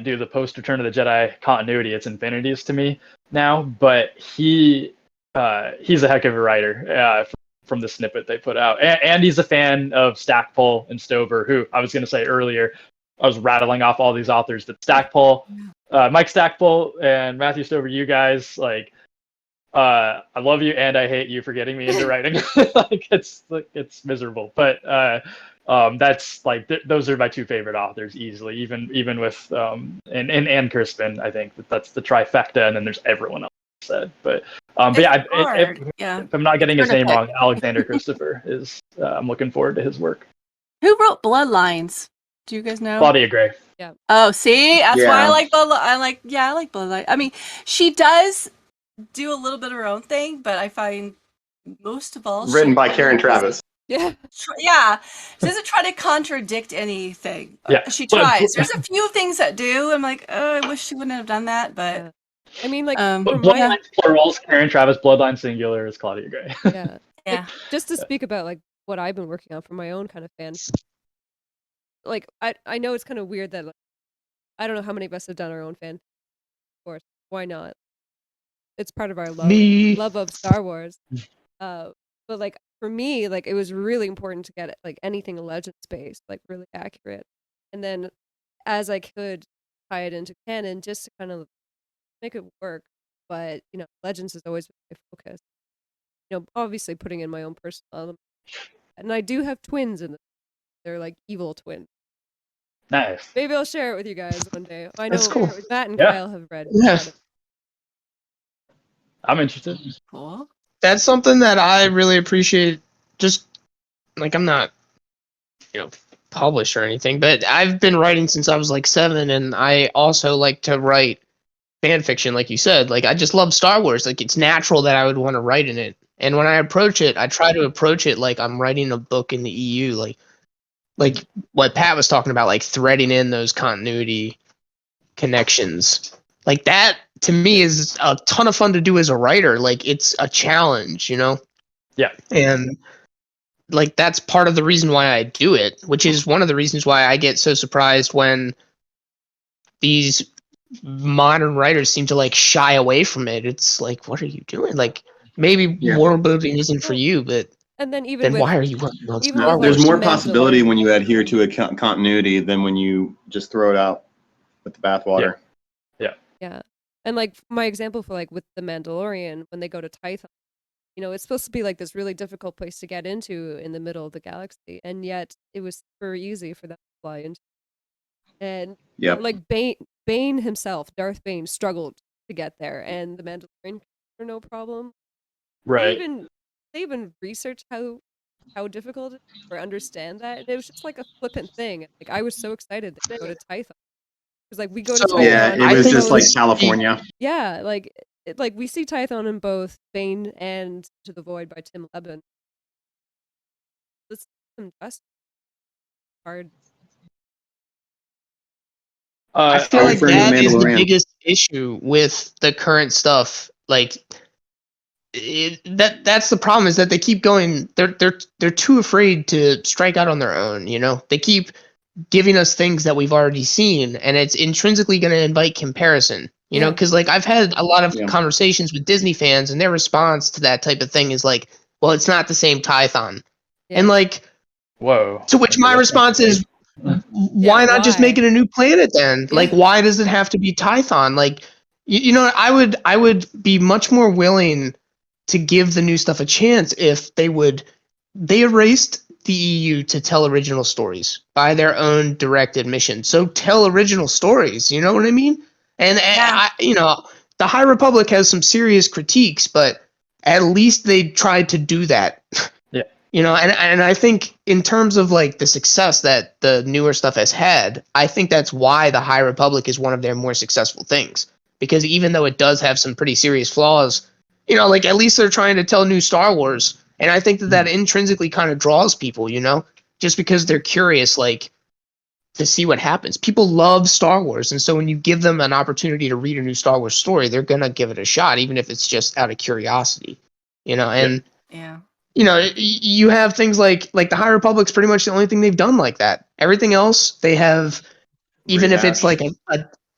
Speaker 4: do the post Return of the Jedi continuity. It's infinities to me now, but he's a heck of a writer from the snippet they put out, and he's a fan of Stackpole and Stover, who I was gonna say earlier. I was rattling off all these authors, but Stackpole, Mike Stackpole and Matthew Stover, you guys, like, I love you and I hate you for getting me into writing. Like, it's miserable, but that's like those are my two favorite authors easily, even with and Crispin. I think that's the trifecta, and then there's everyone else said. But yeah, if I'm not getting his name wrong, Alexander Christopher is. I'm looking forward to his work.
Speaker 3: Who wrote Bloodlines? Do you guys know?
Speaker 4: Claudia Gray.
Speaker 2: Yeah.
Speaker 3: Oh, see, that's why I like Bloodlines. I like Bloodlines. I mean, she does do a little bit of her own thing, but I find most of all
Speaker 5: written by Karen Travis.
Speaker 3: Yeah, she doesn't try to contradict anything.
Speaker 4: Yeah,
Speaker 3: she tries. There's a few things that do. I'm like, oh, I wish she wouldn't have done that, but
Speaker 2: I mean, like,
Speaker 3: But
Speaker 2: from my
Speaker 3: yeah.
Speaker 4: Bloodline plurals, Karen Travis. Bloodline singular is Claudia Gray.
Speaker 2: yeah,
Speaker 3: Yeah.
Speaker 2: just to speak about like what I've been working on for my own kind of fan. Like, I know it's kind of weird that like, I don't know how many of us have done our own fan. Of course, why not? It's part of our
Speaker 1: Me.
Speaker 2: love of Star Wars. But like for me, like it was really important to get like anything Legends based, like really accurate, and then as I could tie it into canon just to kind of make it work. But Legends has always been my focus. Obviously putting in my own personal element, and I do have twins in them. They're like evil twins.
Speaker 4: Nice.
Speaker 2: Maybe I'll share it with you guys one day. I
Speaker 1: That's
Speaker 2: know
Speaker 1: cool.
Speaker 2: Matt and
Speaker 4: Yeah.
Speaker 2: Kyle have read.
Speaker 1: Yeah.
Speaker 4: I'm interested.
Speaker 3: Cool.
Speaker 1: That's something that I really appreciate. Just like I'm not, published or anything, but I've been writing since I was like 7, and I also like to write fan fiction, like you said. Like I just love Star Wars. Like it's natural that I would want to write in it. And when I approach it, I try to approach it like I'm writing a book in the EU, like what Pat was talking about, like threading in those continuity connections. Like that to me is a ton of fun to do as a writer. Like it's a challenge,
Speaker 4: Yeah.
Speaker 1: And like that's part of the reason why I do it, which is one of the reasons why I get so surprised when these modern writers seem to like shy away from it. It's like, what are you doing? Like maybe
Speaker 5: Yeah.
Speaker 1: world building isn't for you, but
Speaker 2: And then even
Speaker 1: then
Speaker 2: with
Speaker 1: why are you working on
Speaker 2: even
Speaker 1: Star
Speaker 2: with,
Speaker 5: There's
Speaker 2: like,
Speaker 1: Wars?
Speaker 5: more
Speaker 2: The
Speaker 5: possibility
Speaker 2: Mandalorian.
Speaker 5: when you adhere to a continuity than when you just throw it out with the bathwater.
Speaker 2: Yeah. And like my example for like with The Mandalorian, when they go to Tython, it's supposed to be like this really difficult place to get into in the middle of the galaxy, and yet it was super easy for them to fly into. And
Speaker 5: Yep.
Speaker 2: like Bane himself, Darth Bane, struggled to get there, and the Mandalorian for no problem.
Speaker 4: Right.
Speaker 2: They even researched how difficult it is or understand that. And it was just like a flippant thing. Like I was so excited to go to Tython. Because like we go to
Speaker 1: So,
Speaker 2: Tython.
Speaker 5: Yeah, it
Speaker 1: I
Speaker 5: was
Speaker 1: think
Speaker 5: just like
Speaker 1: the-
Speaker 5: California.
Speaker 2: Yeah, like like we see Tython in both Bane and To the Void by Tim Levin. It's some just hard.
Speaker 1: I feel
Speaker 5: Are you
Speaker 1: like
Speaker 5: referring to The
Speaker 1: that is the
Speaker 5: Mandalorian?
Speaker 1: biggest issue with the current stuff. Like that's the problem, is that they keep going. They're too afraid to strike out on their own. They keep giving us things that we've already seen, and it's intrinsically going to invite comparison.
Speaker 2: Yeah.
Speaker 1: Because like I've had a lot of
Speaker 5: Yeah.
Speaker 1: conversations with Disney fans, and their response to that type of thing is like, "Well, it's not the same Tython,"
Speaker 2: Yeah.
Speaker 1: and like,
Speaker 4: Whoa.
Speaker 1: to which my response is, why not just make it a new planet then? Like,
Speaker 2: Yeah.
Speaker 1: why does it have to be Tython? Like, I would be much more willing to give the new stuff a chance if they erased the EU to tell original stories by their own direct admission. So tell original stories, you know what I mean? And
Speaker 3: Yeah.
Speaker 1: the High Republic has some serious critiques, but at least they tried to do that.
Speaker 4: Yeah.
Speaker 1: And I think in terms of like the success that the newer stuff has had, I think that's why the High Republic is one of their more successful things. Because even though it does have some pretty serious flaws, like at least they're trying to tell new Star Wars. And I think that intrinsically kind of draws people, just because they're curious, like, to see what happens. People love Star Wars. And so when you give them an opportunity to read a new Star Wars story, they're going to give it a shot, even if it's just out of curiosity, and
Speaker 3: Yeah.
Speaker 1: you have things like the High Republic's pretty much the only thing they've done like that. Everything else they have, even if it's like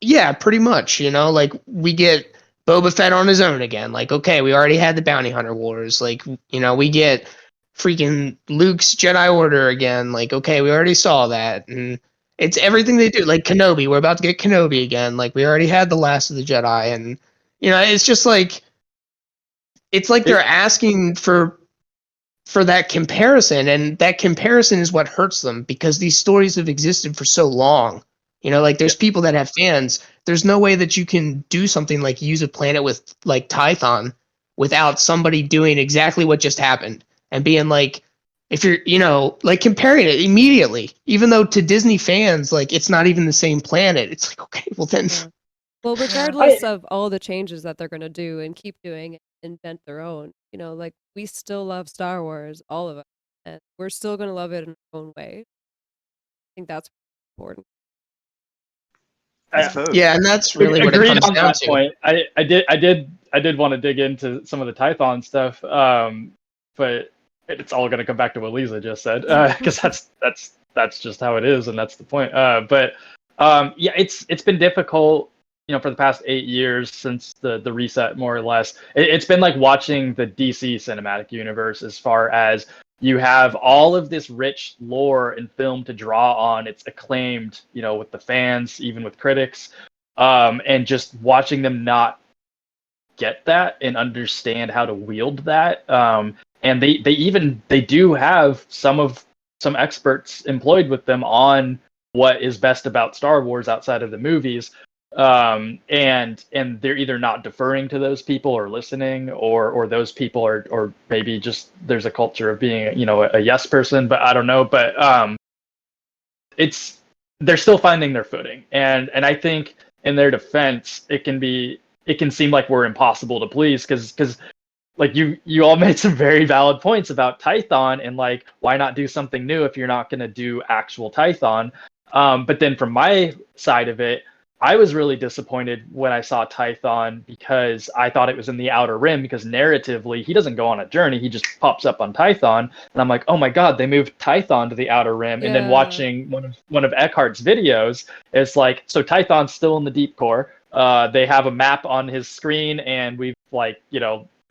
Speaker 1: yeah, pretty much, like we get Boba Fett on his own again. Like, okay, we already had the Bounty Hunter Wars. Like, we get freaking Luke's Jedi Order again. Like, okay, we already saw that. And it's everything they do. Like Kenobi, we're about to get Kenobi again. Like, we already had the Last of the Jedi. And, it's just like, it's like they're asking for that comparison, and that comparison is what hurts them, because these stories have existed for so long. Like there's people that have fans. There's no way that you can do something like use a planet with like Tython without somebody doing exactly what just happened and being like, if you're like comparing it immediately, even though to Disney fans like it's not even the same planet. It's like, okay, well then
Speaker 2: Yeah. Well, regardless of all the changes that they're going to do and keep doing and invent their own, like we still love Star Wars, all of us, and we're still going to love it in our own way. I think that's important.
Speaker 5: I suppose.
Speaker 1: Yeah, and that's really what it
Speaker 4: Agreed
Speaker 1: comes
Speaker 4: on
Speaker 1: down
Speaker 4: that
Speaker 1: to.
Speaker 4: point. I did want to dig into some of the Tython stuff, but it's all going to come back to what Lisa just said, because that's just how it is, and that's the point. Yeah, it's been difficult, for the past 8 years since the reset, more or less. It's been like watching the DC cinematic universe, as far as you have all of this rich lore and film to draw on. It's acclaimed, with the fans, even with critics, and just watching them not get that and understand how to wield that. And they do have some experts employed with them on what is best about Star Wars outside of the movies. And they're either not deferring to those people or listening, or those people are, or maybe just there's a culture of being, a yes person, but I don't know. But they're still finding their footing, and I think, in their defense, it can seem like we're impossible to please, because like you all made some very valid points about Tython, and like, why not do something new if you're not going to do actual Tython. But then from my side of it, I was really disappointed when I saw Tython, because I thought it was in the Outer Rim, because narratively he doesn't go on a journey, he just pops up on Tython, and I'm like, oh my god, they moved Tython to the Outer Rim. And then watching one of Eckhart's videos, it's like, so Tython's still in the deep core. They have a map on his screen, and we've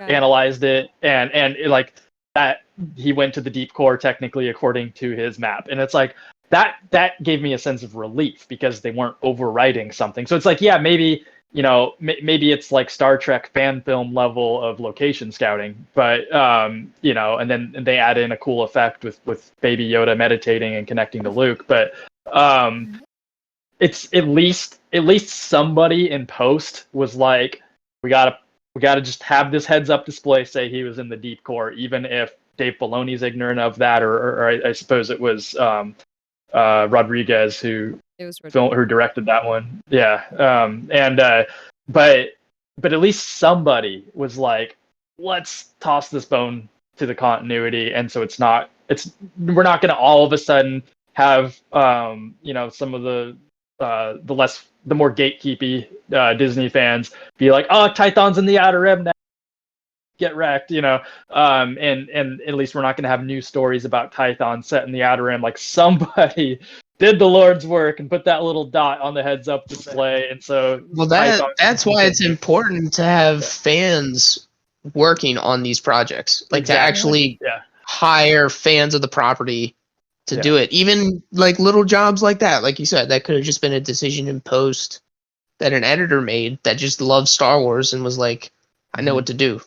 Speaker 4: analyzed it, and like that he went to the deep core technically according to his map, and it's like that gave me a sense of relief, because they weren't overwriting something. So it's like, yeah, maybe maybe it's like Star Trek fan film level of location scouting, but and then they add in a cool effect with Baby Yoda meditating and connecting to Luke, but it's at least somebody in post was like, we gotta just have this heads up display say he was in the deep core, even if Dave Filoni's ignorant of that, or I suppose it was Rodriguez who directed that one. Yeah. But at least somebody was like, let's toss this bone to the continuity, and so we're not going to all of a sudden have some of the more gatekeepy Disney fans be like, oh, Tython's in the Outer Rim now, get wrecked, and at least we're not going to have new stories about Tython set in the Outer Rim. Like, somebody did the Lord's work and put that little dot on the heads up display, and so
Speaker 1: that's why it's important to have fans working on these projects, like to actually hire fans of the property to do it. Even like little jobs like that, like you said, that could have just been a decision in post that an editor made that just loved Star Wars and was like, I know what to do.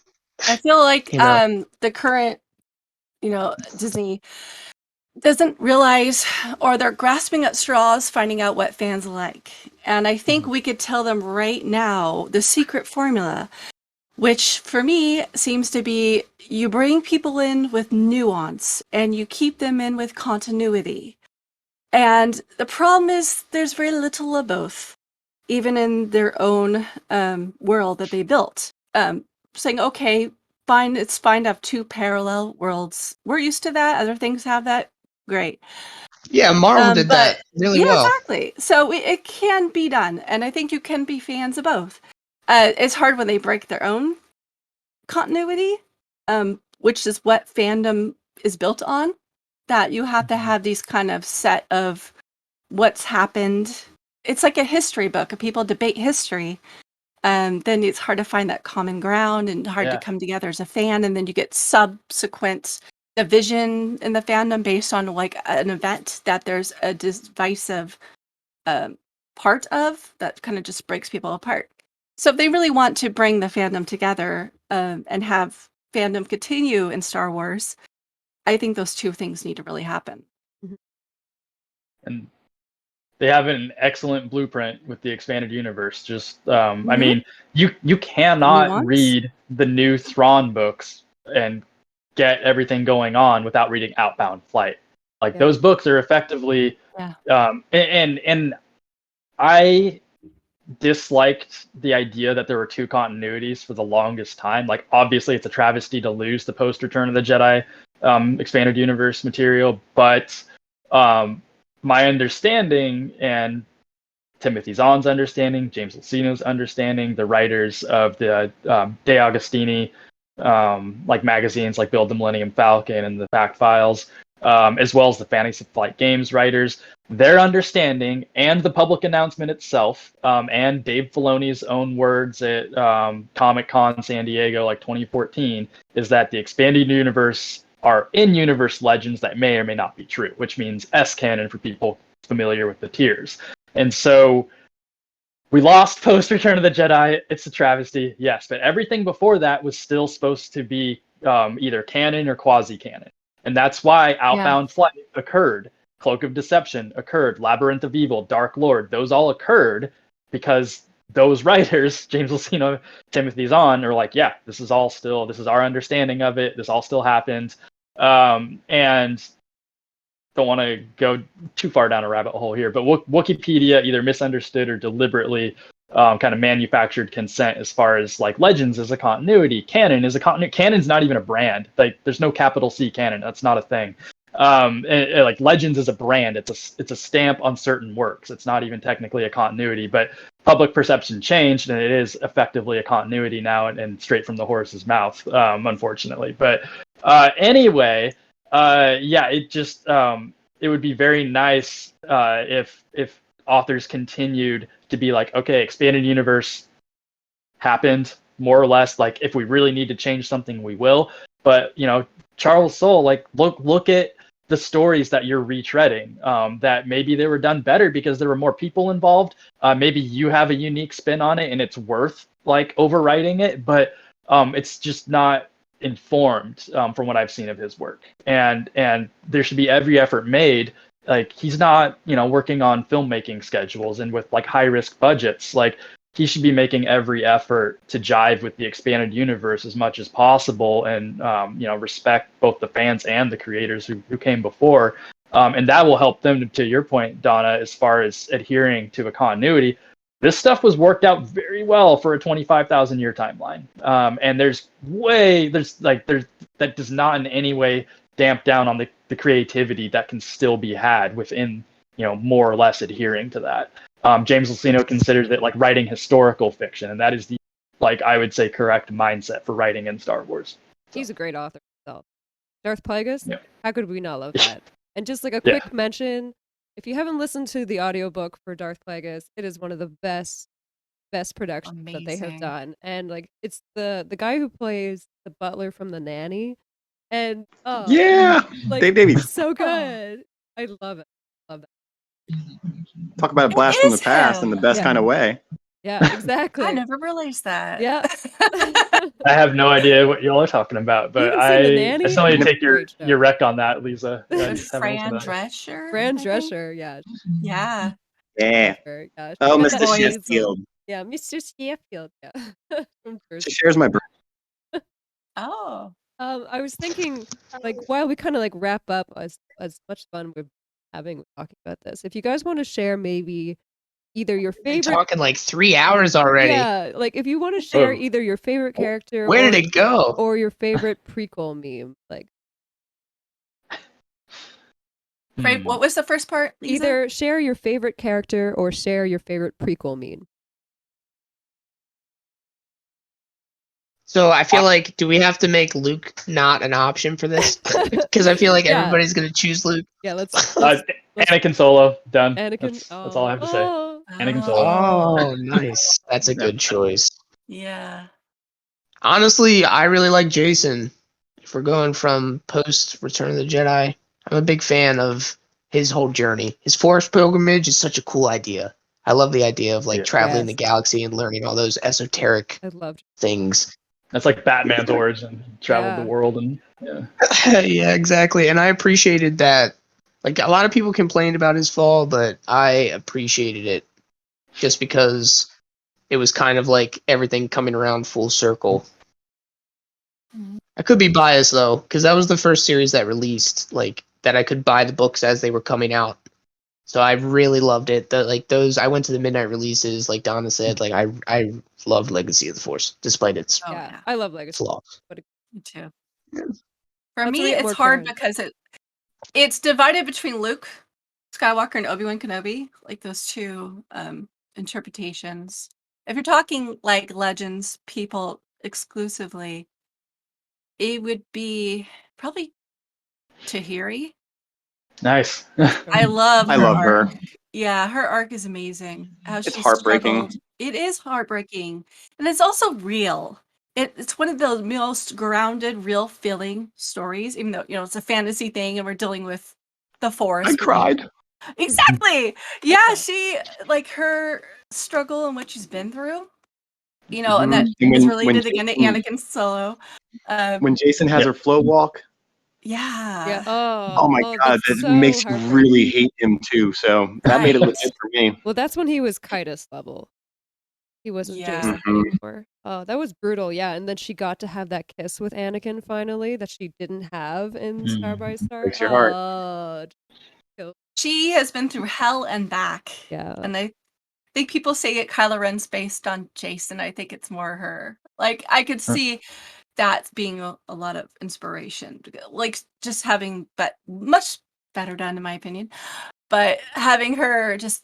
Speaker 3: I feel like the current, Disney doesn't realize, or they're grasping at straws, finding out what fans like. And I think we could tell them right now the secret formula, which for me seems to be, you bring people in with nuance and you keep them in with continuity. And the problem is there's very little of both, even in their own world that they built. Saying, okay, fine, it's fine to have two parallel worlds. We're used to that. Other things have that. Great.
Speaker 1: Yeah, Marvel did that really well.
Speaker 3: Exactly. So it can be done. And I think you can be fans of both. It's hard when they break their own continuity, which is what fandom is built on, that you have to have these kind of set of what's happened. It's like a history book. People debate history. Then it's hard to find that common ground and hard to come together as a fan. And then you get subsequent division in the fandom based on like an event that there's a divisive part of that kind of just breaks people apart. So if they really want to bring the fandom together and have fandom continue in Star Wars, I think those two things need to really happen.
Speaker 4: And they have an excellent blueprint with the expanded universe. Just, I mean, you cannot read the new Thrawn books and get everything going on without reading Outbound Flight. Like, those books are effectively, and I disliked the idea that there were two continuities for the longest time. Like, obviously it's a travesty to lose the post Return of the Jedi expanded universe material, but my understanding, and Timothy Zahn's understanding, James Luceno's understanding, the writers of the De Agostini like magazines like Build the Millennium Falcon and the Fact Files, as well as the Fantasy Flight Games writers, their understanding and the public announcement itself, and Dave Filoni's own words at Comic Con San Diego, like 2014, is that the expanded universe are in-universe legends that may or may not be true, which means S-canon for people familiar with the tiers. And so we lost post Return of the Jedi. It's a travesty, yes, but everything before that was still supposed to be either canon or quasi-canon. And that's why Outbound Flight occurred, Cloak of Deception occurred, Labyrinth of Evil, Dark Lord, those all occurred because those writers, James Luceno, Timothy Zahn, are like, yeah, this is our understanding of it, this all still happened. And don't want to go too far down a rabbit hole here, but Wikipedia either misunderstood or deliberately kind of manufactured consent as far as like Legends as a continuity. Canon is a continuity. Canon's not even a brand. Like there's no capital C canon. That's not a thing. Like Legends is a brand. It's a stamp on certain works. It's not even technically a continuity, but public perception changed and it is effectively a continuity now and straight from the horse's mouth, unfortunately. But anyway, it just it would be very nice if authors continued to be like, okay, expanded universe happened more or less. Like if we really need to change something, we will. But Charles Soule, like look at the stories that you're retreading. That maybe they were done better because there were more people involved. Maybe you have a unique spin on it, and it's worth like overwriting it. But it's just not informed from what I've seen of his work, and there should be every effort made. Like he's not working on filmmaking schedules and with like high risk budgets. Like he should be making every effort to jive with the expanded universe as much as possible, and respect both the fans and the creators who came before, and that will help them, to your point, Donna, as far as adhering to a continuity. This stuff was worked out very well for a 25,000 year timeline. And that does not in any way damp down on the creativity that can still be had within, more or less adhering to that. James Luceno considers it like writing historical fiction, and that is the, like, I would say, correct mindset for writing in Star Wars.
Speaker 2: He's a great author himself. Darth Plagueis,
Speaker 4: Yeah.
Speaker 2: How could we not love that? And just like a quick mention, if you haven't listened to the audiobook for Darth Plagueis, it is one of the best productions that they have done. And like it's the guy who plays the butler from The Nanny. And like,
Speaker 5: Dave Davies.
Speaker 2: So good. I love it. Love that.
Speaker 5: Talk about a blast from the past in the best kind of way.
Speaker 2: Yeah, exactly.
Speaker 3: I never realized that.
Speaker 2: Yeah.
Speaker 4: I have no idea what y'all are talking about, but I still need to take your rec on that, Lisa.
Speaker 3: Fran Drescher?
Speaker 2: Fran Drescher, yeah.
Speaker 3: Yeah.
Speaker 5: Yeah.
Speaker 2: Gosh.
Speaker 5: Oh, Mr. Sheffield.
Speaker 2: Yeah, Mr. Sheffield. Yeah.
Speaker 5: She shares my brain.
Speaker 3: Oh.
Speaker 2: I was thinking, like, while we kind of like wrap up as much fun we're having talking about this, if you guys want to share maybe either your favorite.
Speaker 1: You're talking like 3 hours already.
Speaker 2: Yeah, like if you want to share either your favorite character.
Speaker 1: Where did it go?
Speaker 2: Or your favorite prequel meme, like.
Speaker 3: What was the first part, Lisa?
Speaker 2: Either share your favorite character or share your favorite prequel meme.
Speaker 1: So I feel like, do we have to make Luke not an option for this? Because I feel like everybody's going to choose Luke.
Speaker 2: Yeah, let's
Speaker 4: Anakin Solo, done.
Speaker 2: Anakin,
Speaker 4: that's all I have to say. Anakin Solo.
Speaker 1: Oh, nice. That's a good choice.
Speaker 3: Yeah.
Speaker 1: Honestly, I really like Jason. If we're going from post Return of the Jedi, I'm a big fan of his whole journey. His Forest pilgrimage is such a cool idea. I love the idea of like traveling the galaxy and learning all those esoteric things.
Speaker 4: That's like Batman's origin. He traveled the world and
Speaker 1: yeah, exactly. And I appreciated that. Like a lot of people complained about his fall, but I appreciated it just because it was kind of like everything coming around full circle. I could be biased though, because that was the first series that released, like that I could buy the books as they were coming out. So I really loved it. I went to the midnight releases, like Donna said. Like I loved Legacy of the Force, despite its
Speaker 2: I love Legacy
Speaker 1: flaws.
Speaker 3: Me too. For me, it's hard because it's divided between Luke Skywalker and Obi-Wan Kenobi, like those two interpretations. If you're talking like legends, people exclusively, it would be probably Tahiri.
Speaker 4: Nice.
Speaker 3: I love
Speaker 5: I
Speaker 3: her
Speaker 5: love
Speaker 3: arc.
Speaker 5: her.
Speaker 3: Yeah, her arc is amazing. How
Speaker 5: It's
Speaker 3: she
Speaker 5: heartbreaking.
Speaker 3: struggled. It is heartbreaking. And it's also real. It's one of the most grounded, real feeling stories, even though, it's a fantasy thing and we're dealing with the forest. Exactly. Yeah, she, like, her struggle and what she's been through, and that
Speaker 5: And
Speaker 3: is
Speaker 5: when
Speaker 3: related again to
Speaker 5: Jason,
Speaker 3: Anakin Solo.
Speaker 5: when Jason has
Speaker 4: Yeah.
Speaker 5: her flow walk,
Speaker 2: Yeah.
Speaker 3: Yeah.
Speaker 5: oh my god,
Speaker 2: that's
Speaker 5: that
Speaker 2: so
Speaker 5: makes you
Speaker 2: heartbreaking.
Speaker 5: really hate him too. So that made it
Speaker 3: Right.
Speaker 5: legit for me.
Speaker 2: Well, that's when he was Kaitis level. He wasn't
Speaker 3: Yeah.
Speaker 2: Jason
Speaker 5: Mhm.
Speaker 2: anymore. Oh, that was brutal. Yeah, and then she got to have that kiss with Anakin finally that she didn't have in Star by Star.
Speaker 5: Breaks your heart.
Speaker 2: Oh,
Speaker 3: She has been through hell and back.
Speaker 2: yeah.
Speaker 3: And I think people say it Kylo Ren's based on Jason. I think it's more her. Like, I could see that being a lot of inspiration. Like, just having, but much better done, in my opinion. But having her just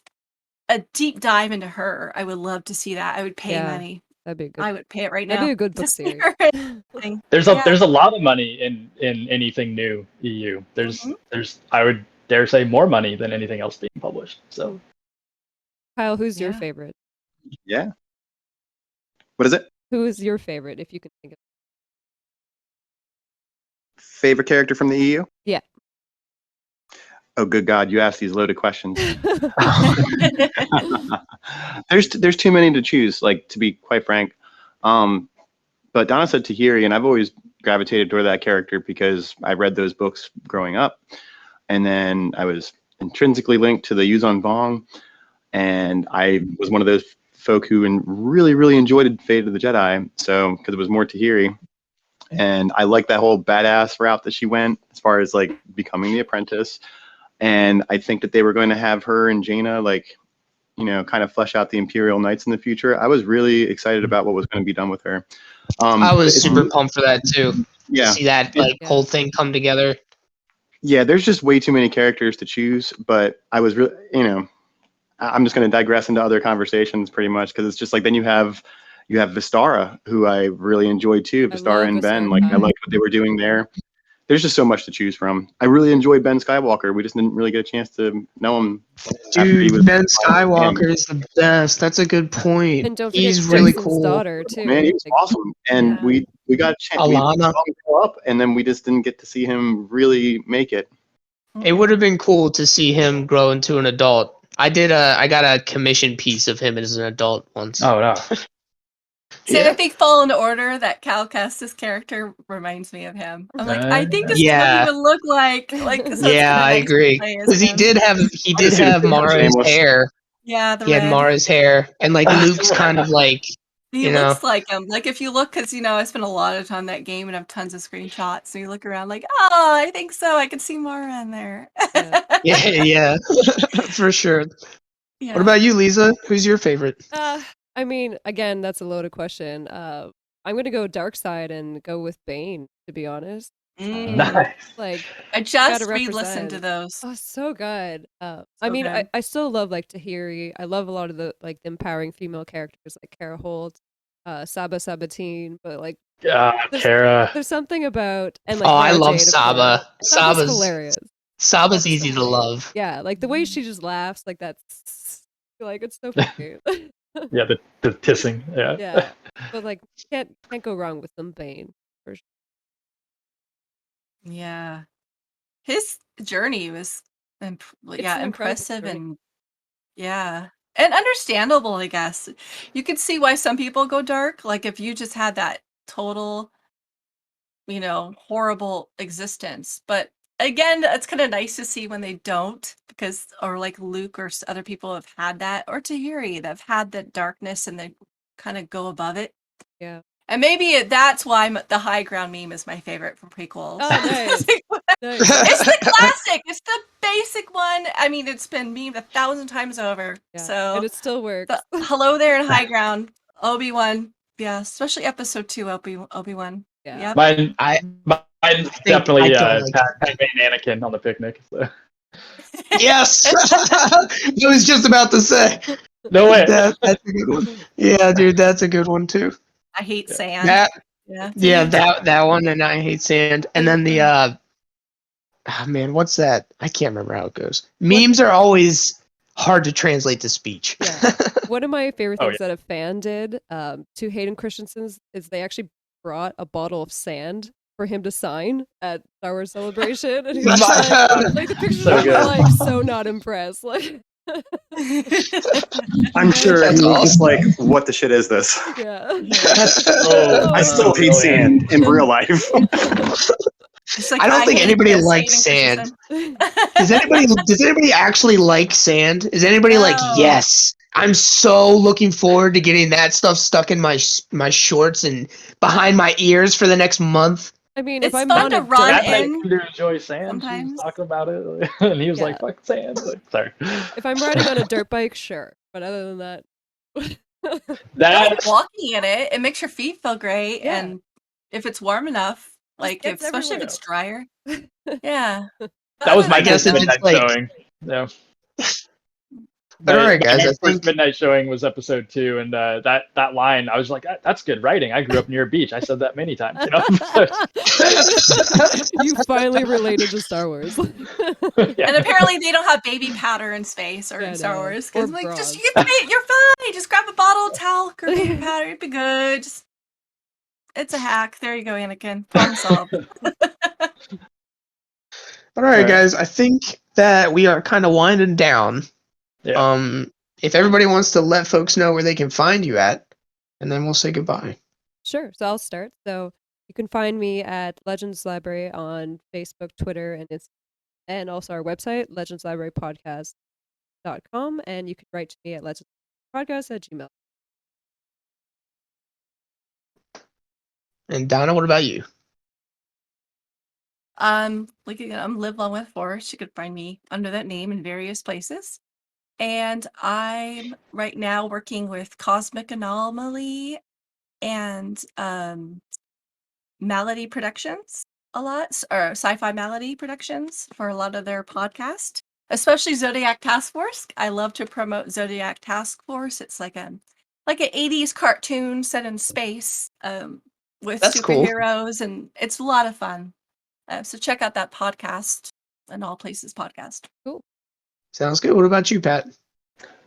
Speaker 3: a deep dive into her, I would love to see that. I would pay money.
Speaker 2: That'd be good.
Speaker 3: I would pay it right
Speaker 2: That'd
Speaker 3: now.
Speaker 2: be a good book
Speaker 3: to see
Speaker 2: series.
Speaker 3: her in everything.
Speaker 4: There's
Speaker 3: Yeah.
Speaker 4: a lot of money in anything new EU. There's I would dare say more money than anything else being published. So
Speaker 2: Kyle, who's your
Speaker 3: Yeah.
Speaker 2: favorite?
Speaker 5: Yeah. What is it?
Speaker 2: Who is your favorite, if you can think of
Speaker 5: Favorite character from the EU?
Speaker 2: Yeah.
Speaker 5: Oh, good God! You asked these loaded questions.
Speaker 2: it?
Speaker 5: There's too many to choose. Like, to be quite frank, but Donna said Tahiri, and I've always gravitated toward that character because I read those books growing up, and then I was intrinsically linked to the Yuzon Vong, and I was one of those folk who really enjoyed Fate of the Jedi. So because it was more Tahiri, and I like that whole badass route that she went as far as like becoming the apprentice. And I think that they were going to have her and Jaina, like, kind of flesh out the Imperial Knights in the future. I was really excited about what was going to be done with her.
Speaker 1: I was
Speaker 5: it's-
Speaker 1: super pumped for that too.
Speaker 5: Yeah.
Speaker 1: To see that whole thing come together.
Speaker 5: Yeah, there's just way too many characters to choose, but I was really, I'm just going to digress into other conversations pretty much because it's just like then you have Vistara, who I really enjoyed too.
Speaker 2: I
Speaker 5: Vistara
Speaker 2: love
Speaker 5: and Ben,
Speaker 2: Vistara.
Speaker 5: like I liked what they were doing there. There's just so much to choose from. I really enjoyed Ben Skywalker. We just didn't really get a chance to know him. after he was
Speaker 1: Dude, Ben Skywalker is the best. That's a good point.
Speaker 2: And don't forget
Speaker 1: He's really
Speaker 2: Jason's
Speaker 1: cool.
Speaker 2: daughter too.
Speaker 5: Man, he was awesome, and
Speaker 3: Yeah.
Speaker 5: we got a chance. We saw
Speaker 1: Alana.
Speaker 5: him grow up, and then we just didn't get to see him really make it.
Speaker 1: It would have been cool to see him grow into an adult. I got a commission piece of him as an adult once.
Speaker 4: oh no.
Speaker 3: So I think Fall into Order, that Cal Kestis character reminds me of him. I'm like, I think this is what
Speaker 1: Yeah.
Speaker 3: he would look like. So it's
Speaker 1: Yeah,
Speaker 3: kinda
Speaker 1: I
Speaker 3: nice to
Speaker 1: agree.
Speaker 3: play as
Speaker 1: Because he
Speaker 3: him.
Speaker 1: did have Mara's
Speaker 5: Shameless.
Speaker 1: hair.
Speaker 3: Yeah, the
Speaker 1: He had
Speaker 3: red.
Speaker 1: Mara's hair, and like Luke's kind of like
Speaker 3: He
Speaker 1: you
Speaker 3: looks
Speaker 1: know.
Speaker 3: like him. Like if you look, because I spent a lot of time in that game and have tons of screenshots. So you look around like, oh, I think so. I could see Mara in there.
Speaker 1: Yeah, for sure.
Speaker 3: Yeah.
Speaker 1: What about you, Lisa? Who's your favorite?
Speaker 2: I mean, again, that's a loaded question. I'm gonna go dark side and go with Bane, to be honest.
Speaker 4: Nice.
Speaker 2: Like
Speaker 3: I just
Speaker 2: gotta
Speaker 3: re-listened to
Speaker 2: represent.
Speaker 3: those.
Speaker 2: Oh, so good. I
Speaker 3: So
Speaker 2: mean,
Speaker 3: good.
Speaker 2: I still love like Tahiri. I love a lot of the like the empowering female characters like Kara Holt, Saba Sabatine, but like
Speaker 4: Kara.
Speaker 2: there's something about and like
Speaker 1: Oh, I
Speaker 2: Mara
Speaker 1: love
Speaker 2: Jade, of
Speaker 1: Saba.
Speaker 2: course. Saba's
Speaker 1: Saba's
Speaker 2: hilarious.
Speaker 1: Saba's
Speaker 2: Saba's
Speaker 1: easy
Speaker 2: so
Speaker 1: to
Speaker 2: funny.
Speaker 1: love.
Speaker 2: Yeah, like the way she just laughs, like that's like it's so funny.
Speaker 4: Yeah, the tissing. Yeah.
Speaker 2: Yeah, but like can't go wrong with some Bane for sure.
Speaker 3: Yeah. His journey was
Speaker 2: It's an incredible
Speaker 3: impressive
Speaker 2: story.
Speaker 3: and and understandable, I guess. You could see why some people go dark. Like if you just had that total, horrible existence. But again, it's kind of nice to see when they don't, because or like Luke or other people have had that, or Tahiri that have had that darkness and they kind of go above it.
Speaker 2: Yeah.
Speaker 3: And maybe that's why the high ground meme is my favorite from prequels.
Speaker 2: Oh, nice. Nice.
Speaker 3: It's the classic. It's the basic one. I mean, it's been memed 1,000 times over.
Speaker 2: Yeah,
Speaker 3: So
Speaker 2: and it still works.
Speaker 3: hello there in high ground. Obi-Wan. Yeah, especially episode 2 Obi-Wan.
Speaker 2: Yeah.
Speaker 3: Yep.
Speaker 4: Mine's definitely
Speaker 1: I don't like
Speaker 4: Padme and Anakin on the picnic. So.
Speaker 1: Yes, I was just about to say.
Speaker 4: No way.
Speaker 1: That's a good one. Yeah, dude, that's a good one too.
Speaker 3: I hate
Speaker 4: Yeah.
Speaker 3: sand.
Speaker 1: That
Speaker 3: Yeah.
Speaker 1: that one, and I hate sand. And then the man, what's that? I can't remember how it goes. Memes are always hard to translate to speech.
Speaker 2: Yeah. One of my favorite
Speaker 4: Oh,
Speaker 2: things that a fan did to Hayden Christensen's is they actually brought a bottle of sand for him to sign at Star Wars Celebration, and he was like the pictures
Speaker 4: So
Speaker 2: of him
Speaker 4: good.
Speaker 2: were like so not impressed. Like,
Speaker 5: I'm sure
Speaker 1: That's
Speaker 5: he was just
Speaker 1: awesome.
Speaker 5: like, "What the shit is this?"
Speaker 2: yeah.
Speaker 5: I still hate
Speaker 4: brilliant.
Speaker 5: sand in real life.
Speaker 3: It's like,
Speaker 1: I don't think
Speaker 3: hate
Speaker 1: anybody
Speaker 3: this,
Speaker 1: likes
Speaker 3: Hayden
Speaker 1: sand.
Speaker 3: Christensen.
Speaker 1: Does anybody actually like sand? Is anybody like,
Speaker 3: No.
Speaker 1: yes, I'm so looking forward to getting that stuff stuck in my shorts and behind my ears for the next month?
Speaker 2: I mean,
Speaker 3: It's
Speaker 2: if I'm
Speaker 3: fun
Speaker 2: on
Speaker 3: to
Speaker 2: a
Speaker 3: run
Speaker 2: dirt
Speaker 4: That night
Speaker 2: bike,
Speaker 3: in
Speaker 4: to enjoy sand. She was
Speaker 3: sometimes.
Speaker 4: talking about it, and he was like,
Speaker 2: Yeah.
Speaker 4: "Fuck sand." Like, sorry.
Speaker 2: if I'm riding on a dirt bike, sure. But other than that,
Speaker 3: I
Speaker 4: That
Speaker 3: like walking in it. It makes your feet feel great,
Speaker 2: Yeah.
Speaker 3: and if it's warm enough, like
Speaker 2: gets
Speaker 3: especially if
Speaker 2: everywhere.
Speaker 3: it's drier. Yeah.
Speaker 4: that was my
Speaker 1: I guess
Speaker 4: first
Speaker 1: if it's
Speaker 4: midnight
Speaker 1: like,
Speaker 4: showing. Yeah.
Speaker 1: but all right, guys,
Speaker 4: My
Speaker 1: I
Speaker 4: first
Speaker 1: think
Speaker 4: midnight showing was episode 2, and that line, I was like, "That's good writing." I grew up near a beach. I said that many times. You know.
Speaker 2: You finally related to Star Wars.
Speaker 4: Yeah.
Speaker 3: And apparently they don't have baby powder in space or
Speaker 2: Yeah,
Speaker 3: in Star
Speaker 2: no.
Speaker 3: Wars.
Speaker 2: Or
Speaker 3: Because like,
Speaker 2: bras.
Speaker 3: you're fine. Just grab a bottle of talc or baby powder. It'd be good. It's a hack. There you go, Anakin. Problem solved.
Speaker 1: all right,
Speaker 4: Right.
Speaker 1: guys, I think that we are kind of winding down.
Speaker 4: Yeah.
Speaker 1: If everybody wants to let folks know where they can find you at, and then we'll say goodbye.
Speaker 2: Sure. So I'll start. So you can find me at Legends Library on Facebook, Twitter, and Instagram, and also our website, legendslibrarypodcast.com. And you can write to me at legendspodcast@gmail.
Speaker 1: And Donna, what about you?
Speaker 3: Like again, I'm Live Long with Forrest. You could find me under that name in various places. And I'm right now working with Cosmic Anomaly and Malady Productions a lot, or Sci-Fi Malady Productions for a lot of their podcast, especially Zodiac Task Force. I love to promote Zodiac Task Force. It's like an 80s cartoon set in space with
Speaker 1: That's cool.
Speaker 3: superheroes, and it's a lot of fun. So check out that podcast, an All Places podcast.
Speaker 2: Cool.
Speaker 1: Sounds good. What about you, Pat?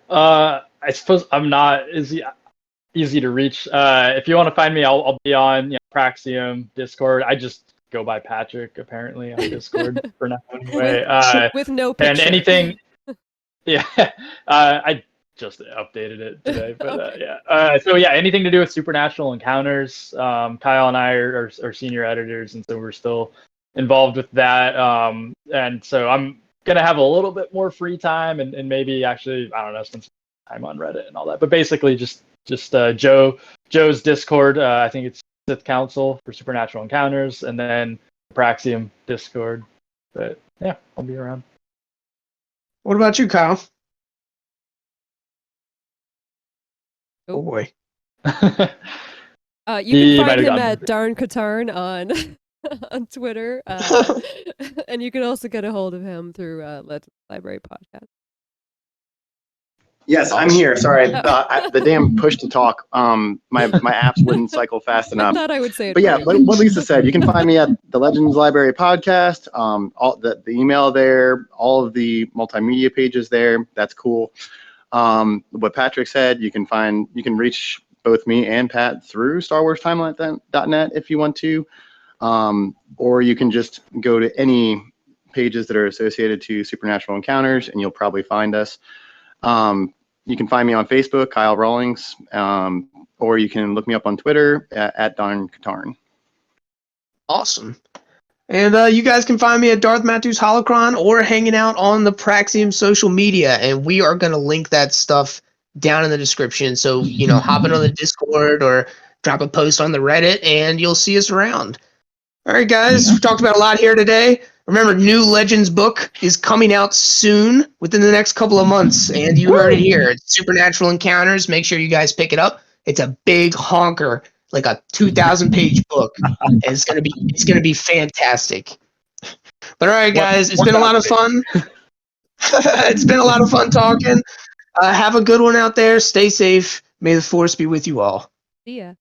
Speaker 4: I suppose I'm not easy to reach. If you want to find me, I'll be on Praxeum, Discord. I just go by Patrick apparently on Discord for now anyway.
Speaker 2: With no picture.
Speaker 4: And anything, yeah. I just updated it today, but
Speaker 2: Okay.
Speaker 4: yeah. So yeah, anything to do with supernatural encounters. Kyle and I are senior editors, and so we're still involved with that. And so I'm gonna have a little bit more free time, and maybe actually, I don't know, spend some time on Reddit and all that. But basically, just Joe's Discord. I think it's Sith Council for Supernatural Encounters, and then Praxeum Discord. But yeah, I'll be around.
Speaker 1: What about you, Kyle?
Speaker 2: Oh.
Speaker 1: Oh boy.
Speaker 2: You
Speaker 4: He
Speaker 2: can
Speaker 4: might
Speaker 2: find
Speaker 4: have
Speaker 2: him
Speaker 4: gotten
Speaker 2: at Darn Katarn on on Twitter, and you can also get a hold of him through Legends Library Podcast.
Speaker 5: Yes, I'm here. Sorry, the damn push to talk. My apps wouldn't cycle fast
Speaker 2: I
Speaker 5: enough.
Speaker 2: thought I would say it.
Speaker 5: But yeah,
Speaker 2: for you.
Speaker 5: what Lisa said, you can find me at the Legends Library Podcast. All the email there, all of the multimedia pages there. That's cool. What Patrick said, you can reach both me and Pat through StarWarsTimeline.net if you want to, or you can just go to any pages that are associated to Supernatural Encounters, and you'll probably find us. You can find me on Facebook, Kyle Rawlings, or you can look me up on Twitter at Don Katarn.
Speaker 1: Awesome. And you guys can find me at Darth Matthews Holocron or hanging out on the Praxeum social media. And we are going to link that stuff down in the description. So, hop in on the Discord or drop a post on the Reddit and you'll see us around. All right, guys, we talked about a lot here today. Remember, new Legends book is coming out soon, within the next couple of months. And you heard it here. It's Supernatural Encounters. Make sure you guys pick it up. It's a big honker, like a 2,000-page book. And it's gonna be fantastic. But all right, guys, it's been a lot of fun. It's been a lot of fun talking. Have a good one out there. Stay safe. May the force be with you all.
Speaker 2: See ya.